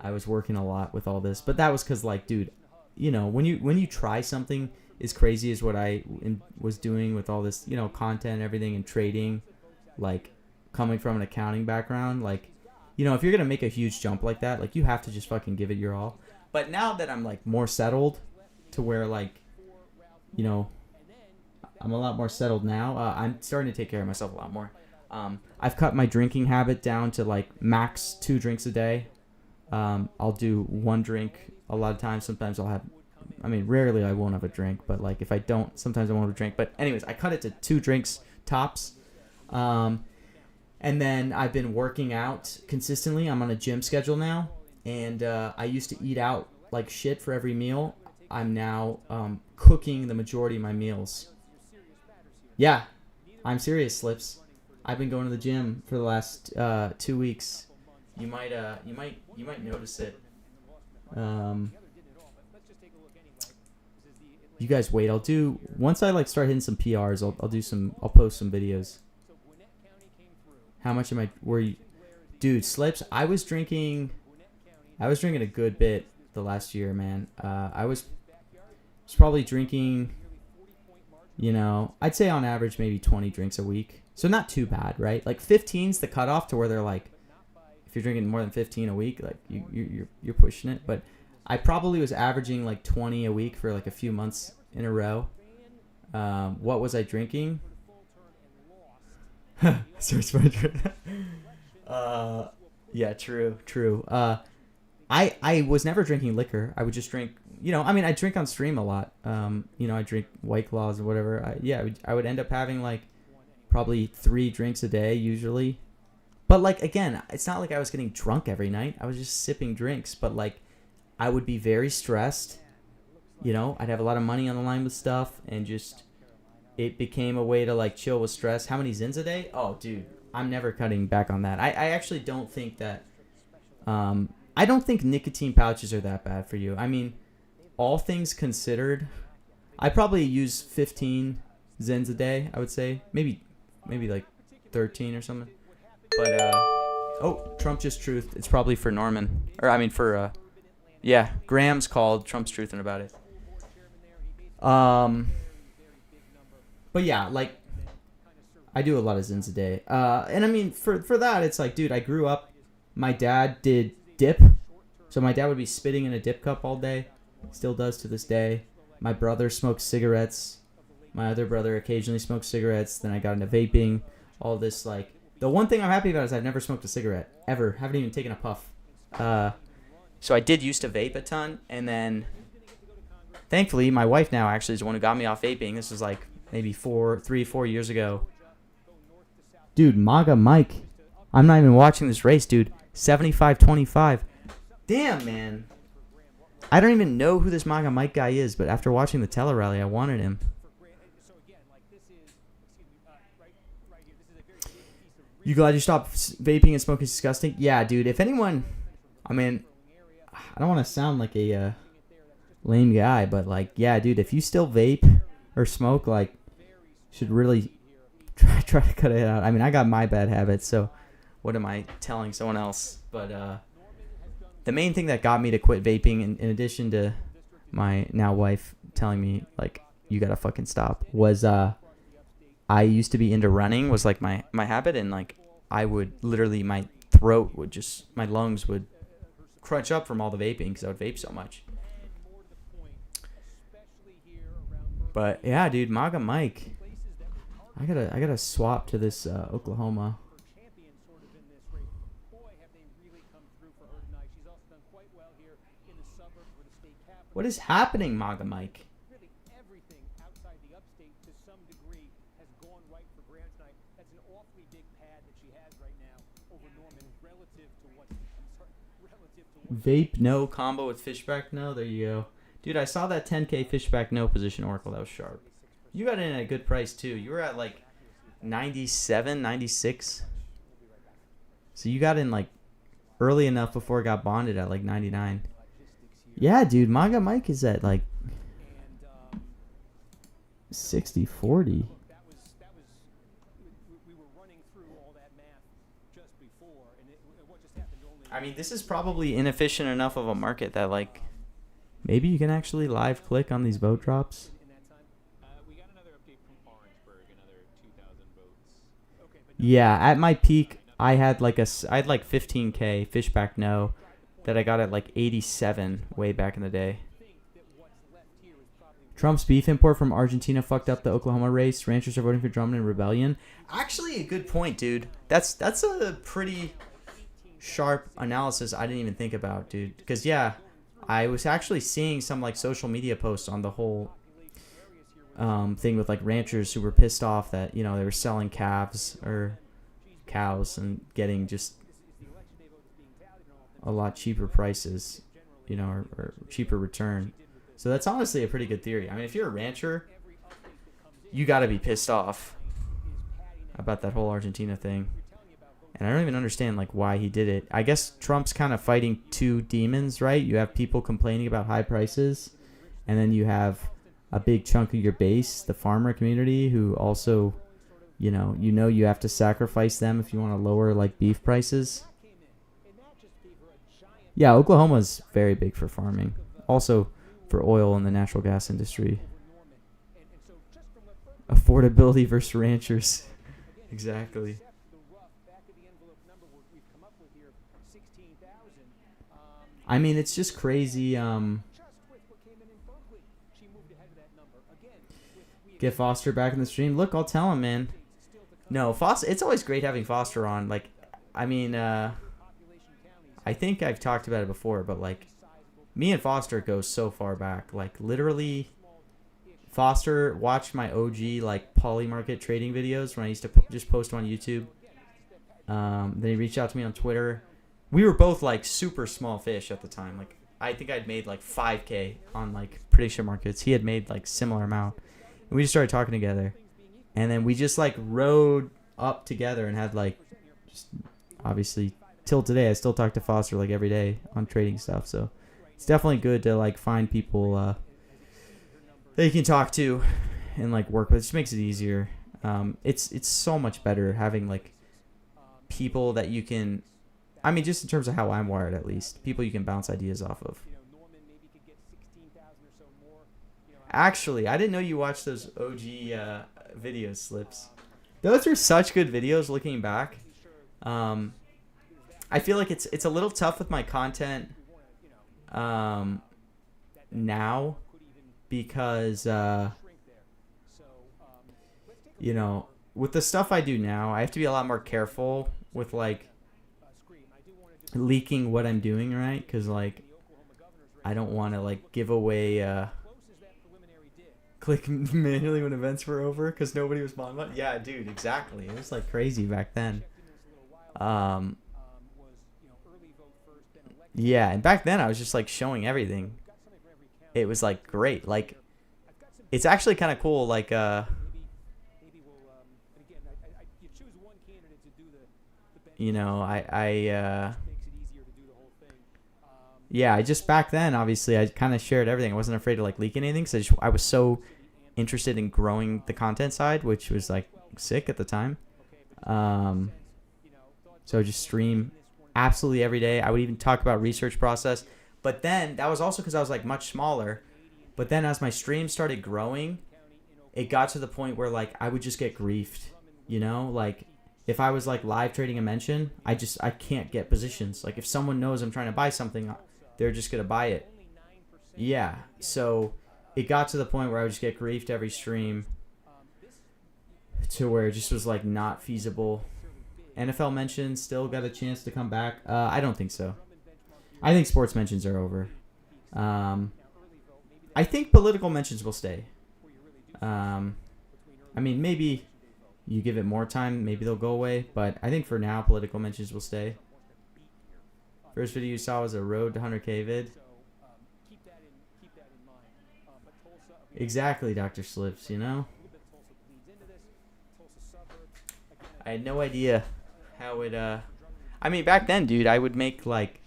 C: I was working a lot with all this, but that was because, like, dude, you know, when you try something as crazy as what I was doing with all this, you know, content and everything and trading, like, coming from an accounting background, like, you know, if you're gonna make a huge jump like that, like, you have to just fucking give it your all. But now that I'm like more settled, to where, like, you know, I'm a lot more settled now. I'm starting to take care of myself a lot more. I've cut my drinking habit down to like max 2 drinks a day. I'll do 1 drink a lot of times. Sometimes I'll have, I mean, rarely I won't have a drink, but like if I don't, sometimes I won't have a drink. But anyways, I cut it to 2 drinks tops. And then I've been working out consistently. I'm on a gym schedule now. And I used to eat out like shit for every meal. I'm now cooking the majority of my meals. Yeah, I'm serious, Slips. I've been going to the gym for the last 2 weeks. You might notice it. You guys wait. I'll do once I like start hitting some PRs. I'll post some videos. How much am I? Were you, dude? Slips. I was drinking a good bit the last year, man. I was probably drinking, you know, I'd say on average maybe 20 drinks a week. So not too bad, right? Like 15's the cutoff to where they're like, if you're drinking more than 15 a week, like you're pushing it. But I probably was averaging like 20 a week for like a few months in a row. What was I drinking? Yeah, true. I was never drinking liquor. I would just drink, you know, I mean, I drink on stream a lot. You know, I drink White Claws or whatever. I would end up having like probably 3 drinks a day usually. But like, again, it's not like I was getting drunk every night. I was just sipping drinks. But like, I would be very stressed. You know, I'd have a lot of money on the line with stuff, and just it became a way to like chill with stress. How many Zins a day? Oh, dude, I'm never cutting back on that. I actually don't think that. I don't think nicotine pouches are that bad for you. I mean, all things considered, I probably use 15 Zins a day, I would say. Maybe like 13 or something. But, oh, Trump just truthed. It's probably for Norman. Or, I mean, for, yeah, Graham's called. Trump's truthing about it. But yeah, like, I do a lot of Zins a day. And I mean, for that, it's like, dude, I grew up, my dad did dip. So my dad would be spitting in a dip cup all day. Still does to this day. My brother smokes cigarettes. My other brother occasionally smokes cigarettes. Then I got into vaping. All this, like, the one thing I'm happy about is I've never smoked a cigarette ever. Haven't even taken a puff. So I did used to vape a ton, and then thankfully my wife now actually is the one who got me off vaping. This was like maybe 4 years ago. Dude, MAGA Mike. I'm not even watching this race, dude. 75-25. Damn, man. I don't even know who this MAGA Mike guy is, but after watching the tele rally, I wanted him. You glad you stopped vaping and smoking? Is disgusting? Yeah, dude. If anyone, I mean, I don't want to sound like a lame guy, but like, yeah, dude. If you still vape or smoke, like, should really try to cut it out. I mean, I got my bad habits, so what am I telling someone else? But the main thing that got me to quit vaping, in addition to my now wife telling me like, you gotta fucking stop, was I used to be into running, was like my habit, and like I would literally, my throat would just, my lungs would crunch up from all the vaping because I would vape so much. But yeah, dude, MAGA Mike, I gotta swap to this Oklahoma. What is happening, MAGA Mike?
B: Really everything outside the upstate to some degree has gone right for Graham tonight. That's an awfully big pad that she has right now over Norman relative to what
C: Vape no, combo with fishback no. There you go. Dude, I saw that 10K fishback no position Oracle. That was sharp. You got in at a good price, too. You were at, like, 97, 96. So you got in, like, early enough before it got bonded at, like, 99. Yeah, dude. Manga Mike is at, like, 60-40.
A: I mean, this is probably inefficient enough of a market that, like,
C: Maybe you can actually live click on these vote drops.
E: We got another update from Orangeburg, another 2,000 votes.
C: Yeah, at my peak, I had like 15K fishback no that I got at like 87 way back in the day. Trump's beef import from Argentina fucked up the Oklahoma race. Ranchers are voting for Drummond in rebellion.
A: actually a good point, dude. That's a pretty sharp analysis I didn't even think about, dude. Because, yeah, I was actually seeing some, like, social media posts on the whole thing with, like, ranchers who were pissed off that, you know, they were selling calves or cows and getting just a lot cheaper prices, you know, or cheaper return. So that's honestly a pretty good theory. I mean, if you're a rancher, you got to be pissed off about that whole Argentina thing. And I don't even understand, like, why he did it. I guess Trump's kind of fighting two demons, right? You have people complaining about high prices, and then you have a big chunk of your base, the farmer community, who also, you know you have to sacrifice them if you want to lower, like, beef prices. Yeah, Oklahoma's very big for farming. Also for oil and the natural gas industry. Affordability versus ranchers. Exactly. I mean, it's just crazy. Get Foster back in the stream. Look, I'll tell him, man. No, Foster. It's always great having Foster on. Like, I mean, I think I've talked about it before, but, like, me and Foster go so far back. Like, literally, Foster watched my OG, like, poly market trading videos when I used to just post them on YouTube. Then he reached out to me on Twitter. We were both, like, super small fish at the time. Like, I think I'd made, like, 5K on, like, prediction markets. He had made, like, similar amount. And we just started talking together. And then we just, like, rode up together and had, like, just obviously, till today, I still talk to Foster, like, every day on trading stuff. So it's definitely good to, like, find people that you can talk to and, like, work with. It just makes it easier. It's so much better having, like, people that you can... I mean, just in terms of how I'm wired, at least. People you can bounce ideas off of. Actually, I didn't know you watched those OG video slips. Those are such good videos looking back. I feel like it's a little tough with my content now because, you know, with the stuff I do now, I have to be a lot more careful with, like, leaking what I'm doing, right? Because, like, I don't want to, like, give away click manually when events were over because nobody was buying. Yeah, dude, exactly. It was, like, crazy back then. Yeah, and back then I was just, like, showing everything. It was, like, great. Like, it's actually kind of cool, like, you know, yeah, I just back then, obviously, I kind of shared everything. I wasn't afraid to, like, leak anything because I was so interested in growing the content side, which was, like, sick at the time. So I just stream absolutely every day. I would even talk about research process. But then that was also because I was, like, much smaller. But then as my stream started growing, it got to the point where, like, I would just get griefed, you know? Like, if I was, like, live trading a mention, I can't get positions. Like, if someone knows I'm trying to buy something, they're just going to buy it. Yeah. So it got to the point where I would just get griefed every stream to where it just was, like, not feasible. NFL mentions still got a chance to come back. I don't think so. I think sports mentions are over. I think political mentions will stay. I mean, maybe you give it more time, maybe they'll go away. But I think for now, political mentions will stay. First video you saw was a road to 100K vid.
C: Exactly, Dr. Slips, you know? I had no idea how it, I mean, back then, dude, I would make, like,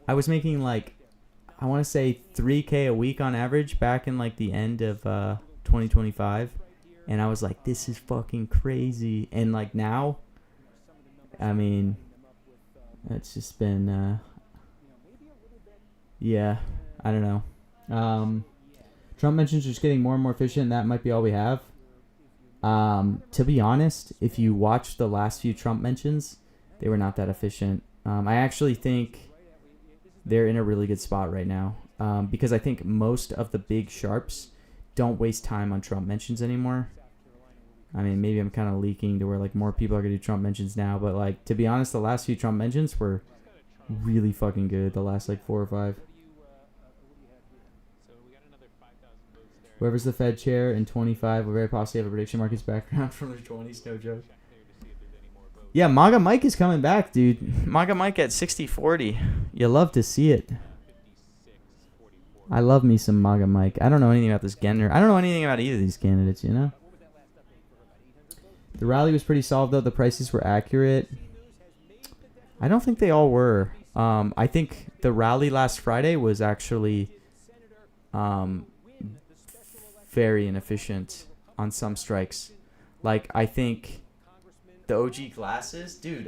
C: I was making, like, I want to say 3K a week on average back in, like, the end of 2025. And I was like, this is fucking crazy. And, like, now, I mean, it's just been, yeah, I don't know. Trump mentions just getting more and more efficient. That might be all we have. To be honest, if you watch the last few Trump mentions, they were not that efficient. I actually think they're in a really good spot right now, because I think most of the big sharps don't waste time on Trump mentions anymore. I mean, maybe I'm kind of leaking to where like more people are gonna do Trump mentions now, but like to be honest, the last few Trump mentions were really fucking good. The last like 4 or 5. Whoever's the Fed chair in 25 will very possibly have a prediction markets background from the 20s. No joke. Yeah, MAGA Mike is coming back, dude.
A: MAGA Mike at 60-40.
C: You love to see it. I love me some MAGA Mike. I don't know anything about this Genner. I don't know anything about either of these candidates, you know? The rally was pretty solid, though. The prices were accurate. I don't think they all were. I think the rally last Friday was actually very inefficient on some strikes. Like, I think the OG glasses, dude,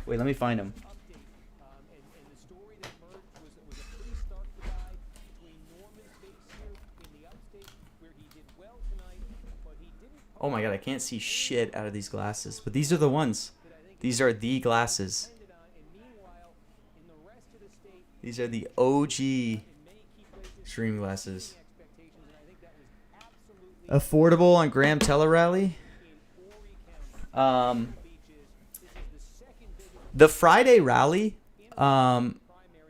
C: wait, let me find them. Oh my god, I can't see shit out of these glasses. But these are the ones. These are the glasses. These are the OG stream glasses. Affordable on Graham Telerally. The Friday rally,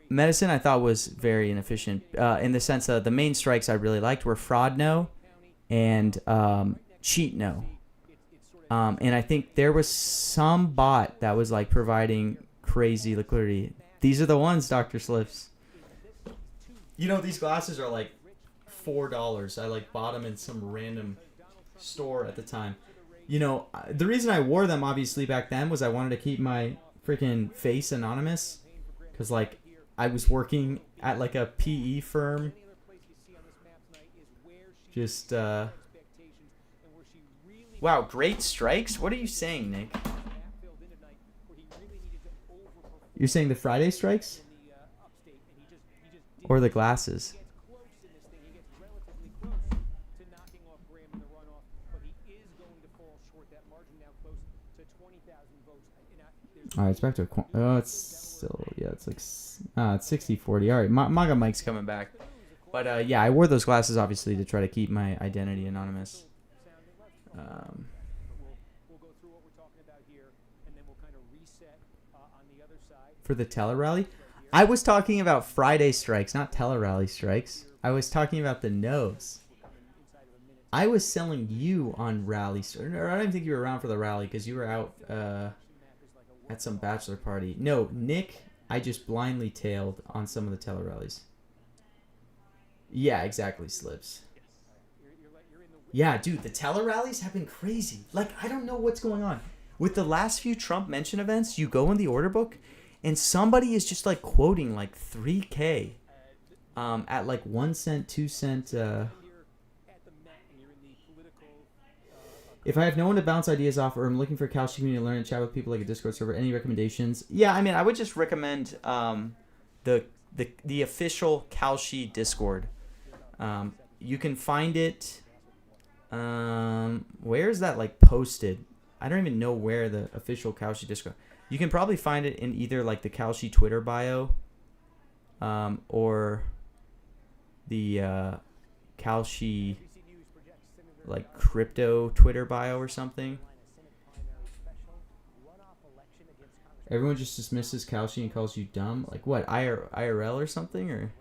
C: Medicine I thought was very inefficient. In the sense that the main strikes I really liked were Fraud No and Cheat No. And I think there was some bot that was like providing crazy liquidity. These are the ones, Dr. Slips. You know, these glasses are like $4. I like bought them in some random store at the time. You know, the reason I wore them obviously back then was I wanted to keep my freaking face anonymous. Because like I was working at like a PE firm. Just, wow, great strikes? What are you saying, Nick? You're saying the Friday strikes? Or the glasses? Alright, it's back to a... Oh, it's still... Yeah, it's like... it's 60-40. Alright, MAGA Mike's coming back. But, yeah, I wore those glasses, obviously, to try to keep my identity anonymous. For the Telerally? I was talking about Friday strikes, not Telerally strikes. I was talking about the nose. I was selling you on rally. Or I don't even think you were around for the rally because you were out at some bachelor party. No, Nick, I just blindly tailed on some of the Telerallies. Yeah, exactly, Slips. Yeah, dude, the Telerallies have been crazy. Like, I don't know what's going on. With the last few Trump mention events, you go in the order book, and somebody is just, like, quoting, like, 3K at, like, 1 cent, 2 cent. If I have no one to bounce ideas off or I'm looking for a Kalshi community to learn and chat with people like a Discord server, any recommendations? Yeah, I mean, I would just recommend the official Kalshi Discord. You can find it... where is that, like, posted? I don't even know where the official Kalshi Discord... You can probably find it in either like the Kalshi Twitter bio, or the Kalshi like crypto Twitter bio or something. Everyone just dismisses Kalshi and calls you dumb. Like what? IRL or something or?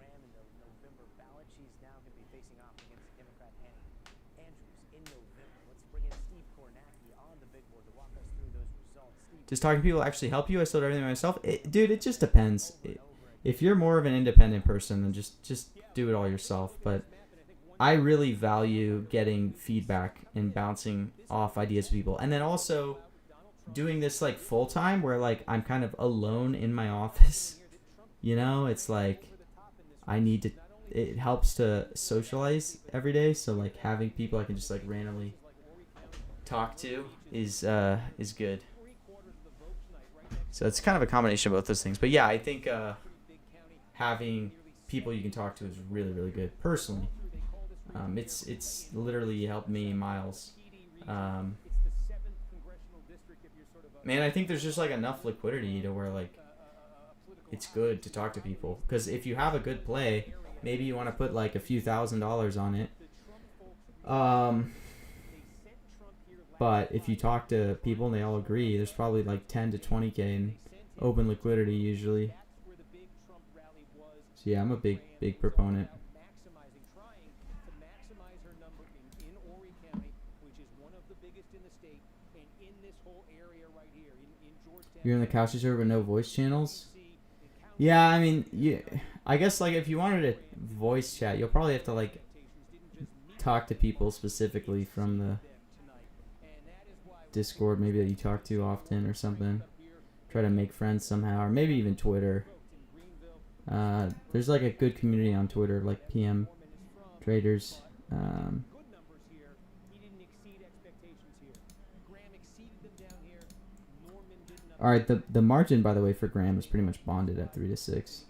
C: Does talking to people actually help you? I still do everything myself. Dude, it just depends. if you're more of an independent person, then just do it all yourself. But I really value getting feedback and bouncing off ideas with people, and then also doing this like full time, where like I'm kind of alone in my office. You know, it's like I need to. It helps to socialize every day. So like having people I can just like randomly talk to is good. So it's kind of a combination of both those things. But yeah, I think having people you can talk to is really, really good. Personally, it's literally helped me miles. Man, I think there's just like enough liquidity to where like it's good to talk to people. Because if you have a good play, maybe you want to put like a few $1,000s on it. But if you talk to people and they all agree, there's probably like 10 to 20K in open liquidity usually. So yeah, I'm a big proponent. You're in the couch server with no voice channels? Yeah, I mean, I guess like if you wanted a voice chat, you'll probably have to like talk to people specifically from the Discord, maybe that you talk to often or something. Try to make friends somehow, or maybe even Twitter. There's like a good community on Twitter, like PM traders. All right, the margin, by the way, for Graham is pretty much bonded at 3 to 6.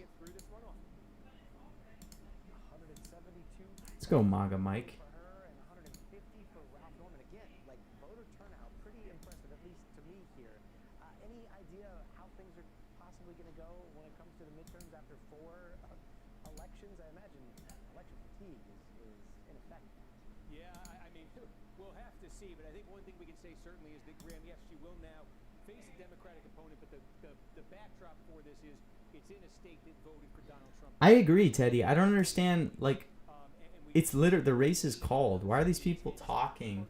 C: Let's go, MAGA Mike. I agree, Teddy. I don't understand, like, it's literally, the race is called. Why are these people talking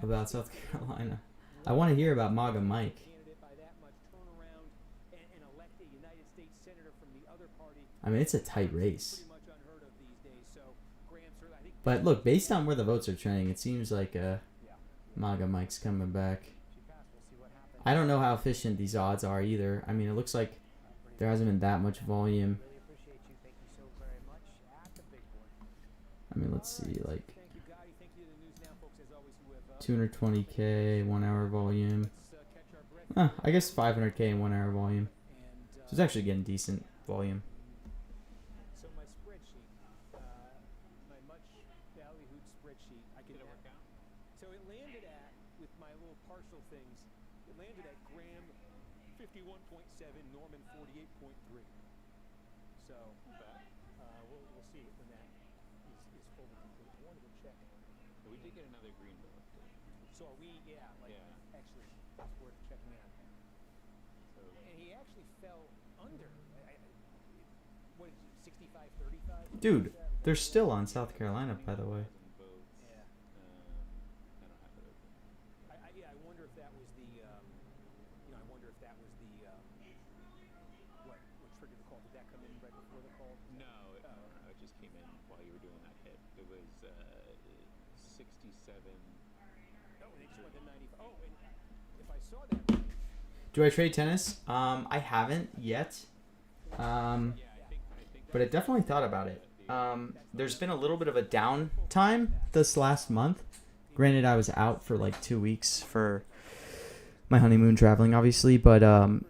C: about South Carolina? I want to hear about MAGA Mike. I mean, it's a tight race. But look, based on where the votes are trending, it seems like MAGA Mike's coming back. I don't know how efficient these odds are either. I mean, it looks like there hasn't been that much volume. I mean, let's see, like 220K 1 hour volume. I guess 500K in 1 hour volume. So it's actually getting decent volume.
B: So my spreadsheet, my much ballyhooed spreadsheet, I can work out. So it landed at, with my little partial things, it landed at Graham 51.7, Norman 48.3. So we'll see when that is fully complete. I wanted to check.
E: We did get another Greenville update.
B: So are we? Yeah, actually, it's worth checking out. So, and he actually fell under. What is it, 65, 35?
C: Dude, they're still on South Carolina, by the way.
B: Yeah.
E: I don't have it open.
B: I wonder if that was the, I wonder if that was the, what triggered the call. Did that come in right before the call?
E: No, it just came in while you were doing that hit. It was 67.
B: Oh, they just went to 95. Oh, and if I saw that.
C: Do I trade tennis? I haven't yet. But I definitely thought about it. There's been a little bit of a downtime this last month. Granted, I was out for like 2 weeks for my honeymoon traveling, obviously. But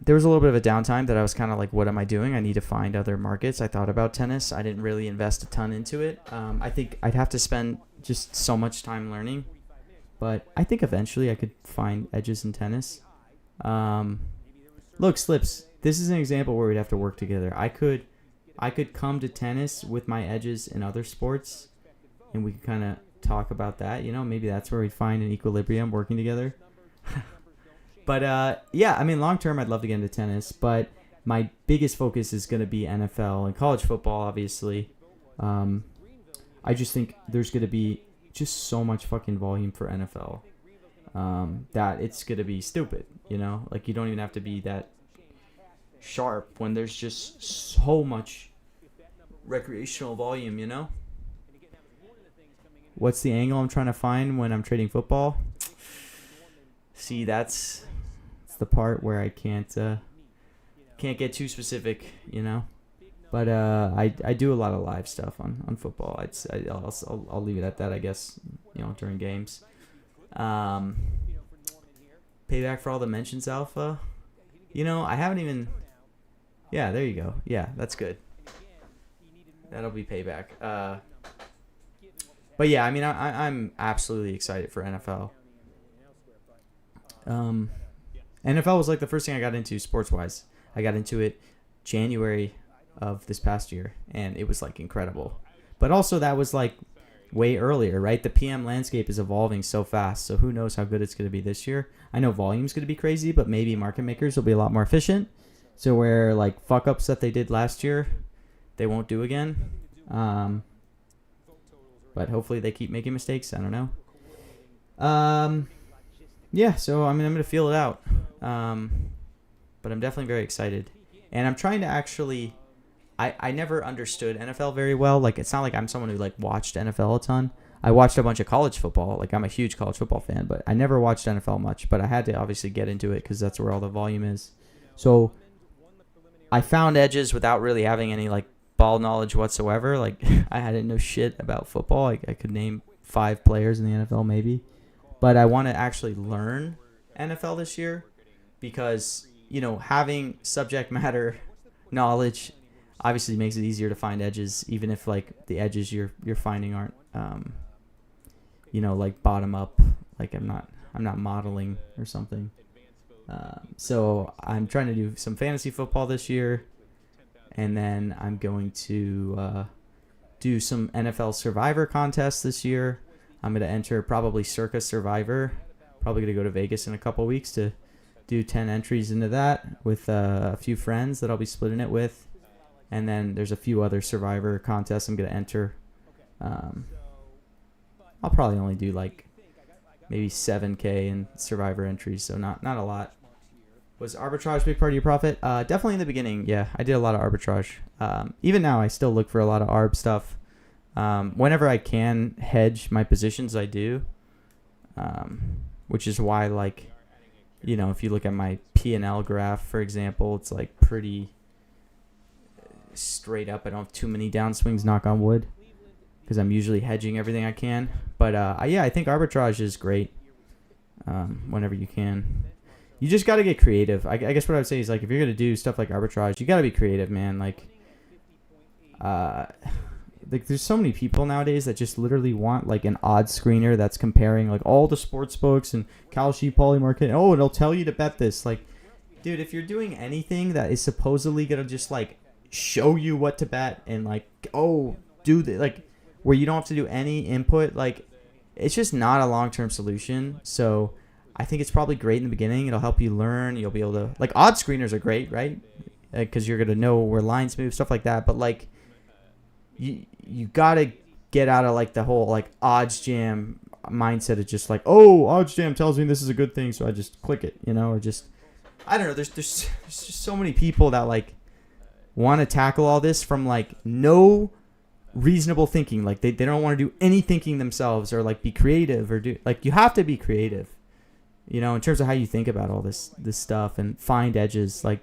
C: there was a little bit of a downtime that I was kind of like, what am I doing? I need to find other markets. I thought about tennis. I didn't really invest a ton into it. I think I'd have to spend just so much time learning. But I think eventually I could find edges in tennis. Look, Slips, this is an example where we'd have to work together. I could come to tennis with my edges in other sports, and we could kind of talk about that. You know, maybe that's where we find an equilibrium working together. But, yeah, I mean, long term, I'd love to get into tennis, but my biggest focus is going to be NFL and college football, obviously. I just think there's going to be just so much fucking volume for NFL that it's going to be stupid, you know? Like, you don't even have to be that
A: sharp when there's just so much recreational volume, you know? What's the angle I'm trying to find when I'm trading football? See, that's the part where I can't get too specific, you know? But I do a lot of live stuff on football. I'll leave it at that, I guess, you know, during games. Payback for all the mentions, Alpha. You know, I haven't even... Yeah, there you go. Yeah, that's good. That'll be payback. But yeah, I mean, I'm absolutely excited for NFL. NFL was like the first thing I got into sports-wise. I got into it January of this past year, and it was like incredible. But also that was like way earlier, right? The PM landscape is evolving so fast, so who knows how good it's going to be this year. I know volume's going to be crazy, but maybe market makers will be a lot more efficient. So where like fuck-ups that they did last year, they won't do again. But hopefully they keep making mistakes. I don't know. Yeah, so I mean, I'm going to feel it out. But I'm definitely very excited. And I'm trying to actually... I never understood NFL very well. Like, it's not like I'm someone who, like, watched NFL a ton. I watched a bunch of college football. Like, I'm a huge college football fan, but I never watched NFL much. But I had to obviously get into it because that's where all the volume is. So I found edges without really having any, like, ball knowledge whatsoever. Like, I didn't know shit about football. I could name 5 players in the NFL maybe. But I want to actually learn NFL this year because, you know, having subject matter knowledge obviously makes it easier to find edges, even if like the edges you're finding aren't, you know, like bottom up. Like I'm not modeling or something. So I'm trying to do some fantasy football this year, and then I'm going to do some NFL Survivor contests this year. I'm going to enter probably Circa Survivor. Probably going to go to Vegas in a couple weeks to do 10 entries into that with a few friends that I'll be splitting it with. And then there's a few other Survivor contests I'm going to enter. I'll probably only do like maybe 7K in Survivor entries, so not a lot. Was arbitrage a big part of your profit? Definitely in the beginning, yeah. I did a lot of arbitrage. Even now, I still look for a lot of arb stuff. Whenever I can hedge my positions, I do. Which is why, like, you know, if you look at my P&L graph, for example, it's like pretty... straight up. I don't have too many downswings, knock on wood, because I'm usually hedging everything I can. But yeah, I think arbitrage is great whenever you can. You just got to get creative. I guess what I would say is, like, if you're going to do stuff like arbitrage, you got to be creative, man. Like there's so many people nowadays that just literally want like an odds screener that's comparing like all the sports books and Kalshi, Polymarket. Oh, it'll tell you to bet this. Like, dude, if you're doing anything that is supposedly going to just like show you what to bet and like, oh, do the, like, where you don't have to do any input, like, it's just not a long-term solution. So I think it's probably great in the beginning. It'll help you learn. You'll be able to, like, odds screeners are great, right? Because you're going to know where lines move, stuff like that. But like, you got to get out of like the whole like odds jam mindset of just like, oh, odds jam tells me this is a good thing, so I just click it, you know, or just, I don't know. There's just so many people that like want to tackle all this from like no reasonable thinking. Like they don't want to do any thinking themselves or like be creative or do, like, you have to be creative, you know, in terms of how you think about all this stuff and find edges. Like,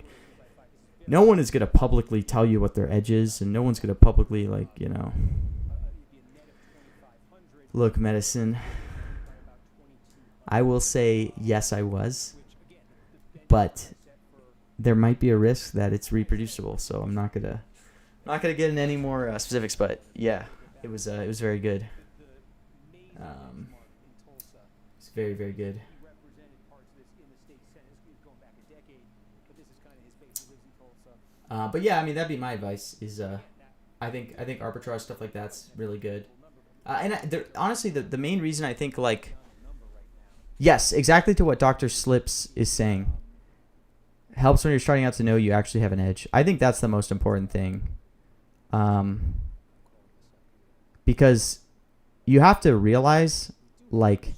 A: no one is going to publicly tell you what their edge is, and no one's going to publicly, like, you know, look, medicine, I will say yes, I was, but there might be a risk that it's reproducible, so I'm not gonna get into any more specifics. But yeah, it was very good. It's very, very good. But yeah, I mean, that'd be my advice. Is I think arbitrage stuff like that's really good. And honestly, the main reason I think, like, yes, exactly to what Dr. Slips is saying. Helps when you're starting out to know you actually have an edge. I think that's the most important thing. Because you have to realize, like,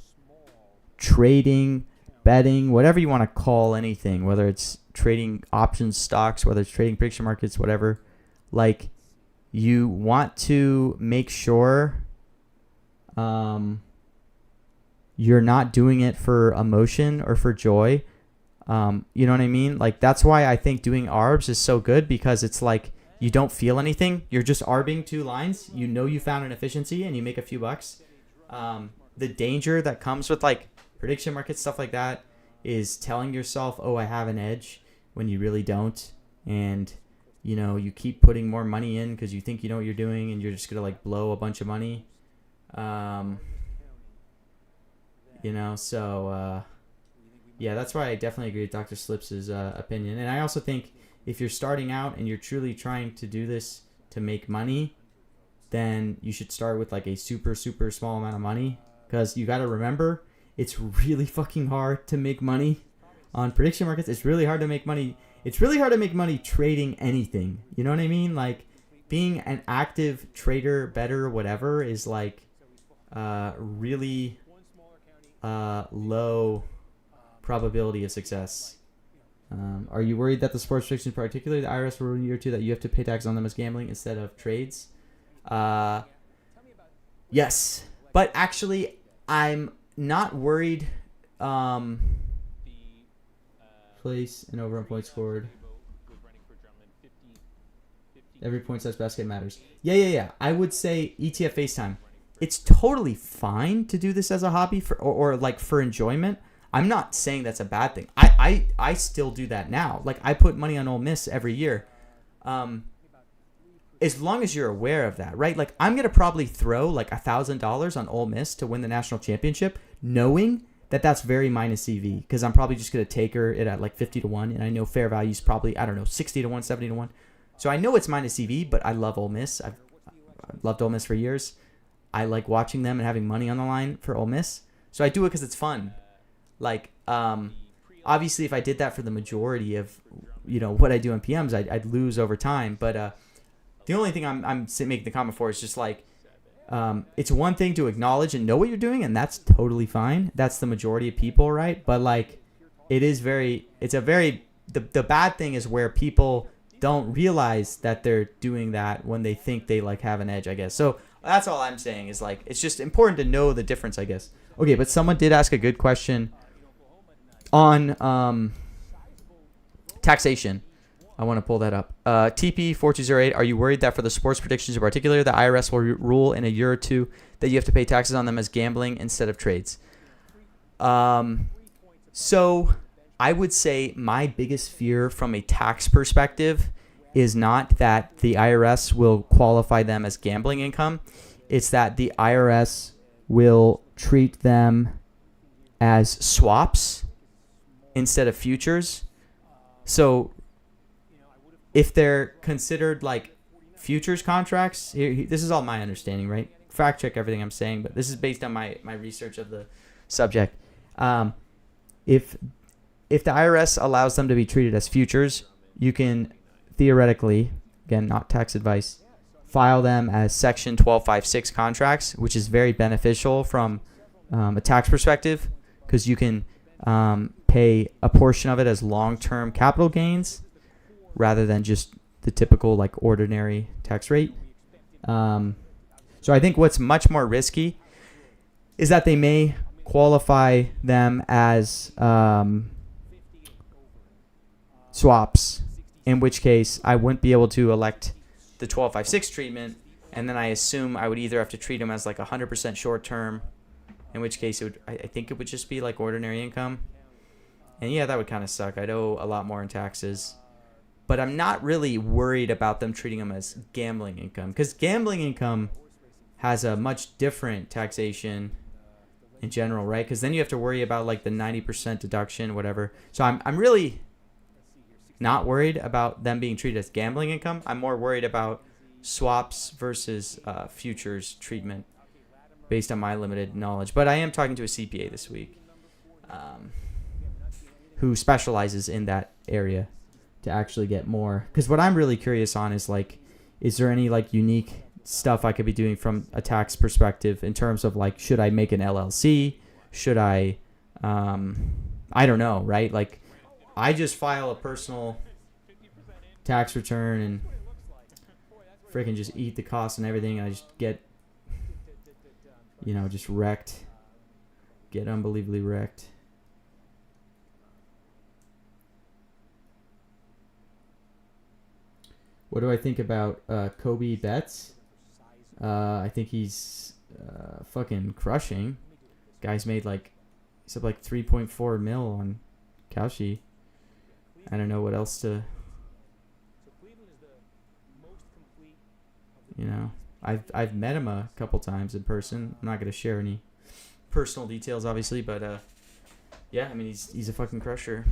A: trading, betting, whatever you want to call anything, whether it's
C: trading options stocks, whether it's trading prediction markets, whatever, like you want to make sure you're not doing it for emotion or for joy. You know what I mean? Like that's why I think doing ARBs is so good, because it's like you don't feel anything. You're just ARBing 2 lines. You know you found an efficiency and you make a few bucks. The danger that comes with like prediction markets, stuff like that, is telling yourself, oh, I have an edge, when you really don't. And, you know, you keep putting more money in because you think you know what you're doing, and you're just going to like blow a bunch of money. You know, so yeah, that's why I definitely agree with Dr. Slips's opinion. And I also think if you're starting out and you're truly trying to do this to make money, then you should start with like a super, super small amount of money, because you got to remember, it's really fucking hard to make money on prediction markets. It's really hard to make money. It's really hard to make money trading anything. You know what I mean? Like being an active trader, better, whatever, is like really low probability of success. Are you worried that the sports predictions, particularly the IRS, will ruin you or two, that you have to pay tax on them as gambling instead of trades? Yes, but actually, I'm not worried. Place and over on points scored. Every point slash basket matters. Yeah. I would say ETF FaceTime. It's totally fine to do this as a hobby or like for enjoyment. I'm not saying that's a bad thing. I still do that now. Like I put money on Ole Miss every year. As long as you're aware of that, right? Like I'm gonna probably throw like $1,000 on Ole Miss to win the national championship, knowing that that's very minus EV, because I'm probably just gonna take her it at like 50 to 1, and I know fair value is probably, I don't know, 60 to 1, 70 to 1. So I know it's minus EV, but I love Ole Miss. I've loved Ole Miss for years. I like watching them and having money on the line for Ole Miss. So I do it because it's fun. Like, obviously, if I did that for the majority of, you know, what I do in PMs, I'd lose over time. But the only thing I'm making the comment for is just like, it's one thing to acknowledge and know what you're doing, and that's totally fine. That's the majority of people, right? But like, the bad thing is where people don't realize that they're doing that when they think they like have an edge, I guess. So that's all I'm saying is like, it's just important to know the difference, I guess. Okay, but someone did ask a good question on taxation. I want to pull that up. TP4208, are you worried that for the sports predictions in particular, the IRS will rule in a year or two that you have to pay taxes on them as gambling instead of trades? So I would say my biggest fear from a tax perspective is not that the IRS will qualify them as gambling income. It's that the IRS will treat them as swaps instead of futures. So if they're considered like futures contracts, this is all my understanding, right? Fact check everything I'm saying, but this is based on my research of the subject. If the IRS allows them to be treated as futures, you can theoretically, again, not tax advice, file them as Section 1256 contracts, which is very beneficial from a tax perspective, because you can pay a portion of it as long-term capital gains rather than just the typical like ordinary tax rate. So I think what's much more risky is that they may qualify them as swaps, in which case I wouldn't be able to elect the 1256 treatment, and then I assume I would either have to treat them as like 100% short term, in which case I think it would just be like ordinary income. And yeah, that would kind of suck. I'd owe a lot more in taxes. But I'm not really worried about them treating them as gambling income, because gambling income has a much different taxation in general, right? Because then you have to worry about like the 90% deduction, whatever. So I'm really not worried about them being treated as gambling income. I'm more worried about swaps versus futures treatment based on my limited knowledge. But I am talking to a CPA this week who specializes in that area to actually get more. Because what I'm really curious on is like, is there any like unique stuff I could be doing from a tax perspective in terms of like, should I make an LLC? Should I don't know, right? Like, I just file a personal tax return and freaking just eat the cost and everything. I just get, just wrecked. Get unbelievably wrecked. What do I think about Kobe Betts? I think he's fucking crushing. Guy's made he's up 3.4 mil on Kalshi. I don't know what else to. I've met him a couple times in person. I'm not gonna share any personal details, obviously, but yeah, I mean he's a fucking crusher.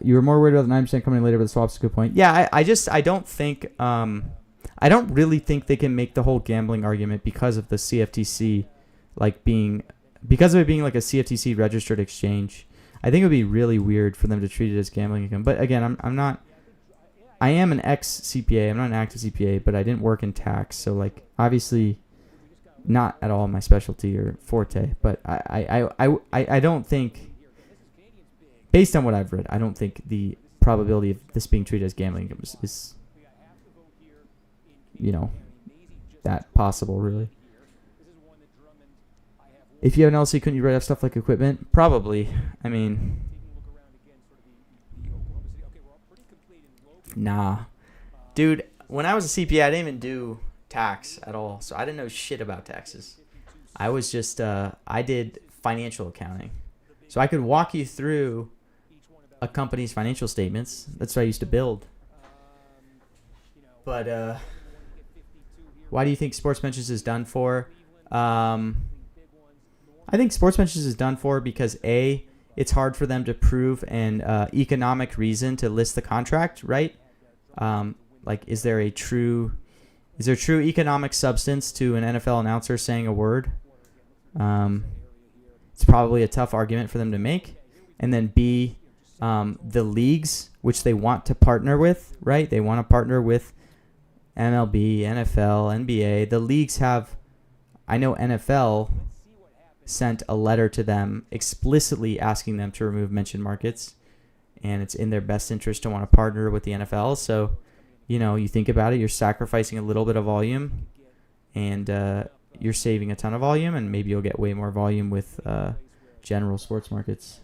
C: You were more worried about the 9% coming later, but the swap's a good point. Yeah, I don't think I don't really think they can make the whole gambling argument because of the CFTC because of it being like a CFTC registered exchange. I think it would be really weird for them to treat it as gambling income. But again, I am an ex CPA. I'm not an active CPA, but I didn't work in tax, so obviously not at all my specialty or forte. But I don't think, based on what I've read, I don't think the probability of this being treated as gambling income is that possible, really. If you have an LLC, couldn't you write off stuff like equipment? Probably. I mean, nah. Dude, when I was a CPA, I didn't even do tax at all, so I didn't know shit about taxes. I was just, I did financial accounting. So I could walk you through a company's financial statements. That's what I used to build. But, why do you think sports benches is done for? I think sports benches is done for because A, it's hard for them to prove an economic reason to list the contract, right? Is there true economic substance to an NFL announcer saying a word? It's probably a tough argument for them to make. And then B, the leagues which they want to partner with, right? They want to partner with MLB, NFL, NBA. The leagues have, I know NFL sent a letter to them explicitly asking them to remove mentioned markets, and it's in their best interest to want to partner with the NFL. So, you think about it, you're sacrificing a little bit of volume, and you're saving a ton of volume, and maybe you'll get way more volume with general sports markets.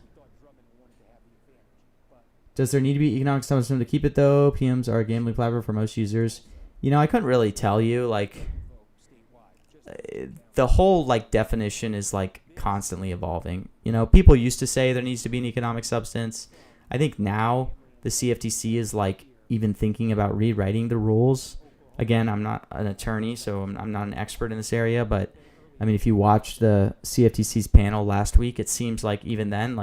C: Does there need to be economic substance to keep it, though? PMs are a gambling platform for most users. I couldn't really tell you, the whole definition is constantly evolving. People used to say there needs to be an economic substance. I think now the CFTC is even thinking about rewriting the rules. Again, I'm not an attorney, so I'm not an expert in this area, but I mean, if you watched the CFTC's panel last week, it seems like even then,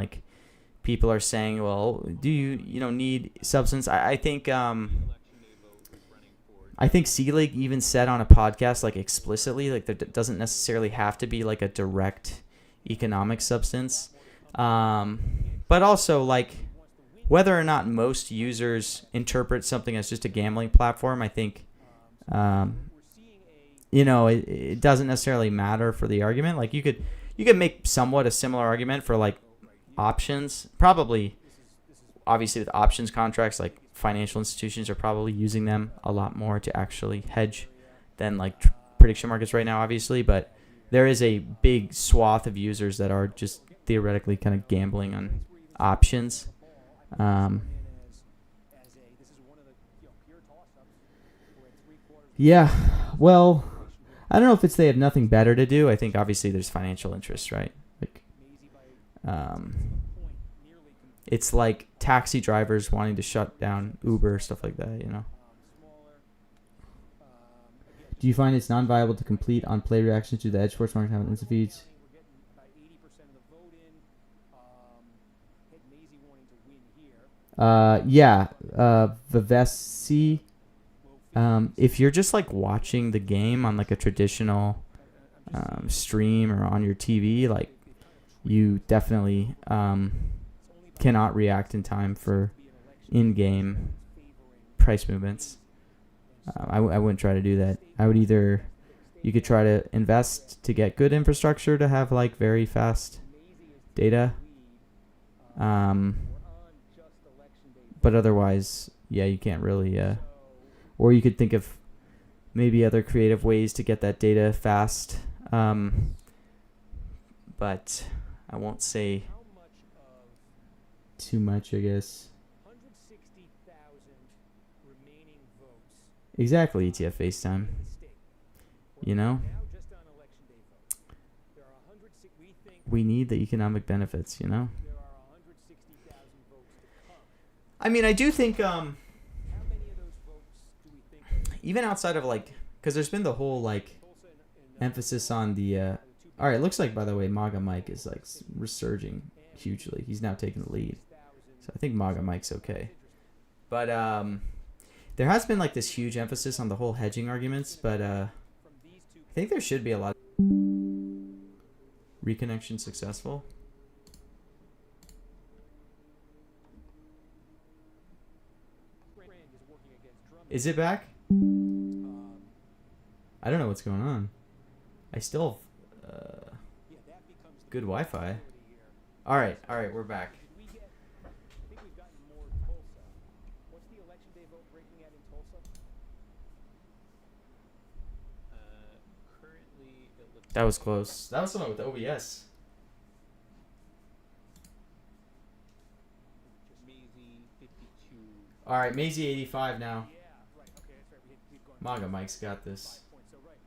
C: people are saying, well, do you need substance? I think C-League even said on a podcast, explicitly, there doesn't necessarily have to be a direct economic substance. But also whether or not most users interpret something as just a gambling platform, I think, it doesn't necessarily matter for the argument. You could make somewhat a similar argument for options. Probably, obviously with options contracts, financial institutions are probably using them a lot more to actually hedge than prediction markets right now, obviously. But there is a big swath of users that are just theoretically kind of gambling on options. Yeah, well, I don't know if it's they have nothing better to do. I think obviously there's financial interest, right? It's like taxi drivers wanting to shut down Uber, stuff like that, Do you find it's non-viable to complete on play reactions to the edge sports market having instant feeds? Vivesi. If you're just watching the game on a traditional stream or on your TV, you definitely cannot react in time for in-game price movements. I wouldn't try to do that. I would you could try to invest to get good infrastructure to have very fast data. But otherwise, yeah, you can't really. Or you could think of maybe other creative ways to get that data fast. But I won't say too much, I guess.
B: 160,000 remaining votes
C: Exactly, ETF FaceTime.
B: in the state.
C: You know?
B: Now just on election day votes. There are 106 we think
C: We need the economic benefits, you know?
B: there are 160,000 votes to come.
C: I mean, I do think,
B: How many of those votes do we think are
C: even outside of, like, because there's been the whole, like,
B: Tulsa and
C: emphasis on the, all right, it looks like, by the way, MAGA Mike is, like, resurging hugely. He's now taking the lead. So I think MAGA Mike's okay. But, there has been, like, this huge emphasis on the whole hedging arguments, but, I think there should be a lot of reconnection successful. Is it back? I don't know what's going on. I still have good Wi-Fi. All right, we're back.
B: I think we've gotten more Tulsa. What's the election day vote breaking at in Tulsa?
E: Currently, it looks
C: That was close. That was something with OBS.
E: Maisie 52.
C: All right, Maisie 85 now.
B: Yeah, right. Okay, that's right. We've gone
C: MAGA Mike's got this.
B: 5 points. So right.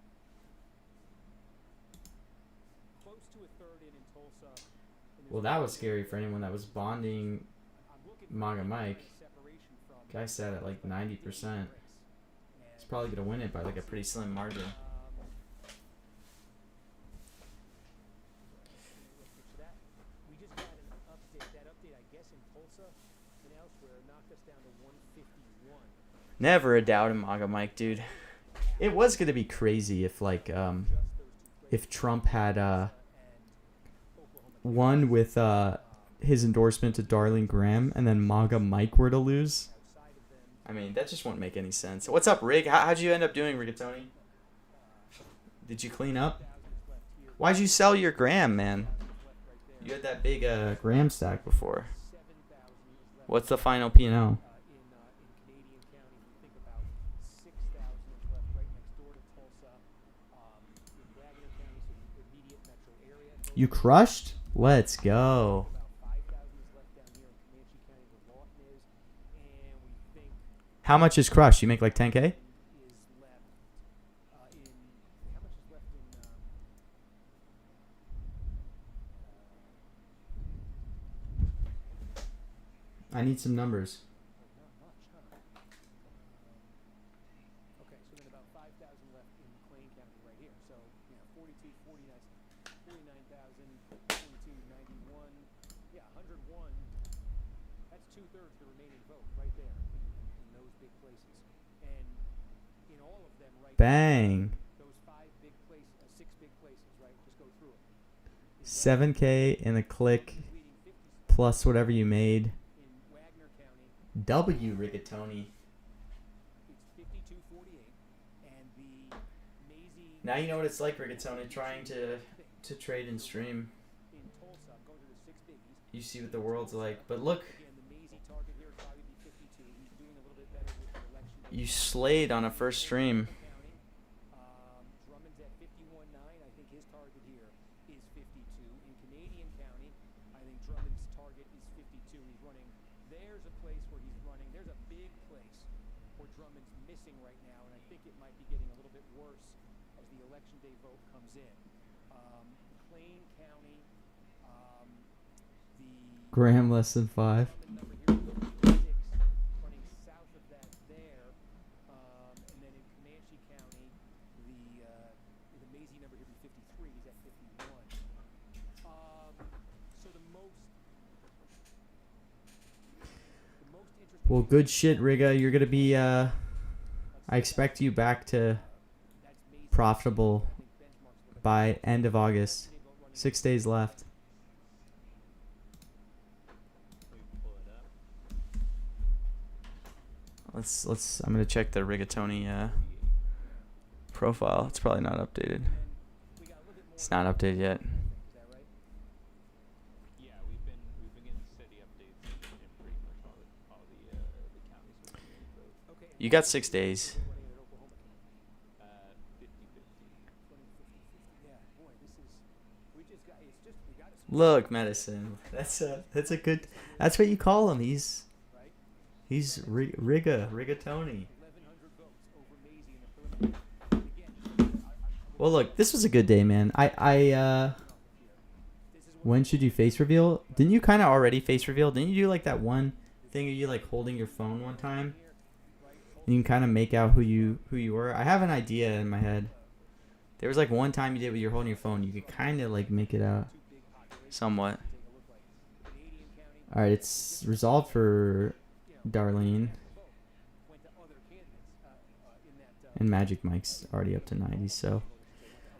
B: Close to a third in Tulsa. And there's
C: Well, that was scary for anyone that was bonding
B: I'm looking for
C: MAGA Mike.
B: separation from
C: Guy sat at like 90%. He's probably gonna win it by like a pretty slim margin.
B: We just got an update. That update, I guess, in Tulsa and elsewhere knocked us down to 151.
C: Never a doubt in MAGA Mike, dude. It was gonna be crazy if like if Trump had won with his endorsement to Darling Graham and then MAGA Mike were to lose. I mean, that just won't make any sense. What's up, Rig? How'd you end up doing, Rigatoni? Did you clean up? Why'd you sell your Graham, man? You had that big Graham stack before. What's the final P&L?
B: In Canadian County, we think about 6,000 is left right next door to Tulsa. In Wagner County, so the immediate metro area.
C: You crushed? Let's go.
B: About 5,000 is left down here in Comanche County where Lawton is. And we think
C: How much is crushed? You make like 10K?
B: is left in, how much is left in,
C: I need some numbers.
B: not much, huh? Okay, so then about 5,000 left in McLean County right here. So, yeah, 42, 49,000, 42, 91. Yeah, 101. That's 2/3 the remaining vote right there in those big places. And in all of them right
C: Bang.
B: those 6 big places, right? Just go through it.
C: 7K in a click
B: Leading 50
C: plus whatever you made.
B: in Wagner County.
C: W, Rigatoni.
B: It's 52-48, and the Maisie
C: Now you know what it's like, Rigatoni, trying to trade and stream.
B: in Tulsa, I'm going through the 6 biggies.
C: You see what the world's like. But look,
B: Again, the Maisie target here would probably be 52. He's doing a little bit better with the election.
C: you slayed on a first stream.
B: County. Drummond's at 51.9. I think his target here is 52. In Canadian County, I think Drummond's target is 52. He's running. There's a place where he's running. There's a big place where Drummond's missing right now, and I think it might be getting a little bit worse as the election day vote comes in. McLean County, the
C: Graham less than 5.
B: number here is 56, running south of that there. And then in Comanche County, the Maisie number here would be 53. He's at 51. So the most interesting.
C: Well, good shit, Riga. You're going to be, I expect you back to
B: That's Maisie.
C: profitable
B: I think benchmarks for the
C: by end of August.
B: vote running
C: 6 days left.
E: We pull it up.
C: Let's I'm going to check the Rigatoni profile. It's probably not updated.
B: we got a little bit more.
C: It's not updated yet.
B: Is that right?
E: Yeah,
A: You got 6 days.
E: 50-50.
A: Look, medicine. That's a good. That's what you call him. He's rigatoni. Well, look, this was a good day, man. When should you face reveal? Didn't you kind of already face reveal? Didn't you do like that one thing of you like holding your phone one time? And you can kind of make out who you were. I have an idea in my head. There was like one time you did where you're holding your phone. You could kind of like make it out. Somewhat. All right, it's resolved for Darlene. And Magic Mike's already up to 90, so.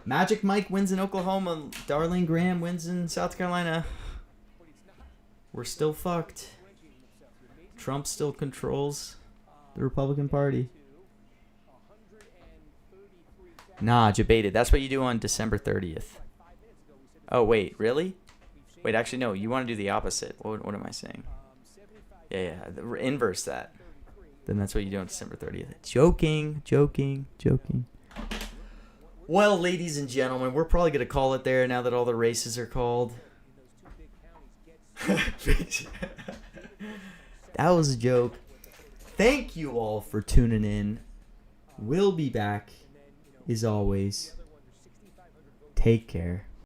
A: Magic Mike wins in Oklahoma. Darlene Graham wins in South Carolina. We're still fucked. Trump still controls the Republican Party. Nah, debated. That's what you do on December 30th. Oh, wait, really? Wait, actually, no. You want to do the opposite. What am I saying? Yeah. Inverse that. Then that's what you do on December 30th. Joking. Well, ladies and gentlemen, we're probably going to call it there now that all the races are called. That was a joke. Thank you all for tuning in. We'll be back, as always. Take care.